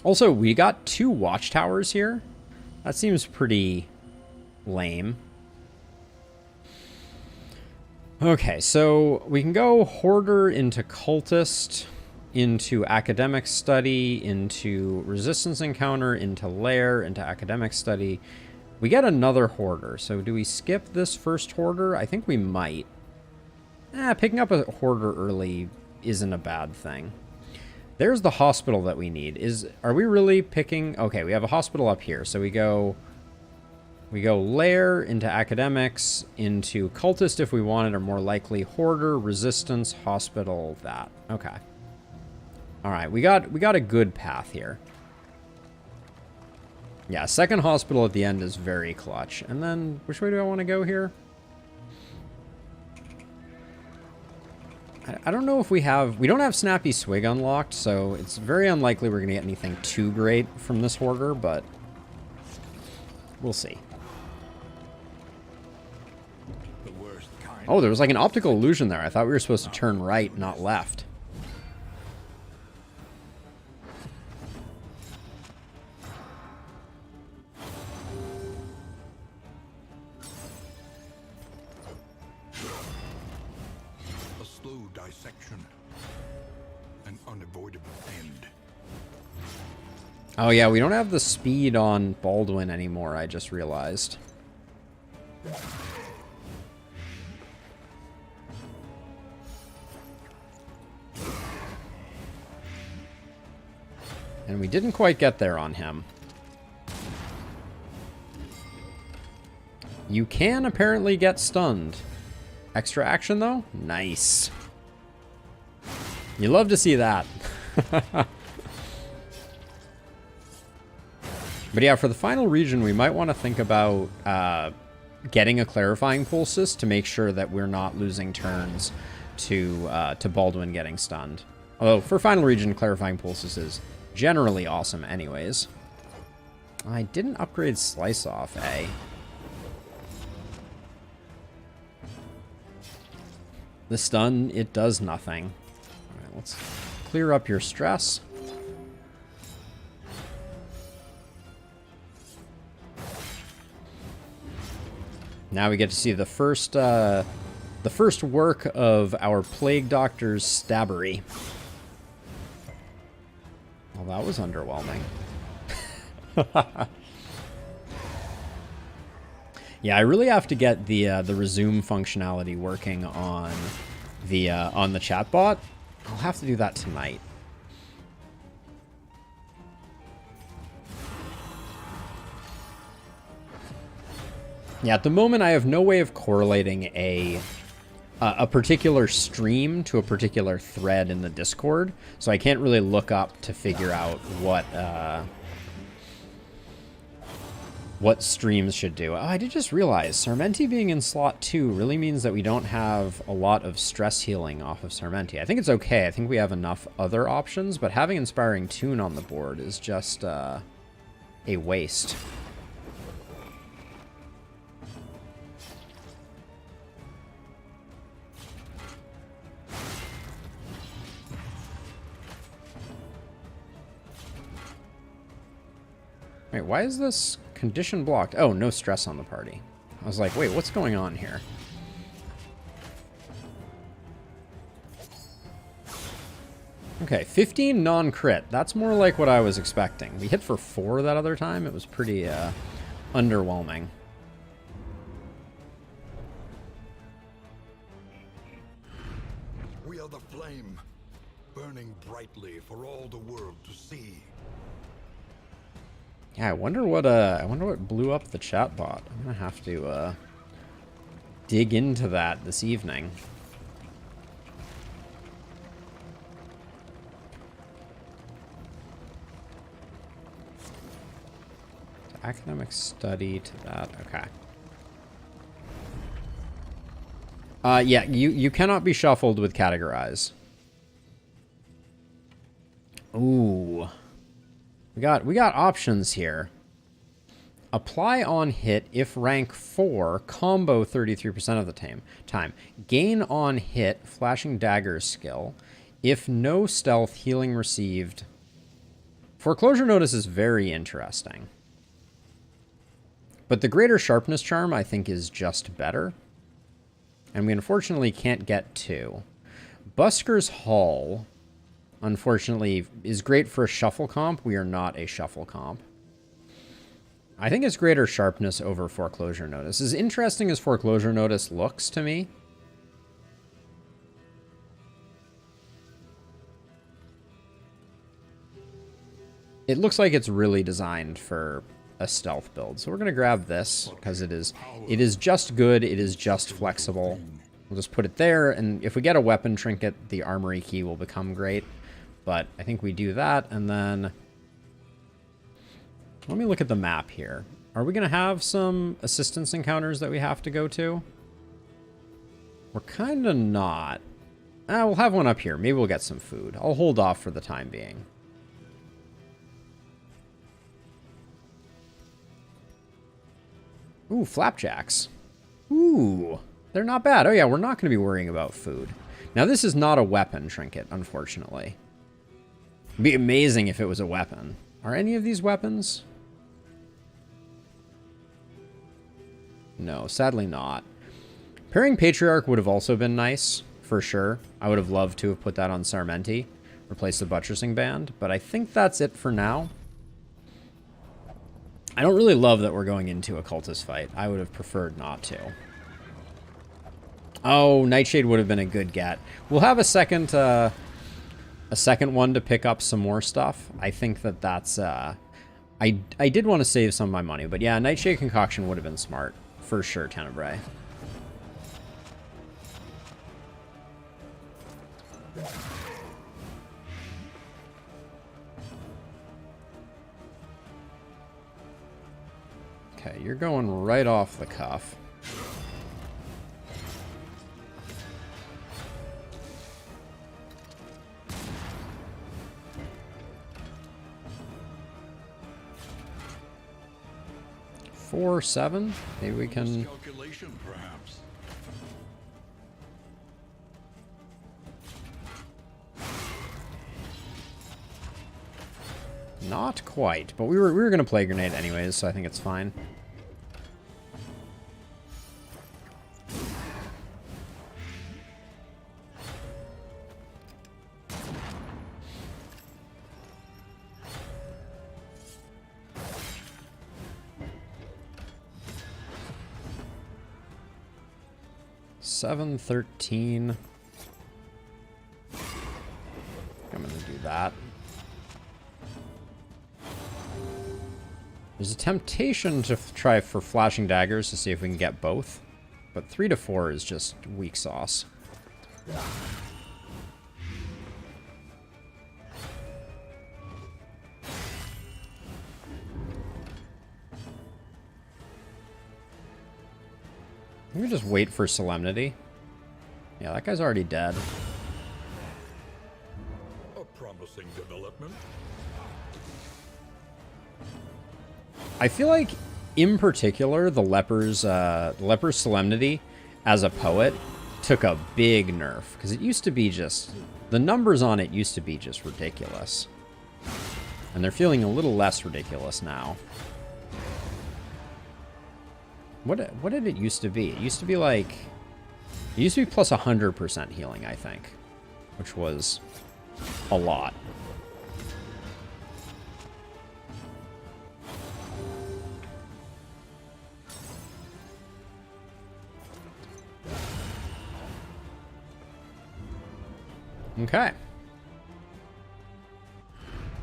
Also, we got 2 watchtowers here. That seems pretty lame. Okay, so we can go Hoarder into Cultist, into Academic Study, into Resistance Encounter, into Lair, into Academic Study. We get another Hoarder, so do we skip this first Hoarder? I think we might. Picking up a Hoarder early isn't a bad thing. There's the hospital that we need. Are we really picking... Okay, we have a hospital up here, so we go Lair into Academics, into Cultist if we wanted, or more likely Hoarder, Resistance, Hospital, that. Okay. Alright, we got a good path here. Yeah, second hospital at the end is very clutch. And then, which way do I want to go here? I don't know if we don't have Snappy Swig unlocked, so it's very unlikely we're going to get anything too great from this Hoarder, but we'll see. Oh, there was like an optical illusion there. I thought we were supposed to turn right, not left. Oh yeah, we don't have the speed on Baldwin anymore, I just realized. And we didn't quite get there on him. You can apparently get stunned. Extra action though? Nice. You love to see that. But yeah, for the final region, we might want to think about getting a Clarifying Pulses to make sure that we're not losing turns to Baldwin getting stunned. Although, for final region, Clarifying Pulses is generally awesome anyways. I didn't upgrade Slice Off, eh? The stun, it does nothing. Alright, let's clear up your stress. Now we get to see the first the first work of our Plague Doctor's stabbery. Well, that was underwhelming. Yeah, I really have to get the resume functionality working on the chatbot. I'll have to do that tonight. Yeah, at the moment I have no way of correlating a particular stream to a particular thread in the Discord, so I can't really look up to figure out what streams should do. Oh, I did just realize Sarmenti being in slot 2 really means that we don't have a lot of stress healing off of Sarmenti. I think it's okay. I think we have enough other options, but having Inspiring Tune on the board is just a waste. Wait, why is this condition blocked? Oh, no stress on the party. I was like, wait, what's going on here? Okay, 15 non-crit. That's more like what I was expecting. We hit for 4 that other time. It was pretty underwhelming. We are the flame, burning brightly for all the world to see. Yeah, I wonder what blew up the chatbot. I'm gonna have to dig into that this evening. Academic study to that. Okay. Yeah, you cannot be shuffled with categorize. Ooh. We got options here. Apply on hit if rank 4, combo 33% of the time. Gain on hit, flashing daggers skill. If no stealth, healing received. Foreclosure Notice is very interesting. But the greater sharpness charm, I think, is just better. And we unfortunately can't get 2. Busker's Hall, unfortunately, is great for a shuffle comp. We are not a shuffle comp. I think it's greater sharpness over Foreclosure Notice. As interesting as Foreclosure Notice looks to me, it looks like it's really designed for a stealth build. So we're going to grab this because it is just good. It is just flexible. We'll just put it there, and if we get a weapon trinket, the armory key will become great. But I think we do that, and then let me look at the map here. Are we going to have some assistance encounters that we have to go to? We're kind of not. We'll have one up here. Maybe we'll get some food. I'll hold off for the time being. Ooh, flapjacks. Ooh, they're not bad. Oh yeah, we're not going to be worrying about food. Now this is not a weapon trinket, unfortunately. It'd be amazing if it was a weapon. Are any of these weapons? No, sadly not. Pairing Patriarch would have also been nice, for sure. I would have loved to have put that on Sarmenti. Replace the Buttressing Band, but I think that's it for now. I don't really love that we're going into a cultist fight. I would have preferred not to. Oh, Nightshade would have been a good get. We'll have a second one to pick up some more stuff. I think that that's... I did want to save some of my money, but yeah, Nightshade Concoction would have been smart. For sure, Tenebrae. Okay, you're going right off the cuff. Four, 7. Maybe we can. Calculation, perhaps. Not quite, but we were gonna play grenade anyways, so I think it's fine. 7, 13. I'm gonna do that. There's a temptation to try for flashing daggers to see if we can get both, but 3 to 4 is just weak sauce. Let me just wait for Solemnity. Yeah, that guy's already dead. A promising development. I feel like, in particular, the Leper's Solemnity, as a poet, took a big nerf. Because it used to be just... The numbers on it used to be just ridiculous. And they're feeling a little less ridiculous now. What did it used to be? It used to be like... It used to be plus 100% healing, I think. Which was a lot. Okay.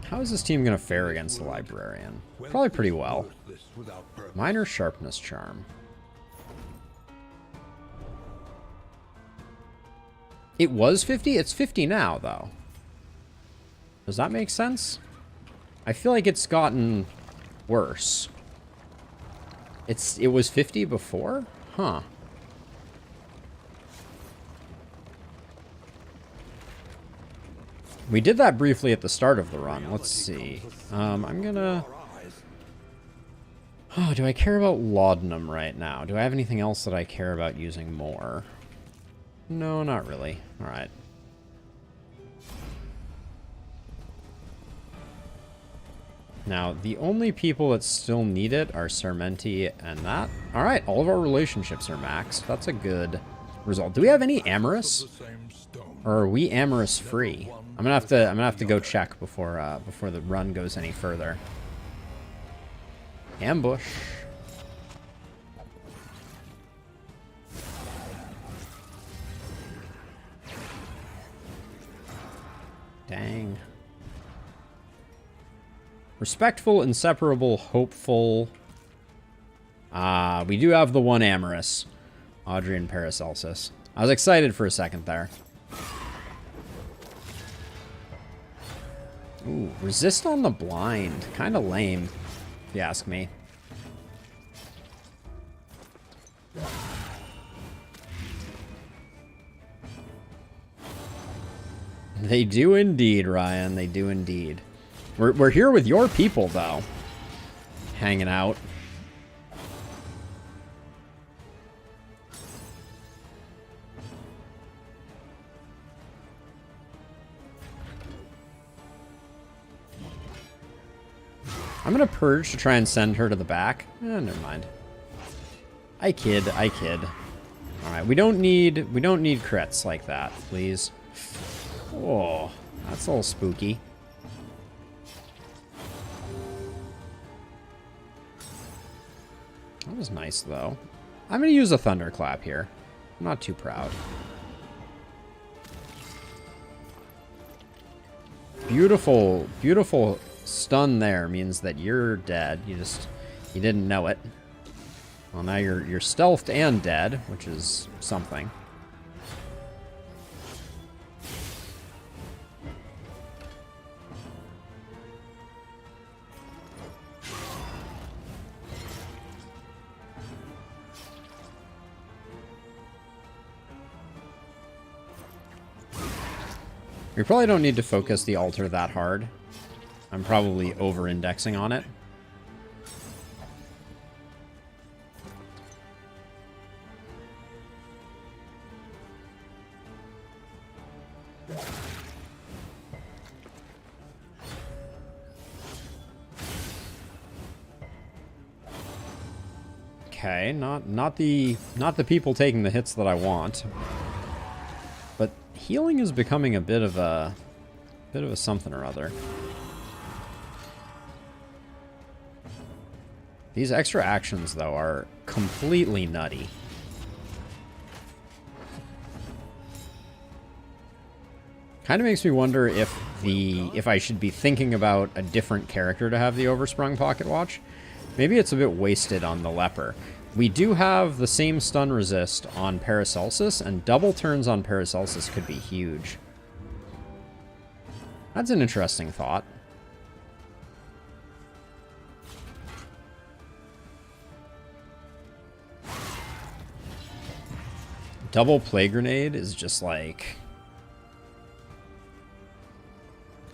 How is this team going to fare against the Librarian? Probably pretty well. Minor Sharpness Charm. It was 50? It's 50 now, though. Does that make sense? I feel like it's gotten worse. It was 50 before? Huh. We did that briefly at the start of the run. Let's see. I'm gonna... Oh, do I care about Laudanum right now? Do I have anything else that I care about using more? No, not really. Alright. Now, the only people that still need it are Sermenti and that. Alright, all of our relationships are maxed. That's a good result. Do we have any Amorous? Or are we Amorous free? I'm gonna have to go check before before the run goes any further. Ambush. Dang. Respectful, inseparable, hopeful. We do have the one Amorous. Audrey and Paracelsus. I was excited for a second there. Ooh, resist on the blind. Kind of lame, if you ask me. They do indeed, Ryan. They do indeed. We're here with your people, though. Hanging out. I'm gonna purge to try and send her to the back. Never mind. I kid. All right, we don't need crits like that, please. Oh, that's a little spooky. That was nice, though. I'm gonna use a thunderclap here. I'm not too proud. Beautiful, beautiful. Stun there means that you're dead. You didn't know it. Well, now you're stealthed and dead, which is something. We probably don't need to focus the altar that hard. I'm probably over-indexing on it. Okay, not the people taking the hits that I want. But healing is becoming a bit of a something or other. These extra actions, though, are completely nutty. Kind of makes me wonder if I should be thinking about a different character to have the Oversprung Pocket Watch. Maybe it's a bit wasted on the Leper. We do have the same stun resist on Paracelsus, and double turns on Paracelsus could be huge. That's an interesting thought. Double Plague Grenade is just like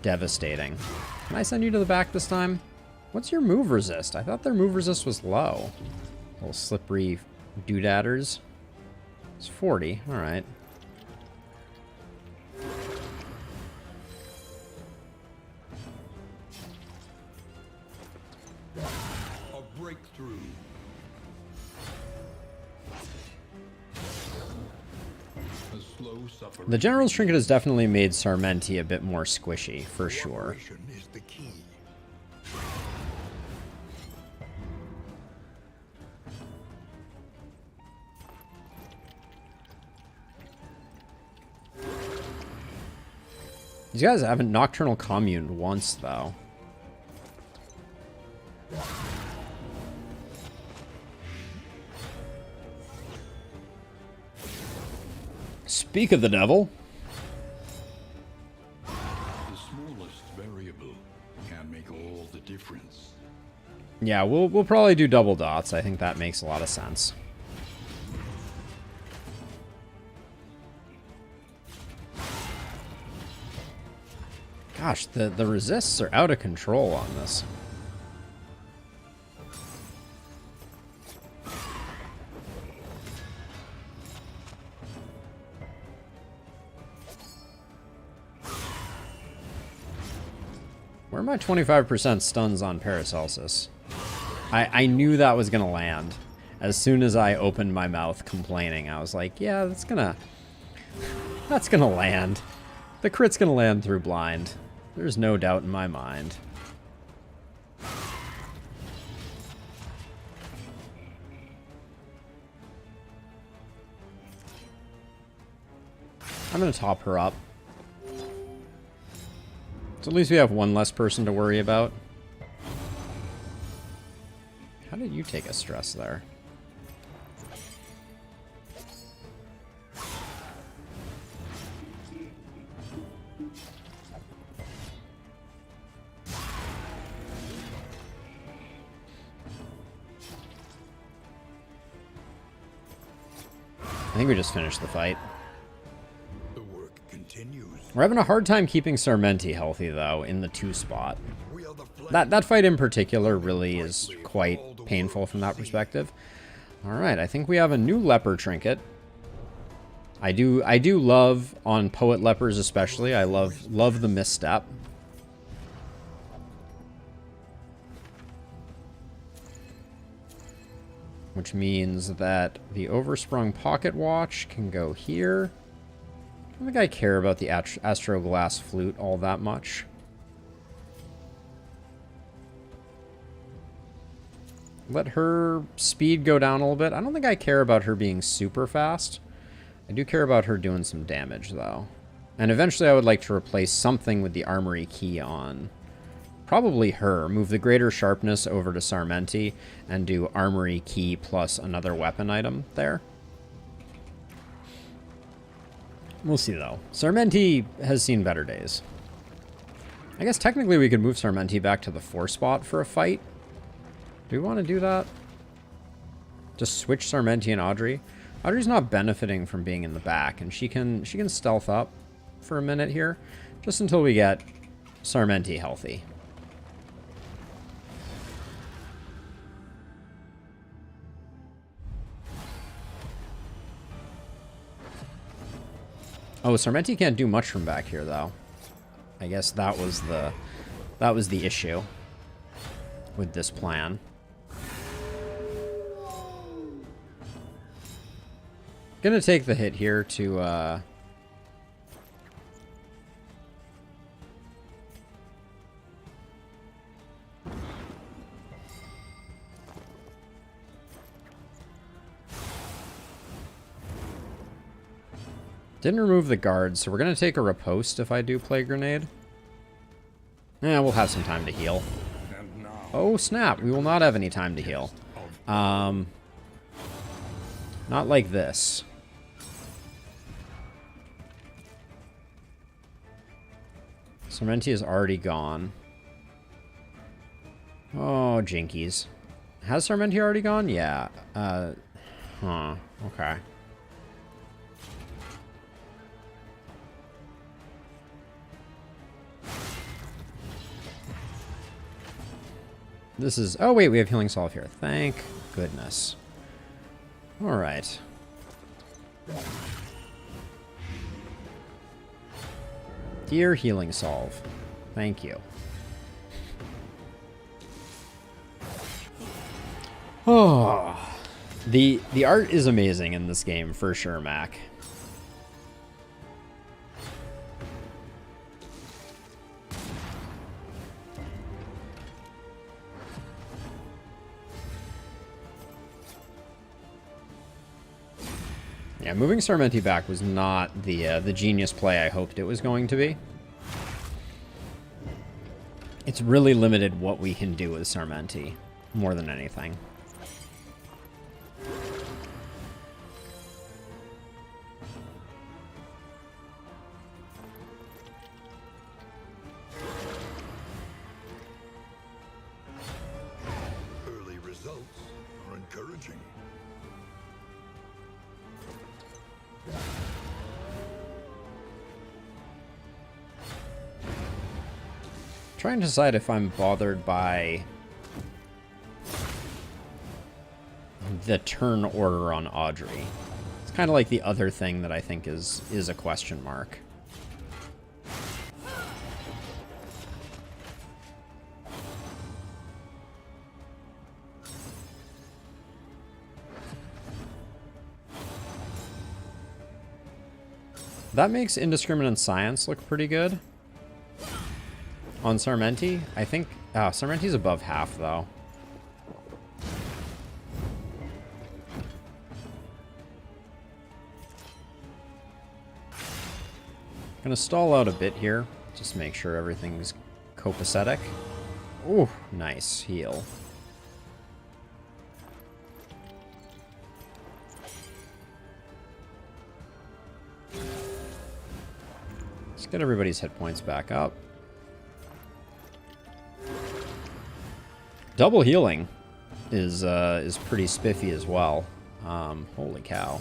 devastating. Can I send you to the back this time? What's your move resist? I thought their move resist was low. Little slippery doodadders. It's 40. All right. A breakthrough. A slow suffering. The General's Trinket has definitely made Sarmenti a bit more squishy, for sure. Cooperation is the key. These guys haven't Nocturnal Commune once, though. Speak of the devil. The smallest variable can make all the difference. Yeah, we'll probably do double dots. I think that makes a lot of sense. Gosh, the resists are out of control on this. Where are my 25% stuns on Paracelsus? I knew that was going to land. As soon as I opened my mouth complaining, I was like, yeah, that's gonna land. The crit's gonna land through blind. There's no doubt in my mind. I'm gonna top her up. So at least we have one less person to worry about. How did you take a stress there? I think we just finished the fight. The work continues. We're having a hard time keeping Sarmenti healthy, though, in the 2 spot. We are the flag. That fight in particular really is quite painful from that perspective. Alright, I think we have a new Leper Trinket. I do love, on Poet Lepers especially, I love the misstep. Which means that the Oversprung Pocket Watch can go here. I don't think I care about the Astroglass Flute all that much. Let her speed go down a little bit. I don't think I care about her being super fast. I do care about her doing some damage, though. And eventually I would like to replace something with the Armory Key on. Probably her. Move the Greater Sharpness over to Sarmenti and do Armory Key plus another weapon item there. We'll see, though. Sarmenti has seen better days. I guess technically we could move Sarmenti back to the 4 spot for a fight. Do we want to do that? Just switch Sarmenti and Audrey? Audrey's not benefiting from being in the back, and she can stealth up for a minute here, just until we get Sarmenti healthy. Oh, Sarmenti can't do much from back here, though. I guess that was the issue with this plan. Gonna take the hit here to Didn't remove the guards, so we're going to take a riposte if I do Plague Grenade. Yeah, we'll have some time to heal. Oh, snap. We will not have any time to heal. Not like this. Sermenti is already gone. Oh, jinkies. Has Sermenti already gone? Yeah. Okay. This is... Oh, wait, we have Healing Salve here. Thank goodness. Alright. Dear Healing Salve, thank you. Oh, the art is amazing in this game for sure, Mac. Yeah, moving Sarmenti back was not the genius play I hoped it was going to be. It's really limited what we can do with Sarmenti, more than anything. Early results are encouraging. Trying to decide if I'm bothered by the turn order on Audrey. It's kind of like the other thing that I think is a question mark. That makes Indiscriminate Science look pretty good. On Sarmenti, I think... Oh, Sarmenti's above half, though. Gonna stall out a bit here. Just make sure everything's copacetic. Ooh, nice. Heal. Let's get everybody's hit points back up. Double healing is pretty spiffy as well. Holy cow.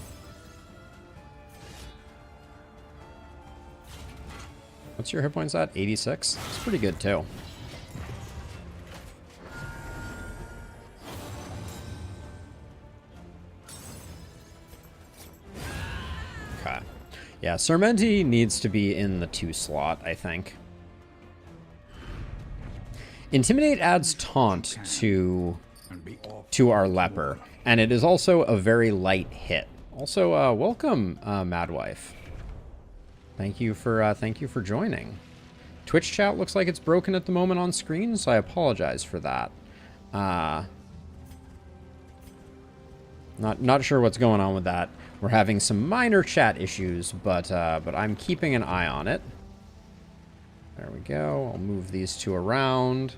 What's your hit points at? 86? It's pretty good too. Okay. Yeah, Sarmenti needs to be in the 2 slot, I think. Intimidate adds taunt to our leper, and it is also a very light hit. Also, welcome, Madwife. Thank you for joining. Twitch chat looks like it's broken at the moment on screen, so I apologize for that. Not sure what's going on with that. We're having some minor chat issues, but I'm keeping an eye on it. There we go. I'll move these 2 around.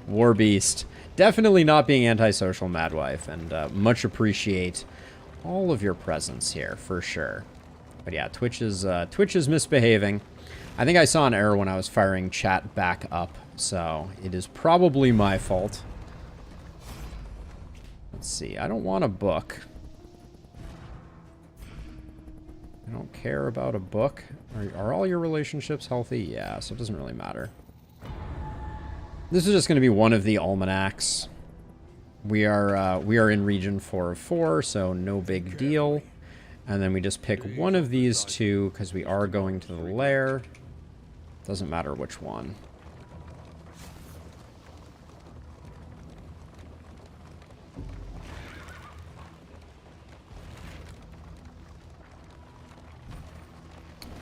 War Beast. Definitely not being antisocial, Madwife, and much appreciate all of your presence here, for sure. But yeah, Twitch is misbehaving. I think I saw an error when I was firing chat back up, so it is probably my fault. Let's see. I don't want a book. I don't care about a book. Are all your relationships healthy? Yeah, so it doesn't really matter. This is just going to be one of the almanacs. We are in region 4 of 4, so no big deal. And then we just pick one of these 2 because we are going to the lair. Doesn't matter which one.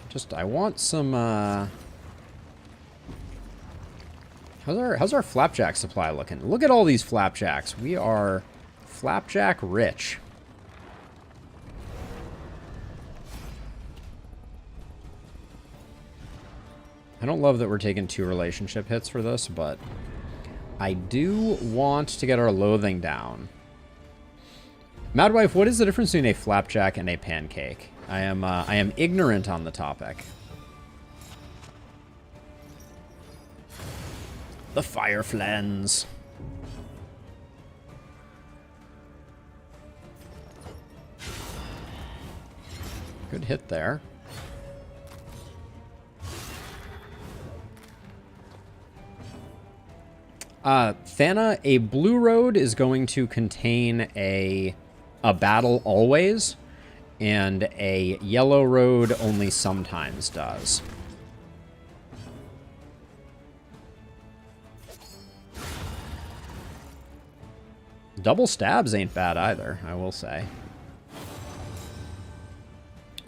Just, I want some, How's our flapjack supply looking? Look at all these flapjacks. We are flapjack rich. I don't love that we're taking 2 relationship hits for this, but I do want to get our loathing down. Madwife, what is the difference between a flapjack and a pancake? I am ignorant on the topic. The fire flens. Good hit there. Thana, a blue road is going to contain a battle always, and a yellow road only sometimes does. Double stabs ain't bad either, I will say.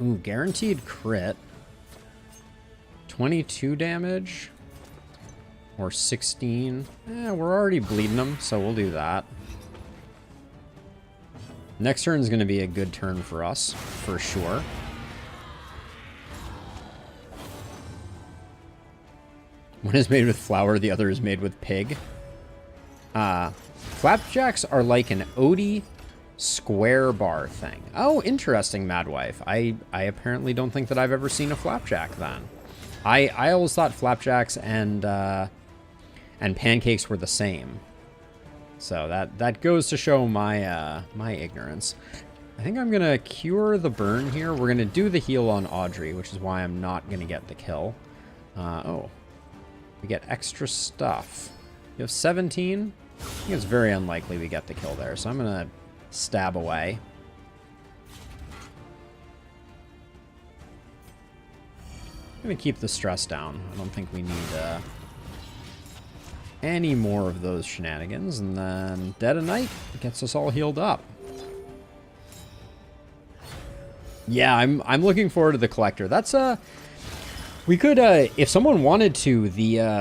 Ooh, guaranteed crit. 22 damage. Or 16. We're already bleeding them, so we'll do that. Next turn is going to be a good turn for us, for sure. One is made with flour, the other is made with pig. Flapjacks are like an Odie square bar thing. Oh, interesting, Madwife. I apparently don't think that I've ever seen a flapjack then. I always thought flapjacks and pancakes were the same. So that goes to show my my ignorance. I think I'm gonna cure the burn here. We're gonna do the heal on Audrey, which is why I'm not gonna get the kill. Oh, we get extra stuff. You have 17. I think it's very unlikely we get the kill there, so I'm gonna stab away. I'm gonna keep the stress down. I don't think we need any more of those shenanigans, and then Dead of Night gets us all healed up. Yeah, I'm looking forward to the Collector. That's we could if someone wanted to,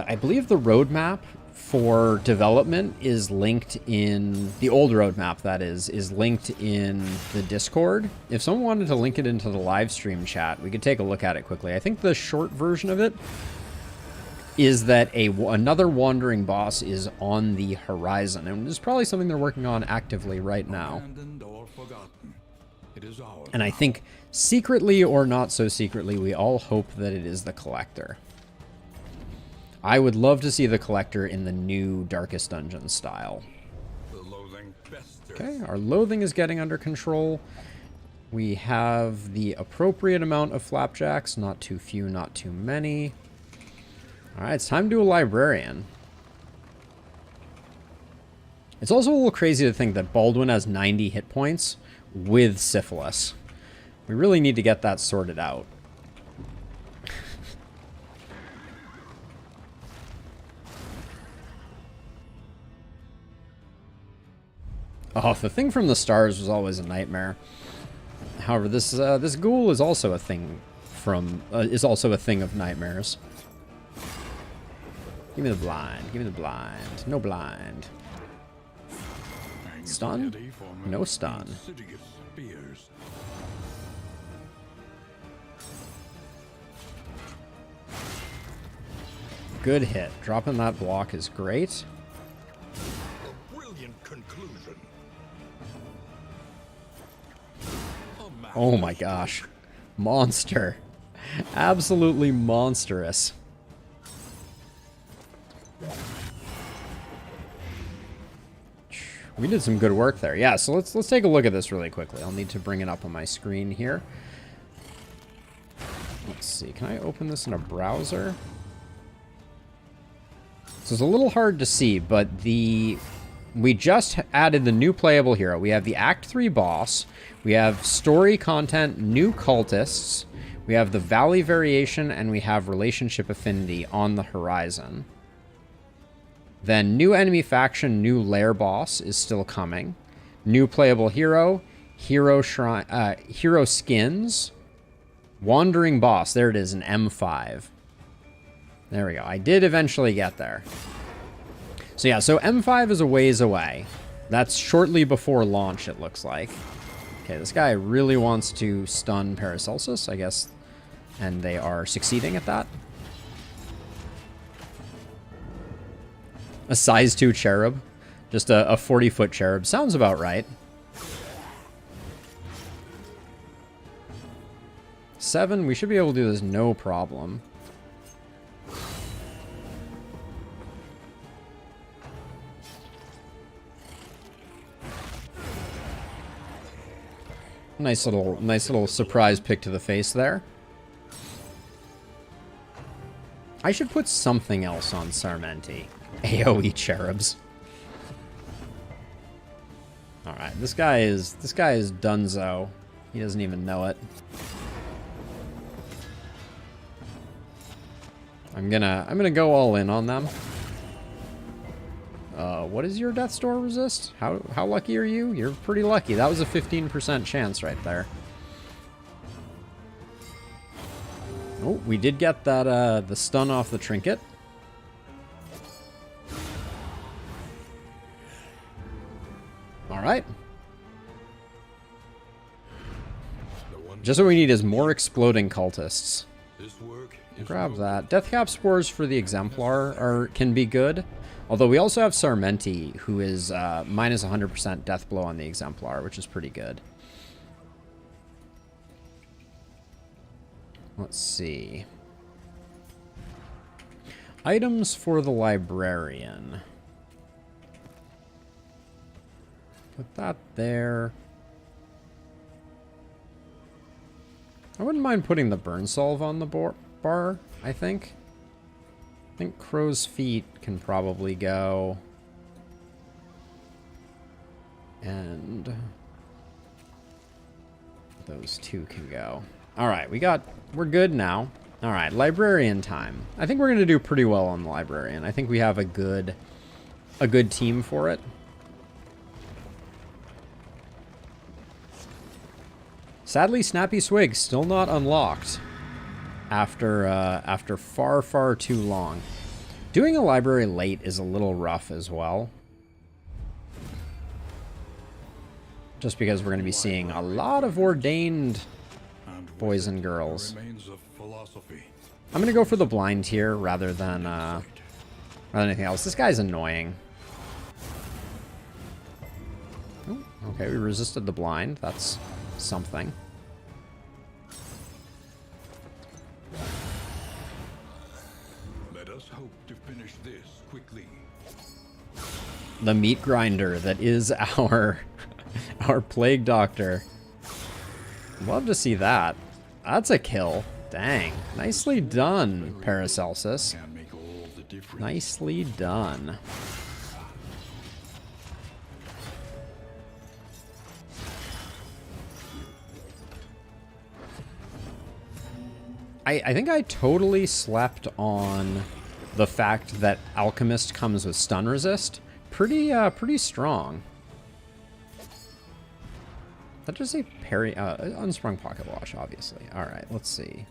I believe the roadmap for development is linked in the old roadmap, that is linked in the Discord. If someone wanted to link it into the live stream chat, we could take a look at it quickly. I think the short version of it is that another wandering boss is on the horizon, and it's probably something they're working on actively right now. And I think secretly or not so secretly, we all hope that it is the Collector. I would love to see the Collector in the new Darkest Dungeon style. Okay, our loathing is getting under control. We have the appropriate amount of flapjacks, not too few, not too many. Alright, it's time to do a librarian. It's also a little crazy to think that Baldwin has 90 hit points with syphilis. We really need to get that sorted out. Oh, the thing from the stars was always a nightmare. However, this ghoul is also a thing of nightmares. Give me the blind. Give me the blind. No blind. Stun? No stun. Good hit. Dropping that block is great. A brilliant conclusion. Oh my gosh. Monster. Absolutely monstrous. We did some good work there. Yeah, so let's take a look at this really quickly. I'll need to bring it up on my screen here. Let's see. Can I open this in a browser? So it's a little hard to see, but we just added the new playable hero. We have the Act 3 boss. We have story content, new cultists. We have the Valley variation, and we have relationship affinity on the horizon. Then new enemy faction, new lair boss is still coming. New playable hero, hero shrine, hero skins, wandering boss. There it is, an M5. There we go. I did eventually get there. So yeah, so M5 is a ways away. That's shortly before launch, it looks like. Okay, this guy really wants to stun Paracelsus, I guess, and they are succeeding at that. A size 2 cherub. Just a 40-foot cherub. Sounds about right. 7, we should be able to do this no problem. Nice little surprise pick to the face there. I should put something else on Sarmenti. AoE cherubs. Alright, this guy is dunzo. He doesn't even know it. I'm gonna go all in on them. What is your Death's Door resist? How lucky are you? You're pretty lucky. That was a 15% chance right there. Oh, we did get that the stun off the trinket. All right. Just what we need is more exploding cultists. Grab that. Deathcap spores for the Exemplar can be good. Although we also have Sarmenti, who is minus 100% death blow on the Exemplar, which is pretty good. Let's see. Items for the Librarian. Put that there. I wouldn't mind putting the Burn Solve on the bar, I think. I think Crow's Feet can probably go. And those two can go. Alright, we're good now. Alright, Librarian time. I think we're going to do pretty well on the Librarian. I think we have a good team for it. Sadly, Snappy Swig still not unlocked after far, far too long. Doing a library late is a little rough as well. Just because we're going to be seeing a lot of ordained boys and girls. I'm going to go for the blind here rather than anything else. This guy's annoying. Oh, okay, we resisted the blind. That's something. Let us hope to finish this quickly. The meat grinder that is our plague doctor. Love to see that. That's a kill. Dang. Nicely done, Paracelsus. Nicely done. I think I totally slept on the fact that Alchemist comes with stun resist. Pretty strong. That just say parry, unsprung pocket wash, obviously. All right, let's see.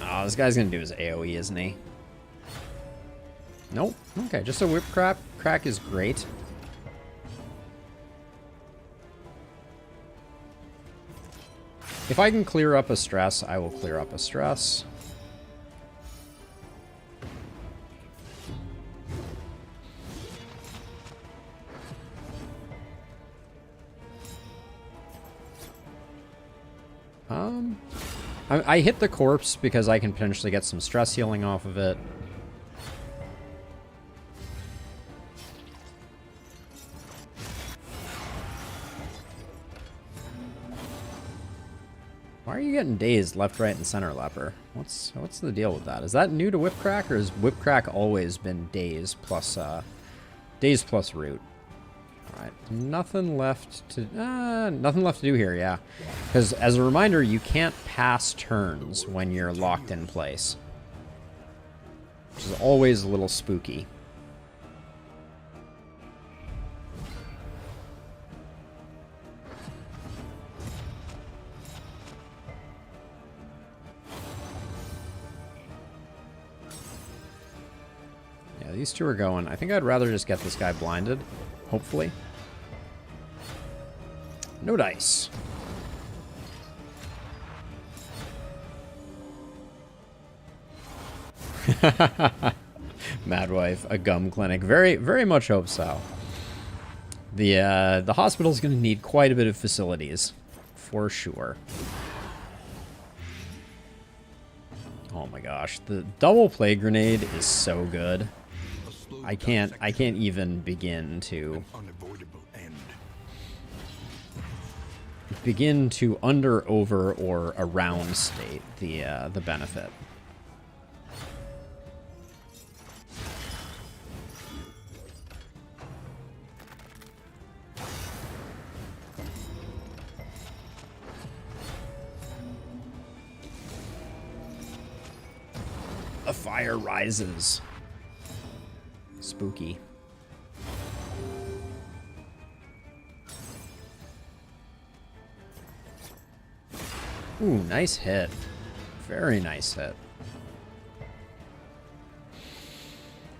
Oh, this guy's gonna do his AoE, isn't he? Nope. Okay, just a whip crack is great. If I can clear up a stress, I will clear up a stress. I hit the corpse because I can potentially get some stress healing off of it. Why are you getting dazed left, right, and center, Leper? What's the deal with that? Is that new to Whipcrack, or has Whipcrack always been daze plus root? All right, nothing left to do here, yeah. Because as a reminder, you can't pass turns when you're locked in place, which is always a little spooky. Yeah, these two are going. I think I'd rather just get this guy blinded, hopefully. No dice. Madwife, a gum clinic. Very, very much hope so. The hospital's going to need quite a bit of facilities, for sure. Oh my gosh, the double plague grenade is so good. I can't even begin to under, over, or around state the benefit. The fire rises. Spooky. Ooh, nice hit. Very nice hit.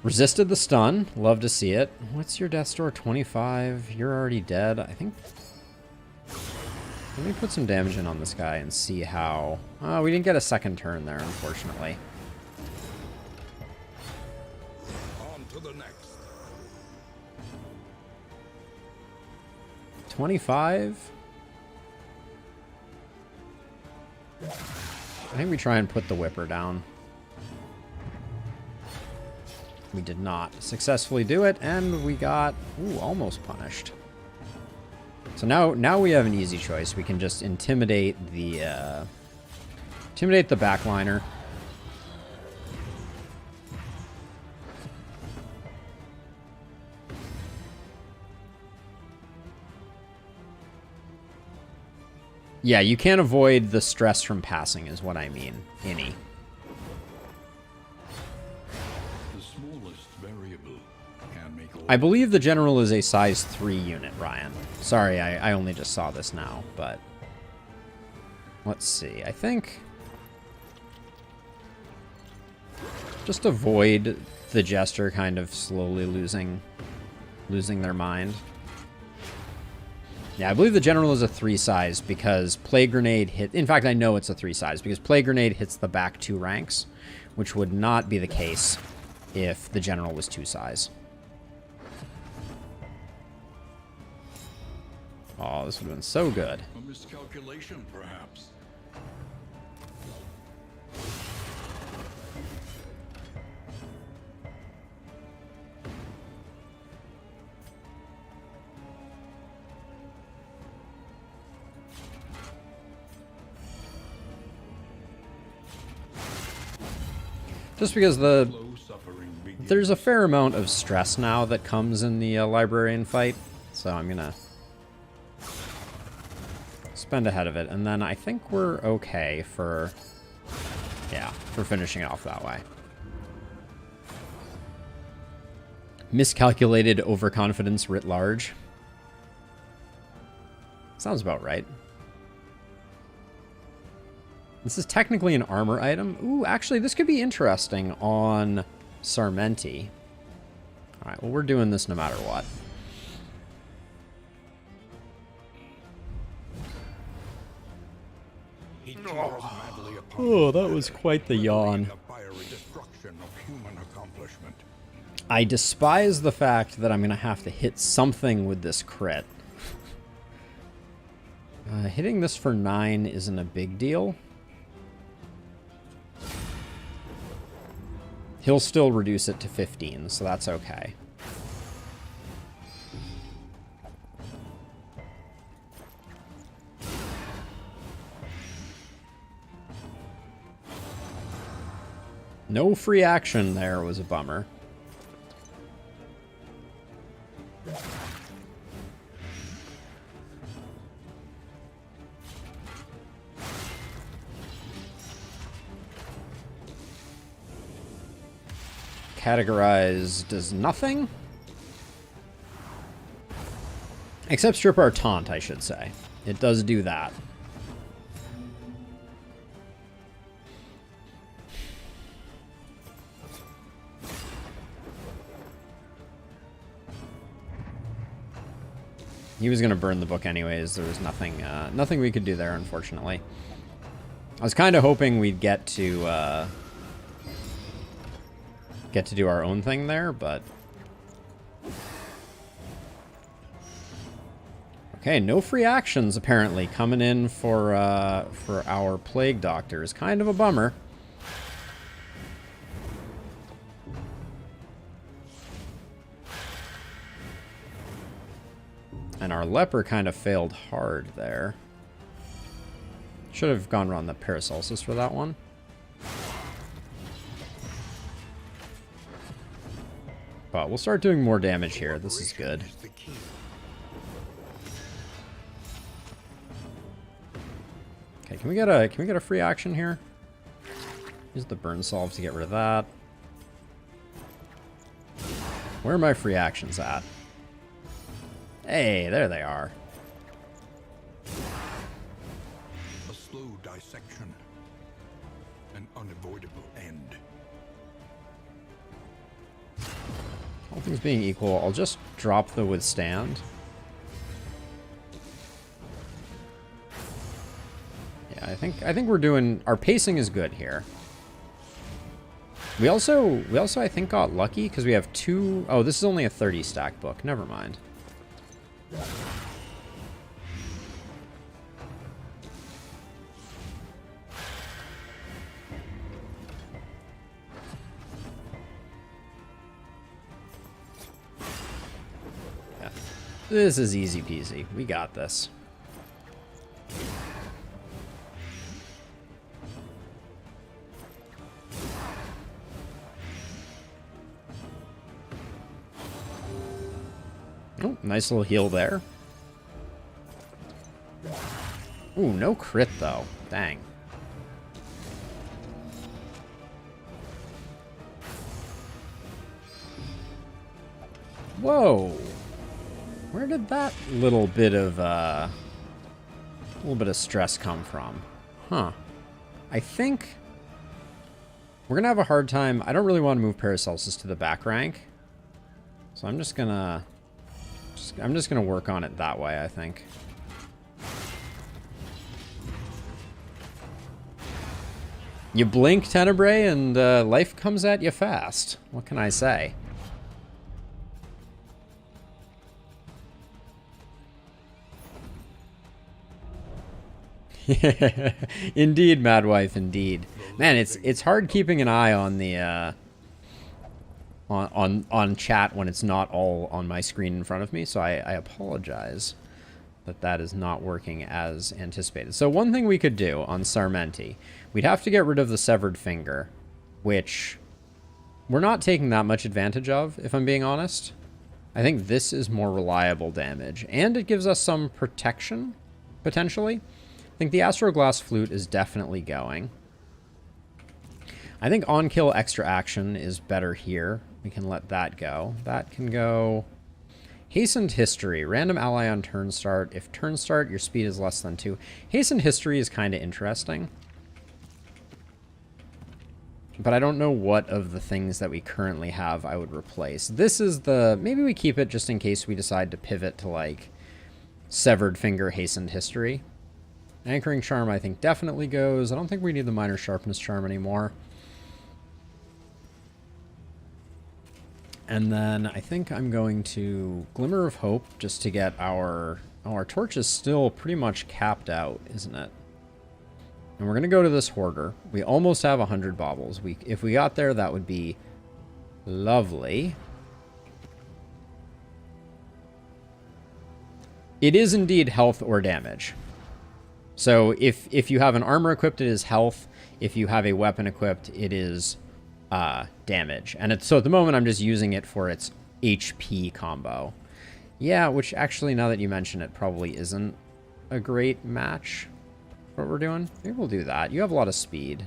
Resisted the stun. Love to see it. What's your death score? 25. You're already dead. I think... Let me put some damage in on this guy and see how... Oh, we didn't get a second turn there, unfortunately. On to the next. 25. I think we try and put the whipper down. We did not successfully do it, and we got almost punished. So now we have an easy choice. We can just intimidate the backliner. Yeah, you can't avoid the stress from passing, is what I mean. Any. The smallest variable can make all. I believe the general is a size 3 unit, Ryan. Sorry, I only just saw this now, but... Let's see, I think... Just avoid the Jester kind of slowly losing their mind. Yeah, I believe the general is a 3 size because Plague Grenade hit... In fact, I know it's a 3 size because Plague Grenade hits the back 2 ranks, which would not be the case if the general was 2 size. Oh, this would have been so good. A miscalculation, perhaps. Just because there's a fair amount of stress now that comes in the librarian fight, so I'm gonna spend ahead of it, and then I think we're okay for finishing it off that way. Miscalculated overconfidence writ large. Sounds about right. This is technically an armor item. Ooh, actually, this could be interesting on Sarmenti. All right, well, we're doing this no matter what. Oh, that was quite the yawn. I despise the fact that I'm going to have to hit something with this crit. Hitting this for 9 isn't a big deal. He'll still reduce it to 15, so that's okay. No free action there was a bummer. Categorize does nothing. Except strip our taunt, I should say. It does do that. He was going to burn the book anyways. There was nothing nothing we could do there, unfortunately. I was kind of hoping we'd get to get to do our own thing there, but... Okay, no free actions, apparently, coming in for our Plague Doctor. Is kind of a bummer. And our Leper kind of failed hard there. Should have gone around the Paracelsus for that one. But we'll start doing more damage here. This is good. Okay, can we get a free action here? Use the burn solve to get rid of that. Where are my free actions at? Hey, there they are. A slow dissection. An unavoidable end. All things being equal, I'll just drop the withstand. Yeah, I think we're doing, our pacing is good here. We also I think got lucky because we have two, oh, this is only a 30 stack book. Never mind. Yeah. This is easy peasy. We got this. Oh, nice little heal there. Ooh, no crit though. Dang. Whoa. Where did that little bit of stress come from? Huh. I think we're gonna have a hard time. I don't really want to move Paracelsus to the back rank. So I'm just gonna work on it that way, I think. You blink, Tenebrae, and life comes at you fast. What can I say? Indeed, Madwife, indeed. Man, it's hard keeping an eye on the on chat when it's not all on my screen in front of me, so I apologize that is not working as anticipated. So one thing we could do on Sarmenti, we'd have to get rid of the severed finger, which we're not taking that much advantage of, if I'm being honest. I think this is more reliable damage, and it gives us some protection, potentially. I think the Astroglass Flute is definitely going. I think on-kill extra action is better here. We can let that go. That can go... Hastened History. Random ally on turn start. If turn start, your speed is less than 2. Hastened History is kind of interesting. But I don't know what of the things that we currently have I would replace. This is the... Maybe we keep it just in case we decide to pivot to, like, Severed Finger Hastened History. Anchoring Charm, I think, definitely goes. I don't think we need the Minor Sharpness Charm anymore. And then I think I'm going to Glimmer of Hope just to get our... Oh, our torch is still pretty much capped out, isn't it? And we're going to go to this Hoarder. We almost have 100 baubles. If we got there, that would be lovely. It is indeed health or damage. So if you have an armor equipped, it is health. If you have a weapon equipped, it is damage. And so at the moment, I'm just using it for its HP combo. Yeah, which actually, now that you mention it, probably isn't a great match for what we're doing. Maybe we'll do that. You have a lot of speed.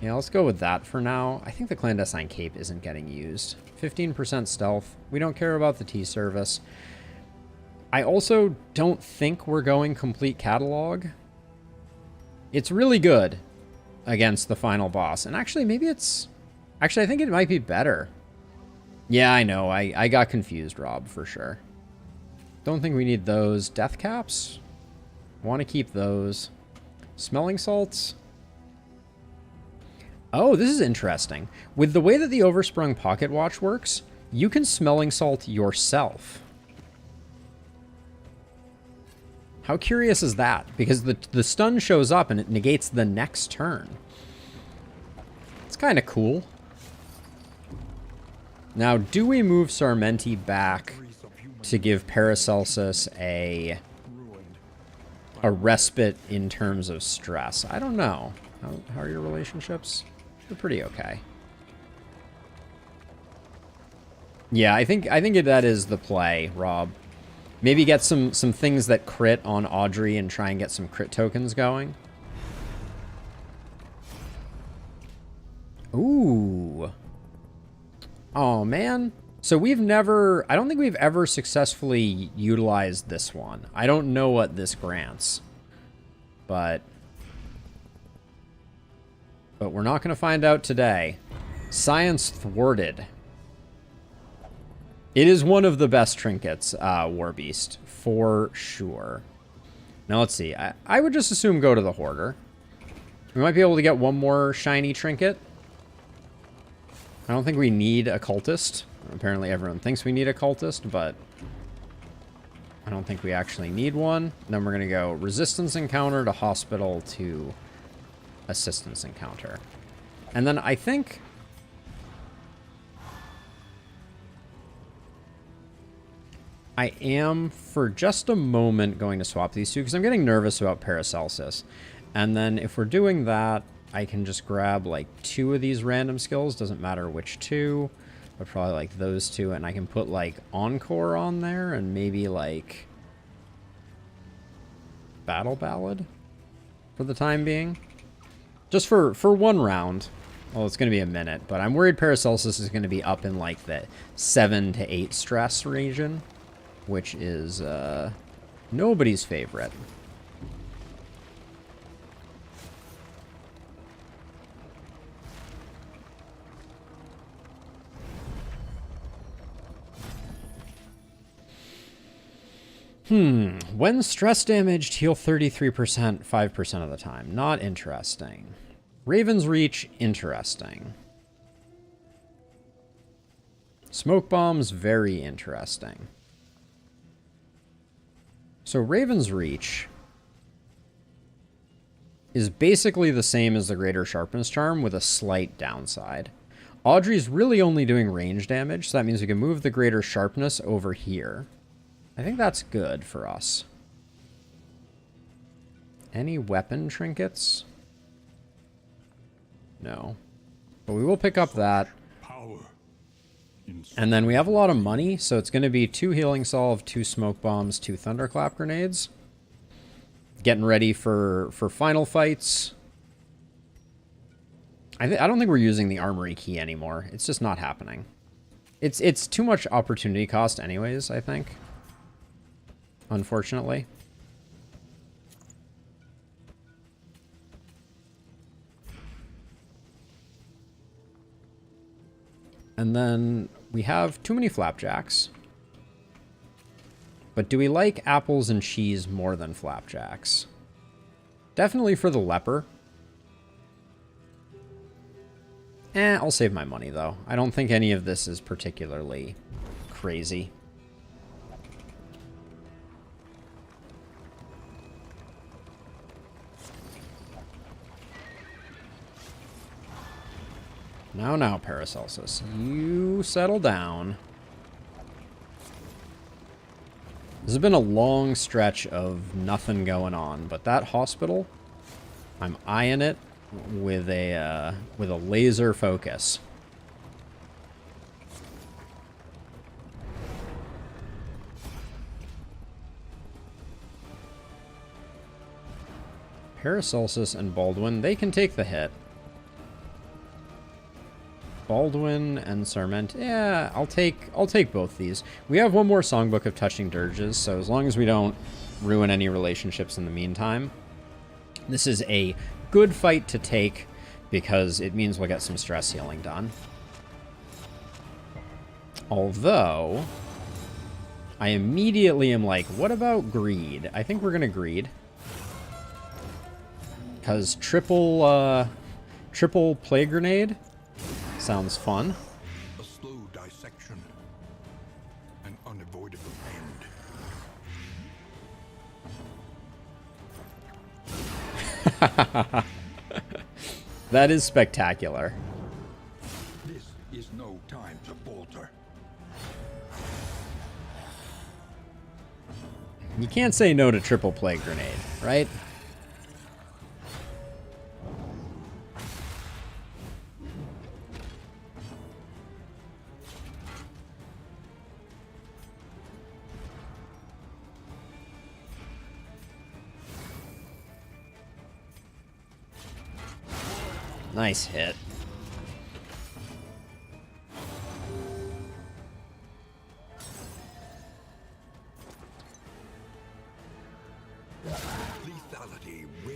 Yeah, let's go with that for now. I think the Clandestine Cape isn't getting used. 15% stealth. We don't care about the T-Service. I also don't think we're going complete catalog. It's really good against the final boss. And actually, maybe it's... Actually, I think it might be better. Yeah, I know. I got confused, Rob, for sure. Don't think we need those. Death Caps? Want to keep those. Smelling Salts? Oh, this is interesting. With the way that the Oversprung Pocket Watch works, you can smelling salt yourself. How curious is that? Because the stun shows up and it negates the next turn. It's kind of cool. Now, do we move Sarmenti back to give Paracelsus a respite in terms of stress? I don't know. How are your relationships? They're pretty okay. Yeah, I think that is the play, Rob. Maybe get some things that crit on Audrey and try and get some crit tokens going. Ooh. Oh, man. So we've never... I don't think we've ever successfully utilized this one. I don't know what this grants. But we're not going to find out today. Science thwarted. It is one of the best trinkets, Warbeast, for sure. Now, let's see. I would just assume go to the Hoarder. We might be able to get one more shiny trinket. I don't think we need a cultist. Apparently everyone thinks we need a cultist, but I don't think we actually need one. Then we're going to go resistance encounter to hospital to assistance encounter. And then I think... I am, for just a moment, going to swap these two, because I'm getting nervous about Paracelsus. And then if we're doing that, I can just grab, like, 2 of these random skills. Doesn't matter which 2, but probably, like, those 2. And I can put, like, Encore on there, and maybe, like, Battle Ballad for the time being. Just for one round. Well, it's going to be a minute, but I'm worried Paracelsus is going to be up in, like, the 7 to 8 stress region, which is nobody's favorite. When stress damaged, heal 33%, 5% of the time. Not interesting. Raven's Reach, interesting. Smoke Bombs, very interesting. So Raven's Reach is basically the same as the Greater Sharpness Charm with a slight downside. Audrey's really only doing range damage, so that means we can move the Greater Sharpness over here. I think that's good for us. Any weapon trinkets? No. But we will pick up that. And then we have a lot of money, so it's going to be 2 Healing Salve, 2 Smoke Bombs, 2 Thunderclap Grenades. Getting ready for final fights. I don't think we're using the Armory Key anymore. It's just not happening. It's too much opportunity cost anyways, I think. Unfortunately. And then we have too many flapjacks. But do we like apples and cheese more than flapjacks? Definitely for the leper. I'll save my money though. I don't think any of this is particularly crazy. Now, Paracelsus. You settle down. This has been a long stretch of nothing going on, but that hospital, I'm eyeing it with a laser focus. Paracelsus and Baldwin, they can take the hit. Baldwin and Sarment. Yeah, I'll take both these. We have one more Songbook of Touching Dirges, so as long as we don't ruin any relationships in the meantime. This is a good fight to take because it means we'll get some stress healing done. Although, I immediately am like, what about greed? I think we're going to greed. Because triple Triple Plague Grenade. Sounds fun. A slow dissection. An unavoidable end. That is spectacular. This is no time to falter. You can't say no to Triple Plague Grenade, right? Nice hit.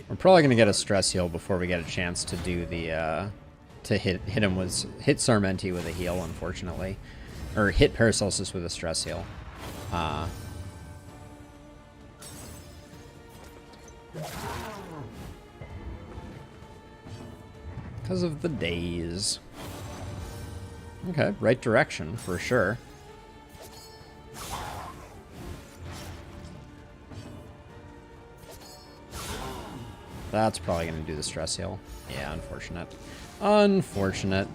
We're probably gonna get a stress heal before we get a chance to do the to hit Sarmenti with a heal, unfortunately, or hit Paracelsus with a stress heal. Because of the days. Okay, right direction for sure. That's probably going to do the stress heal. Yeah, unfortunate. Unfortunate.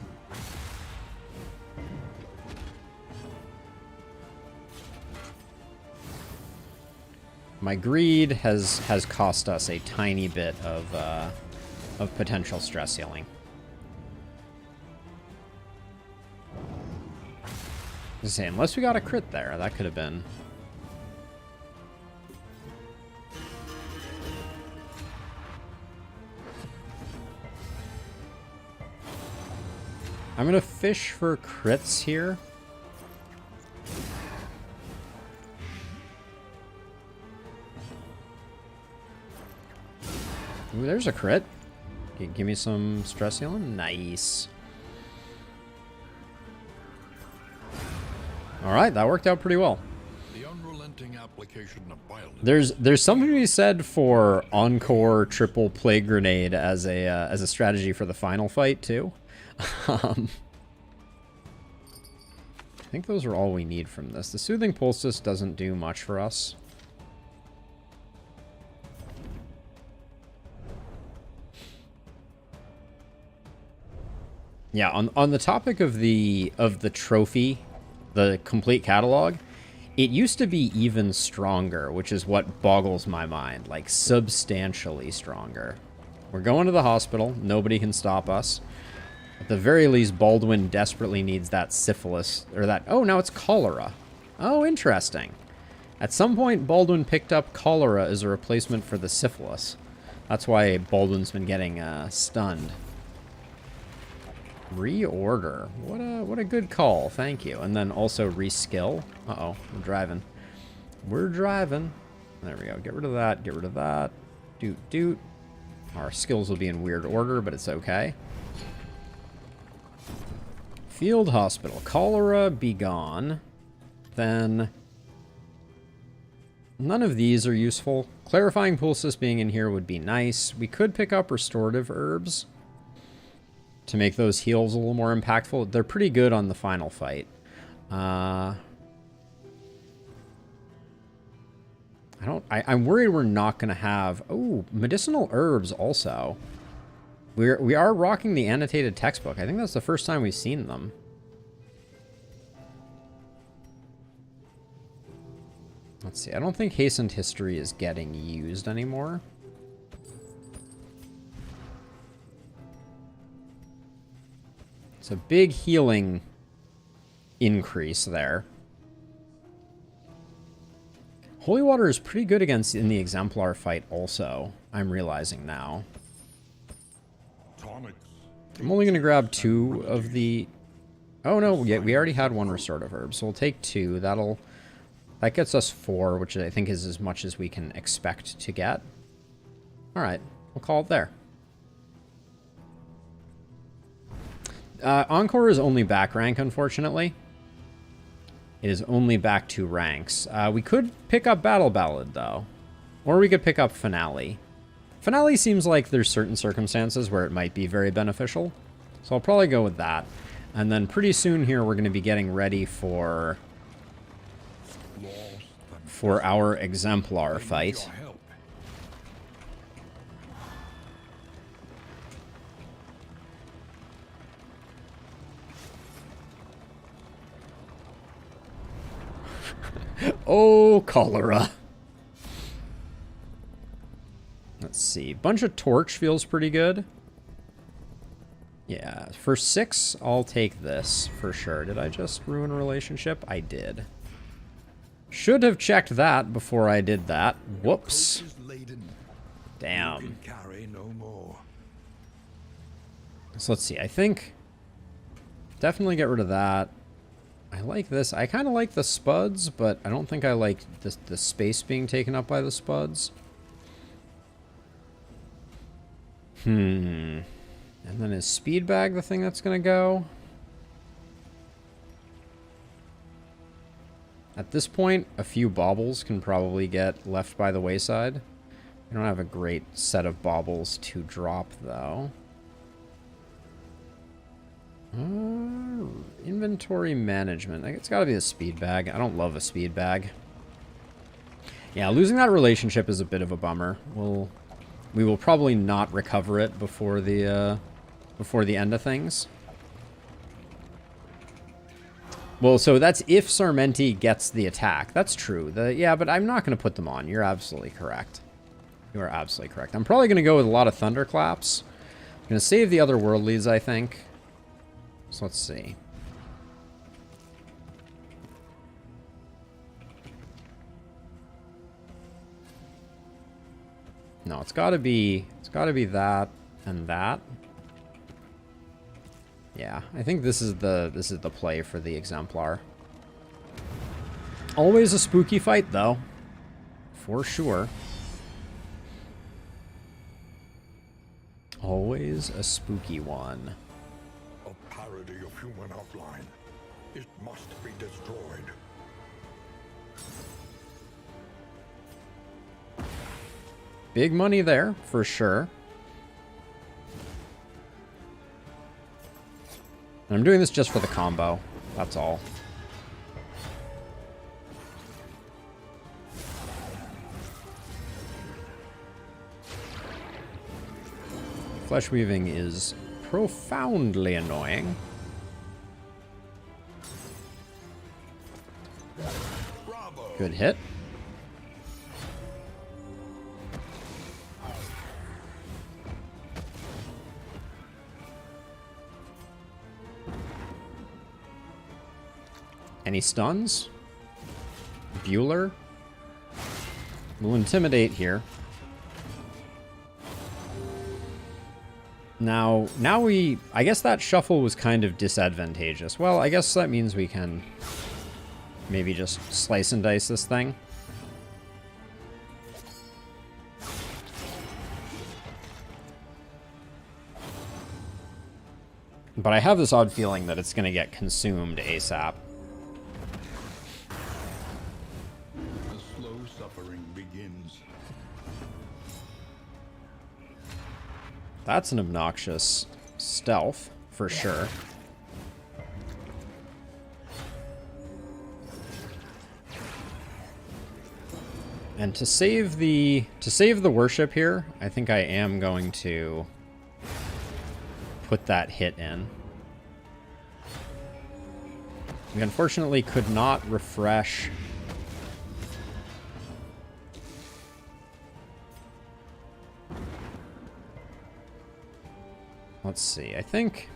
My greed has cost us a tiny bit of potential stress healing. I was saying, unless we got a crit there, that could have been. I'm gonna fish for crits here. Ooh, there's a crit. Give me some stress healing. Nice. All right, that worked out pretty well. The unrelenting application of violence. There's something to be said for Encore Triple Plague Grenade as a strategy for the final fight too. I think those are all we need from this. The Soothing Poultice doesn't do much for us. Yeah, on the topic of the trophy, the complete catalog, it used to be even stronger, which is what boggles my mind, like substantially stronger. We're going to the hospital. Nobody can stop us. At the very least, Baldwin desperately needs that syphilis, or that, oh, now it's cholera. Oh, interesting. At some point, Baldwin picked up cholera as a replacement for the syphilis. That's why Baldwin's been getting stunned. Reorder. What a good call. Thank you. And then also reskill. Uh-oh. We're driving. We're driving. There we go. Get rid of that. Get rid of that. Doot, doot. Our skills will be in weird order, but it's okay. Field Hospital. Cholera, be gone. Then none of these are useful. Clarifying Poultice being in here would be nice. We could pick up Restorative Herbs to make those heals a little more impactful. They're pretty good on the final fight. I'm worried we're not going to have... Oh, medicinal herbs also. We are rocking the annotated textbook. I think that's the first time we've seen them. Let's see. I don't think Hastened History is getting used anymore. It's a big healing increase there. Holy Water is pretty good against in the Exemplar fight also, I'm realizing now. I'm only going to grab 2 of the... Oh no, yeah, we already had 1 Restorative Herb, so we'll take 2. That gets us 4, which I think is as much as we can expect to get. Alright, we'll call it there. Encore is only back rank, unfortunately. It is only back 2 ranks. We could pick up Battle Ballad, though. Or we could pick up Finale. Finale seems like there's certain circumstances where it might be very beneficial. So I'll probably go with that. And then pretty soon here we're going to be getting ready for our Exemplar fight. Oh, cholera. Let's see. Bunch of torch feels pretty good. Yeah, for 6, I'll take this for sure. Did I just ruin a relationship? I did. Should have checked that before I did that. Whoops. Damn. So let's see. I think definitely get rid of that. I like this. I kind of like the spuds, but I don't think I like the space being taken up by the spuds. And then is speed bag the thing that's going to go? At this point, a few baubles can probably get left by the wayside. I don't have a great set of baubles to drop, though. Inventory management. It's got to be the speed bag. I don't love a speed bag. Yeah, losing that relationship is a bit of a bummer. We will probably not recover it before the end of things. Well, so that's if Sarmenti gets the attack. That's true. Yeah, but I'm not going to put them on. You're absolutely correct. You are absolutely correct. I'm probably going to go with a lot of thunderclaps. I'm going to save the other worldlies, I think. So let's see. No, it's got to be that and that. Yeah, I think this is the play for the Exemplar. Always a spooky fight though. For sure. Always a spooky one. A parody of human outline. It must be destroyed. Big money there, for sure. And I'm doing this just for the combo. That's all. Flesh weaving is profoundly annoying. Good hit. Any stuns? Bueller? We'll intimidate here. Now I guess that shuffle was kind of disadvantageous. Well, I guess that means we can maybe just slice and dice this thing. But I have this odd feeling that it's going to get consumed ASAP. The slow suffering begins. That's an obnoxious stealth, for sure. And to save the worship here, I think I am going to put that hit in. We unfortunately could not refresh. Let's see, I think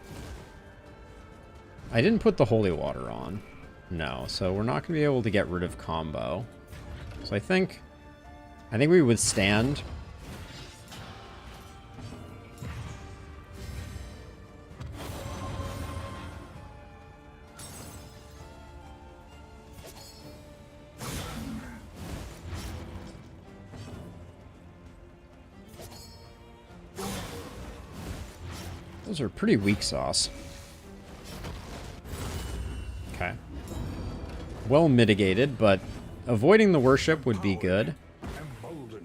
I didn't put the holy water on. No, so we're not going to be able to get rid of combo. So I think we withstand. Those are pretty weak sauce. Okay. Well mitigated, but avoiding the worship would be good.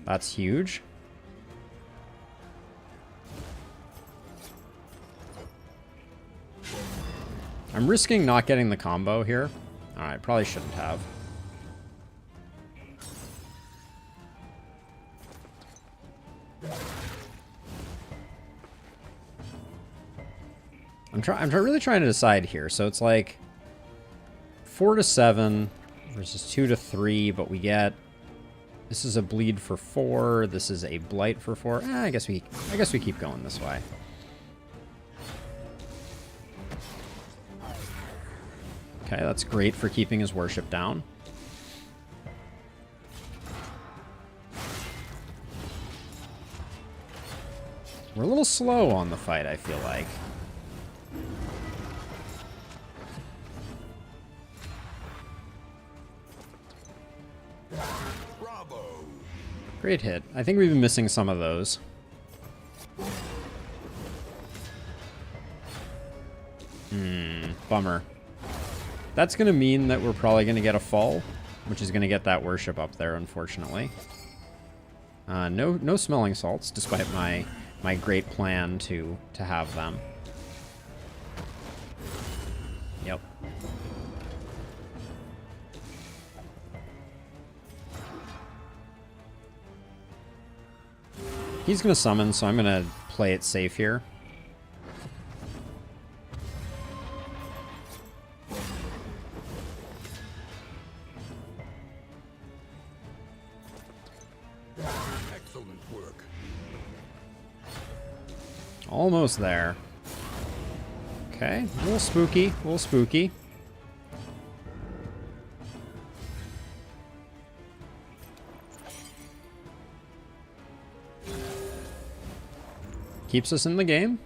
That's huge. I'm risking not getting the combo here. Alright, probably shouldn't have. I'm really trying to decide here. So it's like 4 to 7 versus 2 to 3, but we get... This is a bleed for 4. This is a blight for 4. I guess we keep going this way. Okay, that's great for keeping his worship down. We're a little slow on the fight, I feel like. Bravo! Great hit. I think we've been missing some of those. Bummer. That's going to mean that we're probably going to get a fall, which is going to get that worship up there, unfortunately. No smelling salts, despite my great plan to have them. Yep. He's going to summon, so I'm going to play it safe here. Excellent work. Almost there. Okay, a little spooky, a little spooky. Keeps us in the game.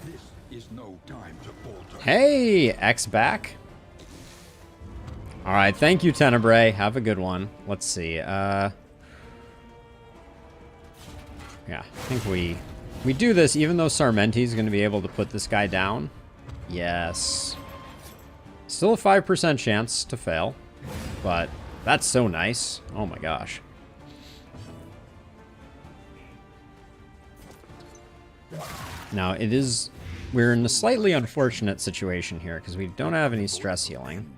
This is no time to falter. Hey, X back. All right, thank you, Tenebrae. Have a good one. Let's see. Yeah, I think we do this even though Sarmenti's going to be able to put this guy down. Yes. Still a 5% chance to fail, but that's so nice. Oh my gosh. Now, we're in a slightly unfortunate situation here because we don't have any stress healing.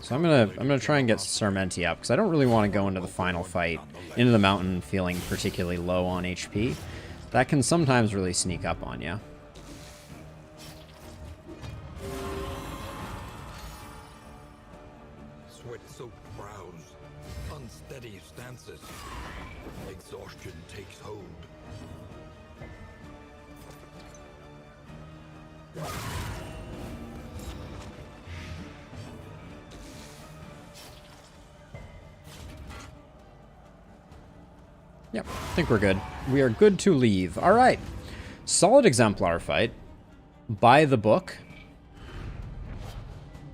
So I'm gonna try and get Sarmenti up because I don't really want to go into the final fight into the mountain feeling particularly low on HP. That can sometimes really sneak up on you. Sweat-soaked brows, unsteady stances. Exhaustion takes hold. Yep, I think we're good. We are good to leave. All right. Solid Exemplar fight. By the book.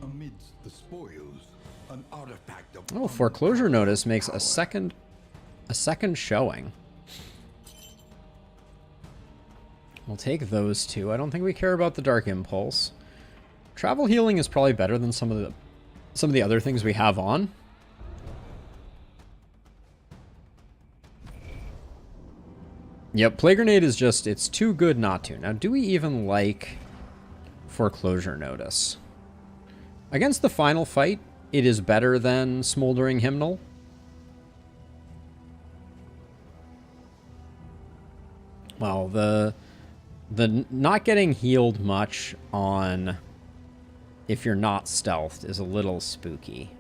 Amidst the spoils, an artifact of Oh, Foreclosure Notice makes a second showing. We'll take those two. I don't think we care about the Dark Impulse. Travel Healing is probably better than some of the other things we have on. Yep, Plague Grenade is just, it's too good not to. Now, do we even like Foreclosure Notice? Against the final fight, it is better than Smoldering Hymnal. Well, the not getting healed much on if you're not stealthed is a little spooky.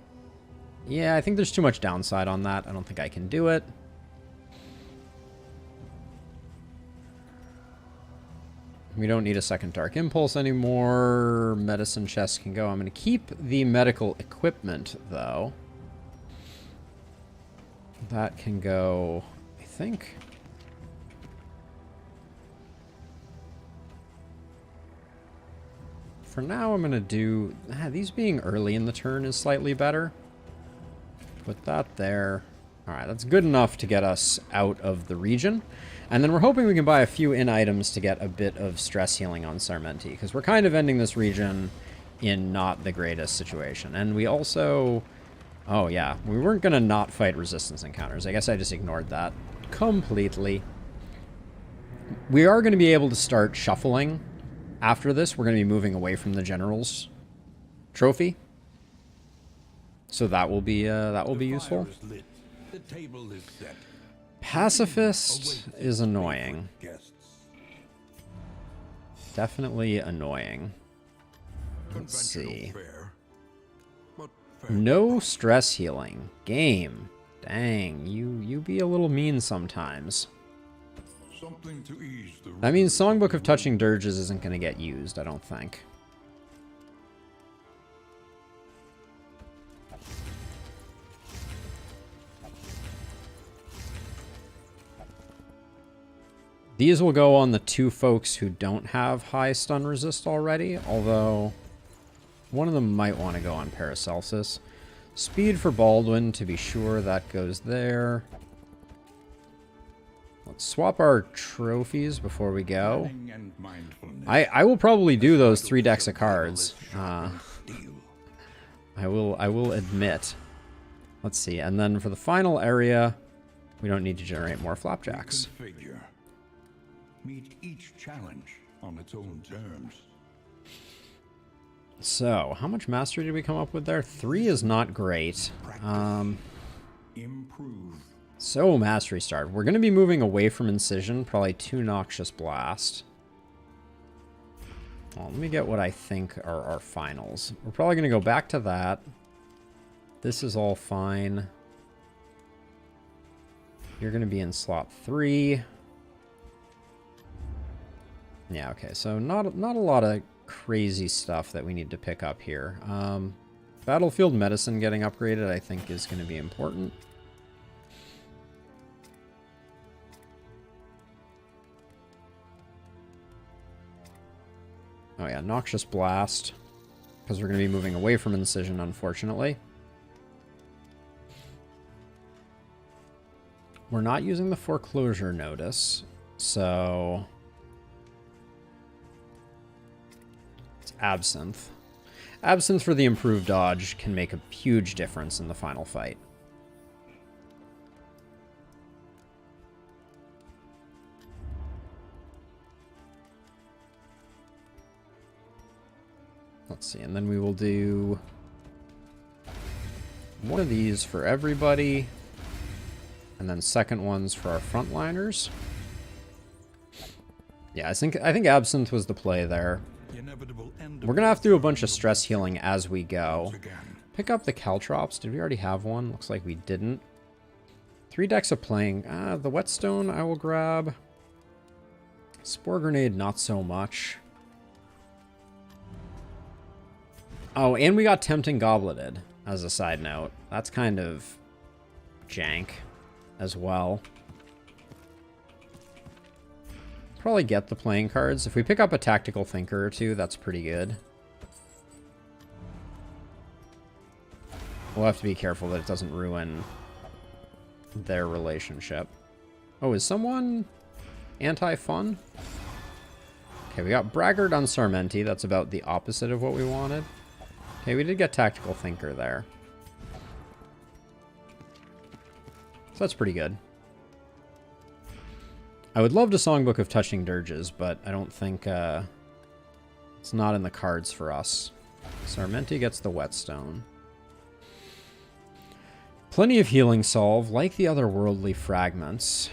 Yeah, I think there's too much downside on that. I don't think I can do it. We don't need a second Dark Impulse anymore. Medicine chest can go. I'm going to keep the medical equipment, though. That can go, I think. For now, I'm going to do... these being early in the turn is slightly better. Put that there. Alright, that's good enough to get us out of the region. And then we're hoping we can buy a few in items to get a bit of stress healing on Sarmenti, because we're kind of ending this region in not the greatest situation. And we also... Oh, yeah. We weren't going to not fight resistance encounters. I guess I just ignored that completely. We are going to be able to start shuffling. After this, we're going to be moving away from the General's trophy. So that will be useful. The table is set. Pacifist is annoying. Definitely annoying. Let's see. No stress healing. Game. Dang, you be a little mean sometimes. Something to ease the That means Songbook of Touching Dirges isn't going to get used, I don't think. These will go on the 2 folks who don't have high stun resist already, although one of them might want to go on Paracelsus. Speed for Baldwin, to be sure, that goes there. Let's swap our trophies before we go. I will probably do those 3 decks of cards. I will admit. Let's see, and then for the final area, we don't need to generate more flapjacks. Meet each challenge on its own terms. So, how much mastery did we come up with there? 3 is not great. Improve. So, mastery start. We're going to be moving away from Incision, probably 2 Noxious Blast. Well, let me get what I think are our finals. We're probably going to go back to that. This is all fine. You're going to be in slot 3. Yeah, okay, so not a lot of crazy stuff that we need to pick up here. Battlefield Medicine getting upgraded, I think, is going to be important. Oh yeah, Noxious Blast, because we're going to be moving away from Incision, unfortunately. We're not using the Foreclosure Notice, so... it's Absinthe. Absinthe for the improved dodge can make a huge difference in the final fight. Let's see, and then we will do one of these for everybody, and then second ones for our frontliners. Yeah, I think Absinthe was the play there. We're gonna have to do a bunch of stress healing as we go. Pick up the Caltrops. Did we already have one? Looks like we didn't. 3 decks of playing. The Whetstone I will grab. Spore Grenade, not so much. Oh, and we got Tempting Gobleted, as a side note. That's kind of jank as well. Probably get the playing cards. If we pick up a Tactical Thinker or 2, that's pretty good. We'll have to be careful that it doesn't ruin their relationship. Oh, is someone anti-fun? Okay, we got Braggart on Sarmenti. That's about the opposite of what we wanted. Okay, we did get Tactical Thinker there. So that's pretty good. I would love to Songbook of Touching Dirges, but I don't think it's not in the cards for us. Sarmenti gets the Whetstone. Plenty of healing solve, like the otherworldly fragments.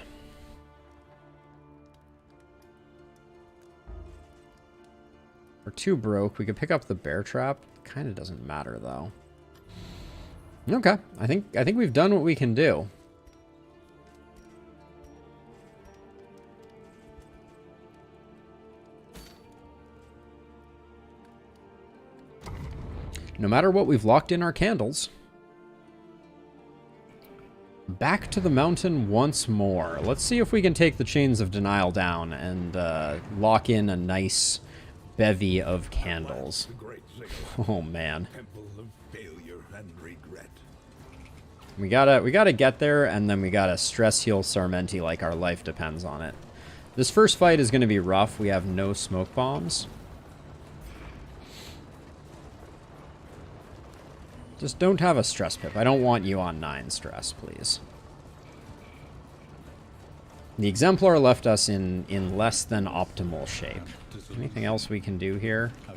We're 2 broke. We could pick up the Bear Trap. Kind of doesn't matter though. Okay, I think we've done what we can do. No matter what, we've locked in our candles. Back to the mountain once more. Let's see if we can take the Chains of Denial down and lock in a nice bevy of candles. Oh man. We gotta get there, and then we gotta stress heal Sarmenti like our life depends on it. This first fight is gonna be rough. We have no smoke bombs. Just don't have a stress pip. I don't want you on 9 stress, please. The Exemplar left us in less than optimal shape. Anything else we can do here? I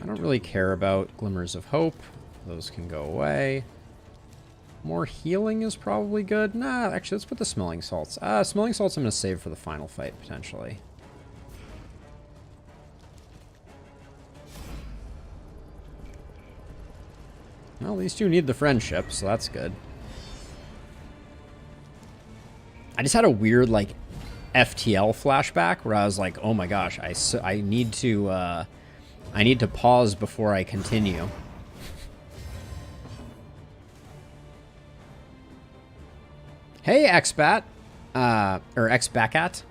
don't really care about Glimmers of Hope. Those can go away. More healing is probably good. Nah, actually, let's put the Smelling Salts. Smelling Salts I'm going to save for the final fight, potentially. Well, these two need the friendship, so that's good. I just had a weird, like, FTL flashback where I was like, oh my gosh, I need to pause before I continue. Hey, Xbat, or Xbacat.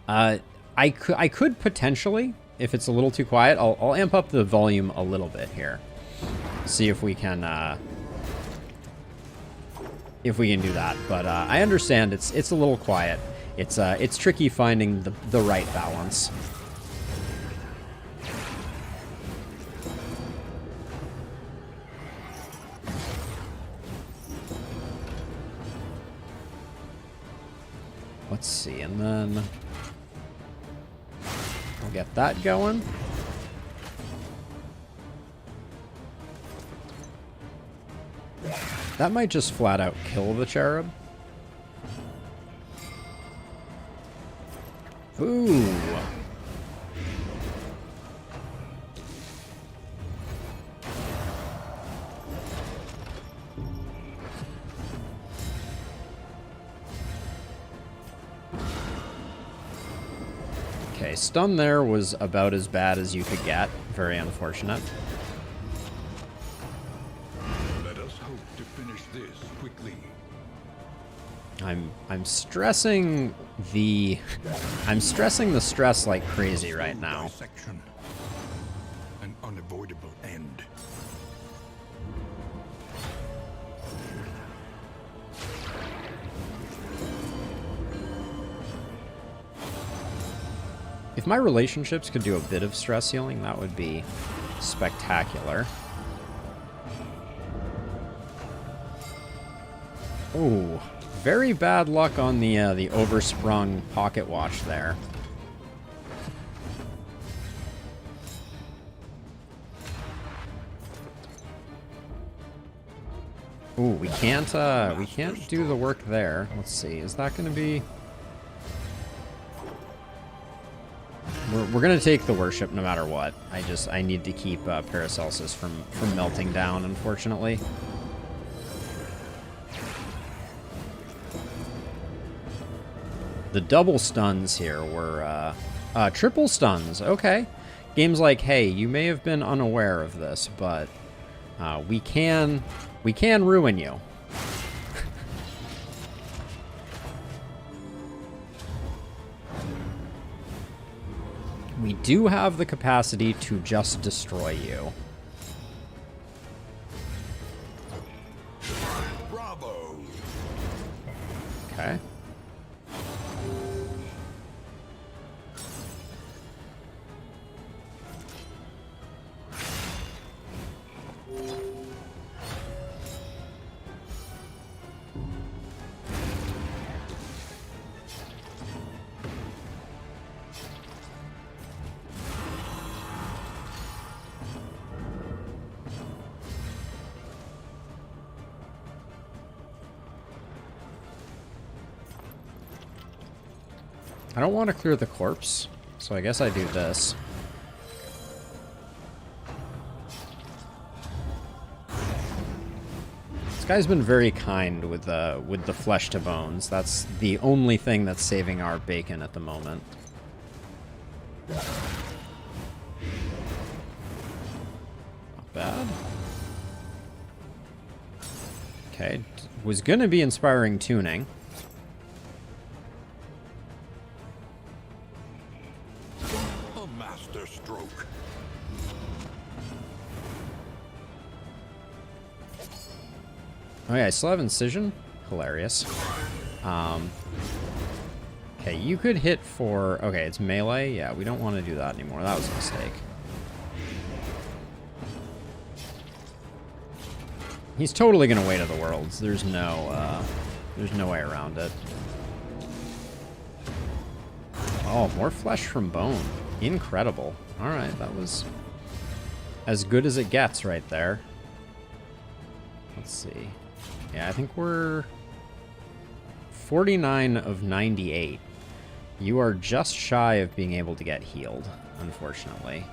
I could potentially, if it's a little too quiet, I'll amp up the volume a little bit here. See if we can do that. But I understand it's a little quiet. It's tricky finding the right balance. Let's see, and then we'll get that going. That might just flat out kill the cherub. Ooh. Okay, stun there was about as bad as you could get. Very unfortunate. Let us hope to finish this quickly. I'm stressing the stress like crazy right now. Dissection. An unavoidable end. If my relationships could do a bit of stress healing, that would be spectacular. Ooh, very bad luck on the oversprung pocket watch there. Ooh, we can't do the work there. Let's see, is that going to be? We're gonna take the worship no matter what. I need to keep Paracelsus from melting down, unfortunately. The double stuns here were triple stuns. Okay, game's like, hey, you may have been unaware of this, but we can ruin you. We do have the capacity to just destroy you. Bravo! Okay. I don't want to clear the corpse, so I guess I do this. This guy's been very kind with the flesh to bones. That's the only thing that's saving our bacon at the moment. Not bad. Okay, was gonna be inspiring tuning. Stroke. Oh yeah, I still have incision. Hilarious. Okay, you could hit for... Okay, it's melee. Yeah, we don't want to do that anymore. That was a mistake. He's totally gonna wait to the worlds. There's no way around it. Oh, more flesh from bone. Incredible. Alright, that was as good as it gets right there. Let's see. Yeah, I think we're 49 of 98. You are just shy of being able to get healed, unfortunately.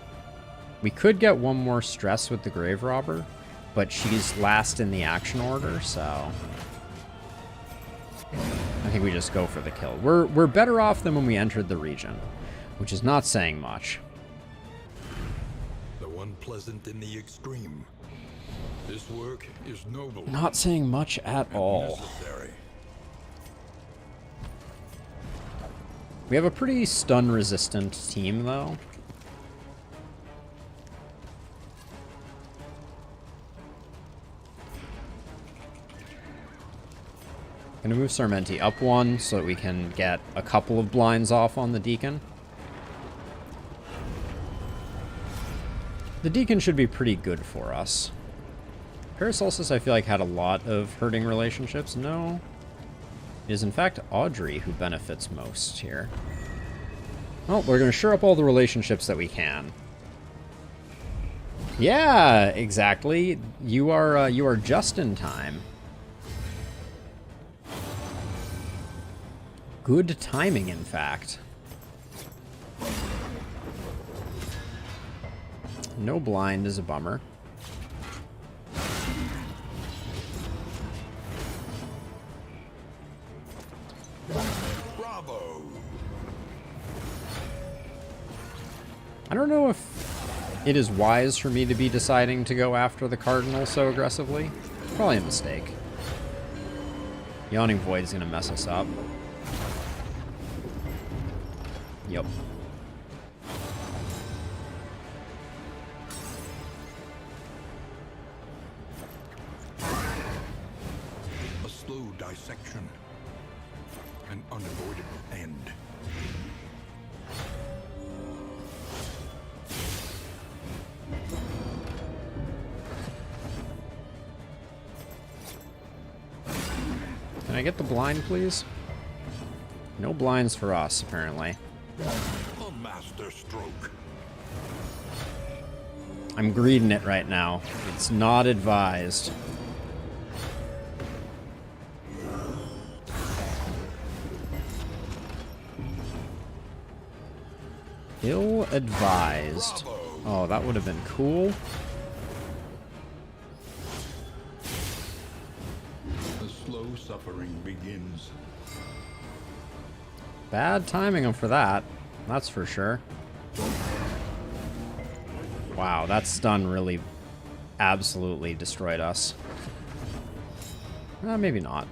We could get one more stress with the Grave Robber, but she's last in the action order, so I think we just go for the kill. We're better off than when we entered the region, which is not saying much. Though unpleasant in the extreme, this work is noble. Not saying much at all. Necessary. We have a pretty stun-resistant team, though. Gonna move Sarmenti up one so that we can get a couple of blinds off on the Deacon. The Deacon should be pretty good for us. Paracelsus, I feel like, had a lot of hurting relationships. No. It is, in fact, Audrey who benefits most here. Well, we're going to shore up all the relationships that we can. Yeah, exactly. You are just in time. Good timing, in fact. No blind is a bummer. Bravo! I don't know if it is wise for me to be deciding to go after the Cardinal so aggressively. Probably a mistake. Yawning Void is going to mess us up. Yep. A slow dissection. An unavoidable end. Can I get the blind, please? No blinds for us, apparently. A master stroke. I'm greeding it right now. It's not advised. Ill-advised. Oh, that would have been cool. The slow suffering begins. Bad timing for that. That's for sure. Wow, that stun really absolutely destroyed us. Maybe not.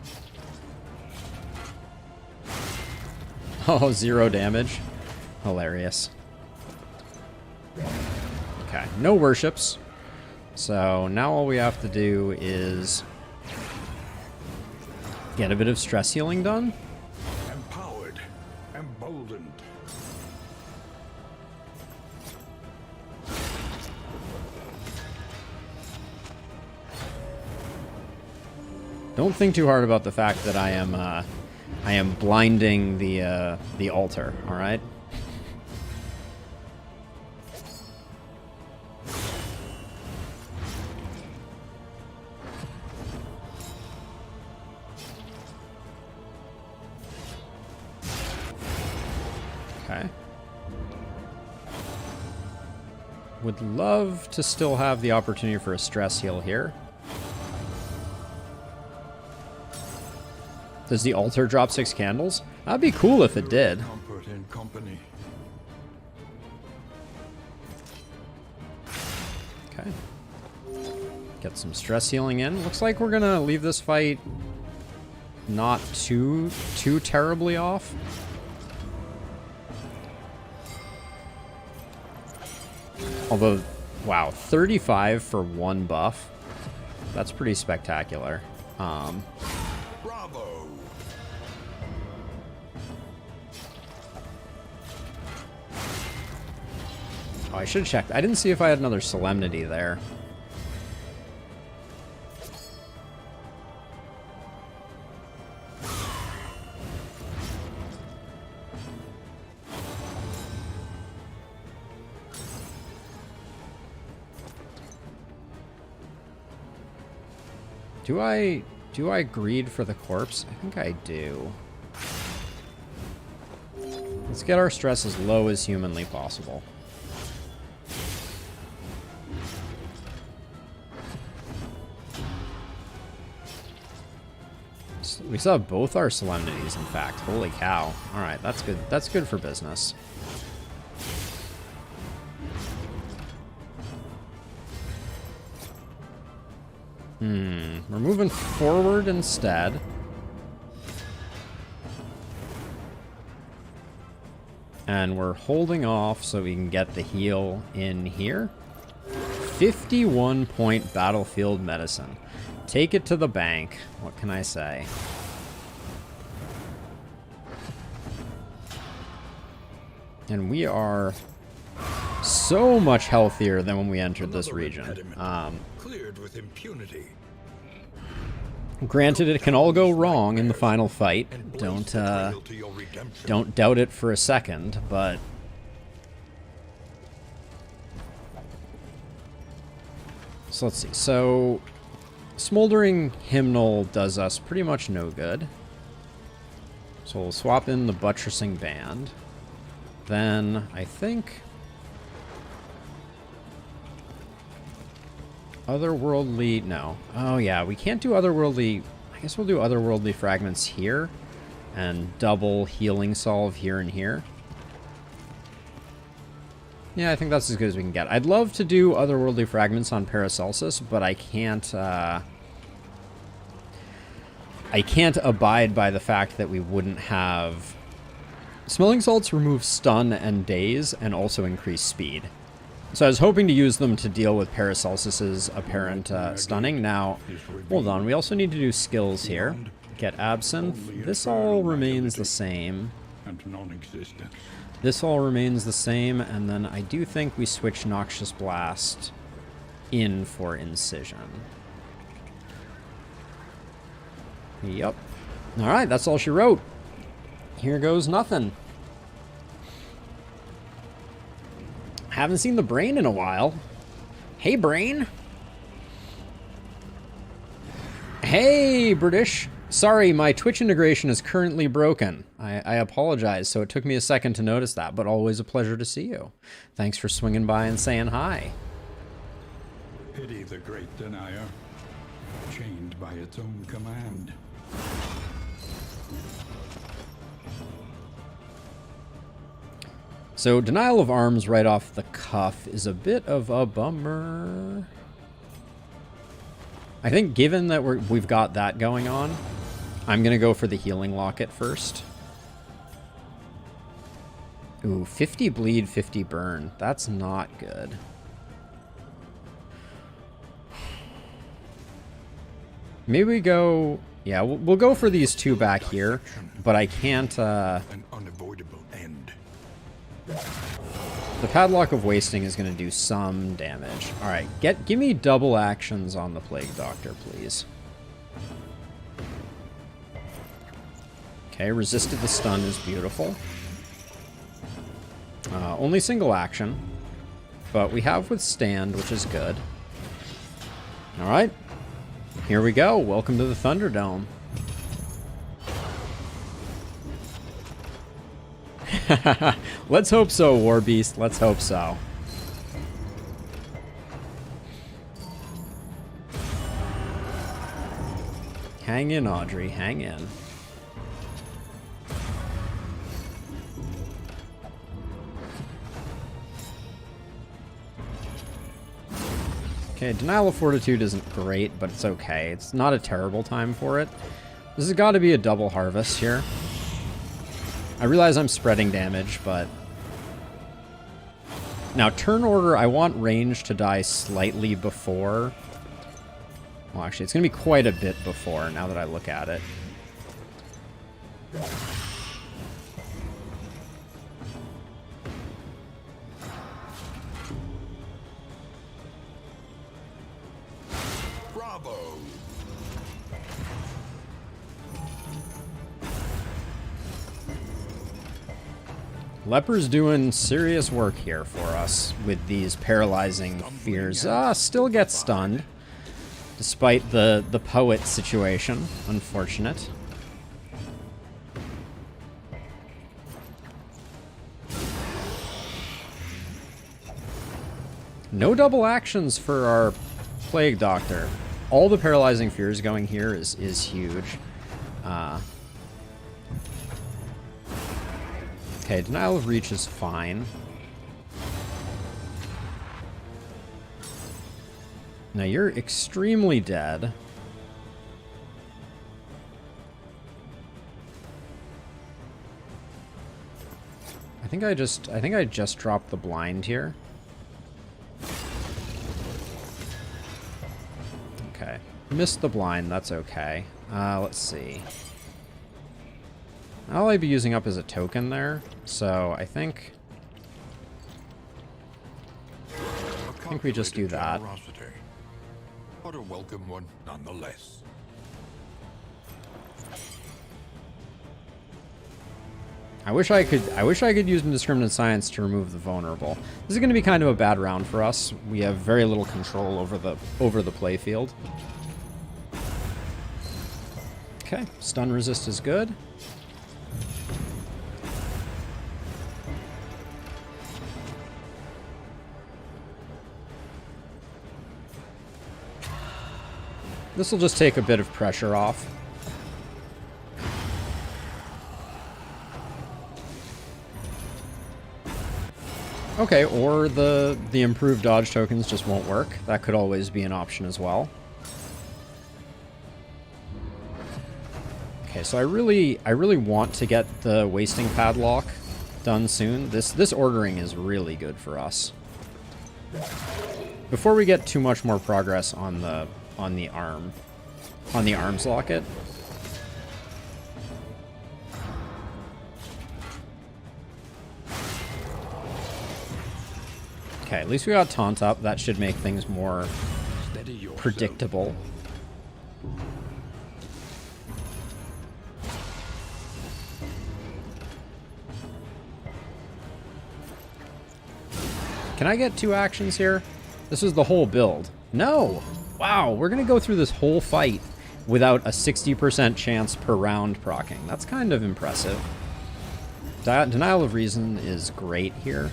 Oh, 0 damage. Hilarious. Okay, no worships. So now all we have to do is get a bit of stress healing done. Empowered. Emboldened. Don't think too hard about the fact that I am blinding the altar. All right. Okay. Would love to still have the opportunity for a stress heal here. Does the altar drop 6 candles? That'd be cool if it did. Comfort in company. Okay. Get some stress healing in. Looks like we're gonna leave this fight not too terribly off. Although, wow, 35 for 1 buff. That's pretty spectacular. Bravo. Oh, I should have checked. I didn't see if I had another Solemnity there. Do I greed for the corpse? I think I do. Let's get our stress as low as humanly possible. We still have both our solemnities, in fact. Holy cow. Alright, that's good. That's good for business. We're moving forward instead. And we're holding off so we can get the heal in here. 51 point battlefield medicine. Take it to the bank. What can I say? And we are so much healthier than when we entered this region. Cleared with impunity. Granted, it can all go wrong in the final fight. Don't doubt it for a second, but so let's see. So Smoldering Hymnal does us pretty much no good. So we'll swap in the Buttressing Band. Then I think Otherworldly, no. Oh yeah, we can't do Otherworldly. I guess we'll do Otherworldly Fragments here and double Healing Solve here and here. Yeah, I think that's as good as we can get. I'd love to do Otherworldly Fragments on Paracelsus, but I can't abide by the fact that we wouldn't have... Smelling Salts remove stun and daze and also increase speed. So I was hoping to use them to deal with Paracelsus's apparent stunning. Now, hold on. We also need to do skills here. Get Absinthe. This all remains the same. And non-existent. This all remains the same, and then I do think we switch Noxious Blast in for Incision. Yep. Alright, that's all she wrote. Here goes nothing. Haven't seen the Brain in a while. Hey, Brain. Hey, British. Sorry, my Twitch integration is currently broken. I apologize, so it took me a second to notice that, but always a pleasure to see you. Thanks for swinging by and saying hi. Pity the great denier, chained by its own command. So, Denial of Arms right off the cuff is a bit of a bummer. I think given that we've got that going on, I'm going to go for the Healing Locket first. Ooh, 50 bleed, 50 burn. That's not good. Maybe we go... Yeah, we'll go for these two back here, but I can't... An unavoidable end. The Padlock of Wasting is going to do some damage. Alright, give me double actions on the Plague Doctor, please. Okay, resisted the stun is beautiful. Only single action, but we have Withstand, which is good. Alright, here we go. Welcome to the Thunderdome. Let's hope so, Warbeast. Let's hope so. Hang in, Audrey. Hang in. Okay, Denial of Fortitude isn't great, but it's okay. It's not a terrible time for it. This has got to be a double harvest here. I realize I'm spreading damage, but... Now, turn order, I want range to die slightly before... Well, actually, it's going to be quite a bit before, now that I look at it. Bravo! Leper's doing serious work here for us with these paralyzing fears. Still gets stunned. Despite the poet situation. Unfortunate. No double actions for our Plague Doctor. All the Paralyzing Fears going here is huge. Okay, Denial of Reach is fine. Now you're extremely dead. I think I just dropped the blind here. Okay. Missed the blind, that's okay. Let's see. All I'd be using up is a token there, so I think we just do that. But a welcome one nonetheless. I wish I could use Indiscriminate Science to remove the vulnerable. This is going to be kind of a bad round for us. We have very little control over the playfield. Okay, stun resist is good. This will just take a bit of pressure off. Okay, or the improved dodge tokens just won't work. That could always be an option as well. Okay, so I really want to get the Wasting Padlock done soon. This ordering is really good for us. Before we get too much more progress on the arms locket. Okay, at least we got Taunt up. That should make things more predictable. Can I get 2 actions here? This is the whole build. No! Wow, we're gonna go through this whole fight without a 60% chance per round proccing. That's kind of impressive. Denial of Reason is great here.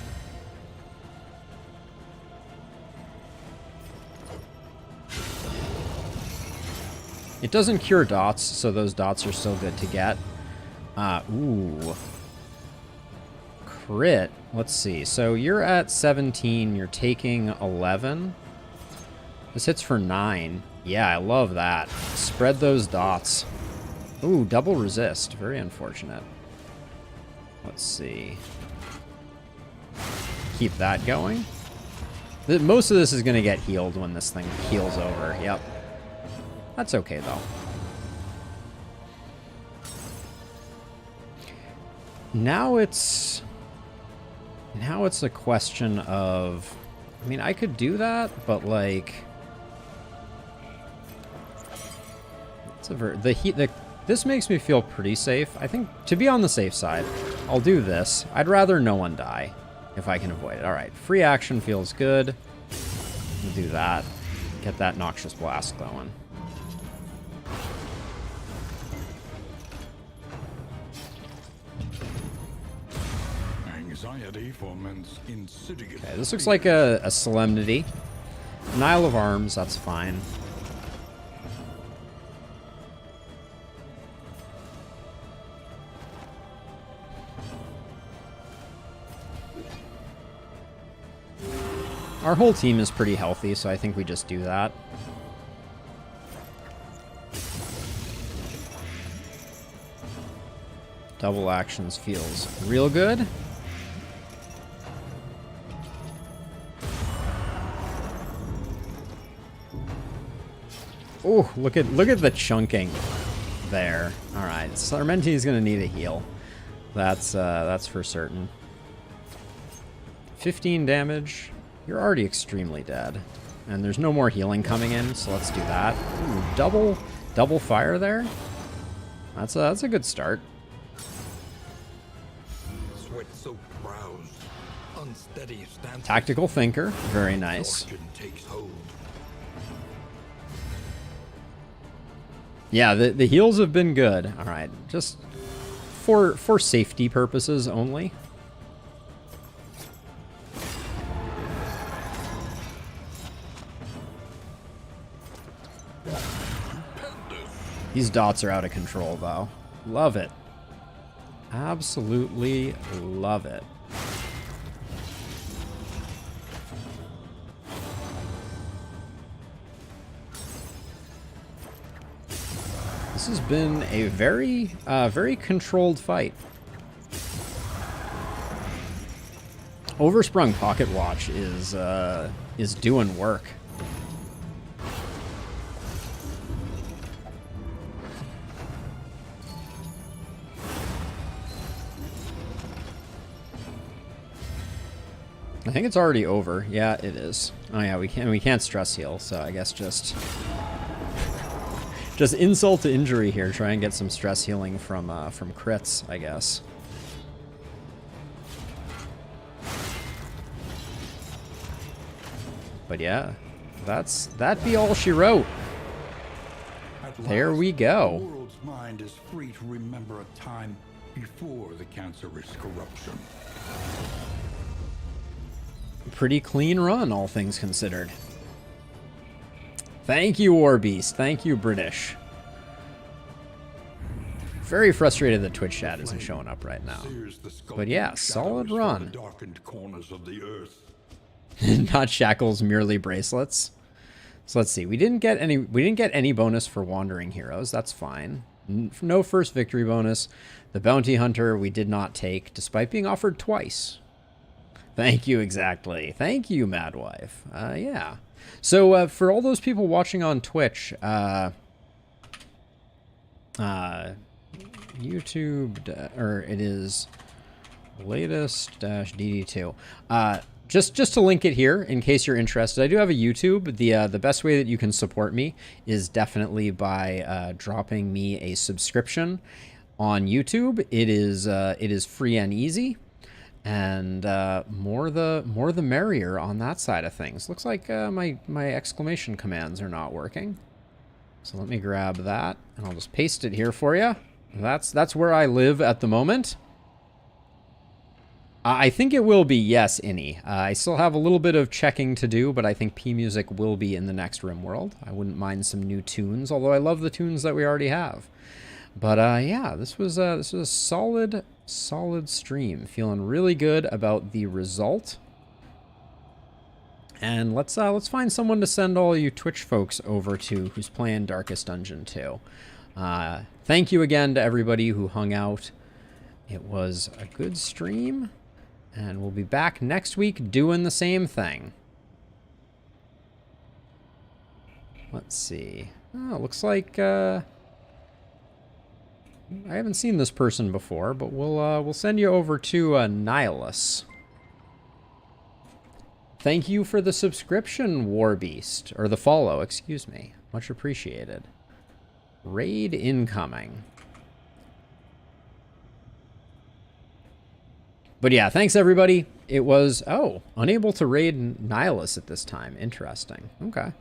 It doesn't cure dots, so those dots are still good to get. Ooh. Crit. Let's see. So you're at 17. You're taking 11. This hits for 9. Yeah, I love that. Spread those dots. Ooh, double resist. Very unfortunate. Let's see. Keep that going. Most of this is going to get healed when this thing heals over. Yep. That's okay, though. Now it's a question of... I mean, I could do that, but, like... This makes me feel pretty safe. I think, to be on the safe side, I'll do this. I'd rather no one die, if I can avoid it. Alright, free action feels good. We'll do that. Get that Noxious Blast going. Okay, this looks like a Solemnity. Nile of Arms, that's fine. Our whole team is pretty healthy, so I think we just do that. Double actions feels real good. Oh, look at the chunking there. All right, Sarmenti is gonna need a heal. That's for certain. 15 damage. You're already extremely dead, and there's no more healing coming in, so let's do that. Ooh, double fire there. That's a good start. Sweat-soaked brows, unsteady stance. Tactical Thinker, very nice. Yeah, the heals have been good. All right, just for safety purposes only. These dots are out of control, though. Love it. Absolutely love it. This has been a very controlled fight. Oversprung Pocket Watch is doing work. I think it's already over. Yeah, it is. Oh yeah, we can't stress heal, so I guess just insult to injury here. Try and get some stress healing from crits, I guess. But yeah, that be all she wrote. There we go. The world's mind is free to remember a time before the cancerous corruption. Pretty clean run, all things considered. Thank you, Warbeast. Thank you, British. Very frustrated that Twitch chat isn't showing up right now. But yeah, solid run. Darkened corners of the earth. Not shackles, merely bracelets. So let's see. We didn't get any bonus for Wandering Heroes. That's fine. No first victory bonus. The Bounty Hunter we did not take, despite being offered twice. Thank you, exactly. Thank you, Madwife. Yeah. So for all those people watching on Twitch, YouTube, or it is latest-DD2. Just to link it here, in case you're interested, I do have a YouTube. The best way that you can support me is definitely by dropping me a subscription on YouTube. It is free and easy. And more the merrier on that side of things. Looks like my exclamation commands are not working. So let me grab that, and I'll just paste it here for you. That's where I live at the moment. I think it will be, yes, Innie. I still have a little bit of checking to do, but I think P-Music will be in the next RimWorld. I wouldn't mind some new tunes, although I love the tunes that we already have. But yeah, this was a solid stream. Feeling really good about the result. And let's find someone to send all you Twitch folks over to who's playing Darkest Dungeon 2. Thank you again to everybody who hung out. It was a good stream, and we'll be back next week doing the same thing. Let's see. Oh, looks like I haven't seen this person before, but we'll send you over to Nihilus. Thank you for the subscription, Warbeast, or the follow, excuse me. Much appreciated. Raid incoming. But yeah, thanks everybody. It was unable to raid Nihilus at this time. Interesting. Okay.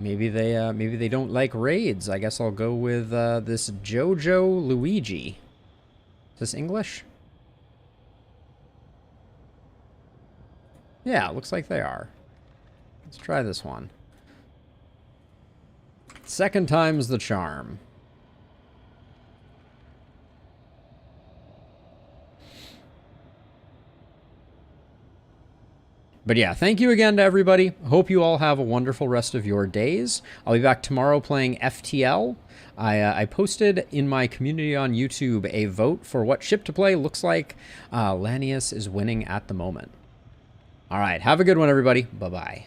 Maybe they don't like raids. I guess I'll go with this Jojo Luigi. Is this English? Yeah, looks like they are. Let's try this one. Second time's the charm. But yeah, thank you again to everybody. Hope you all have a wonderful rest of your days. I'll be back tomorrow playing FTL. I posted in my community on YouTube a vote for what ship to play. Looks like Lanius is winning at the moment. All right, have a good one, everybody. Bye-bye.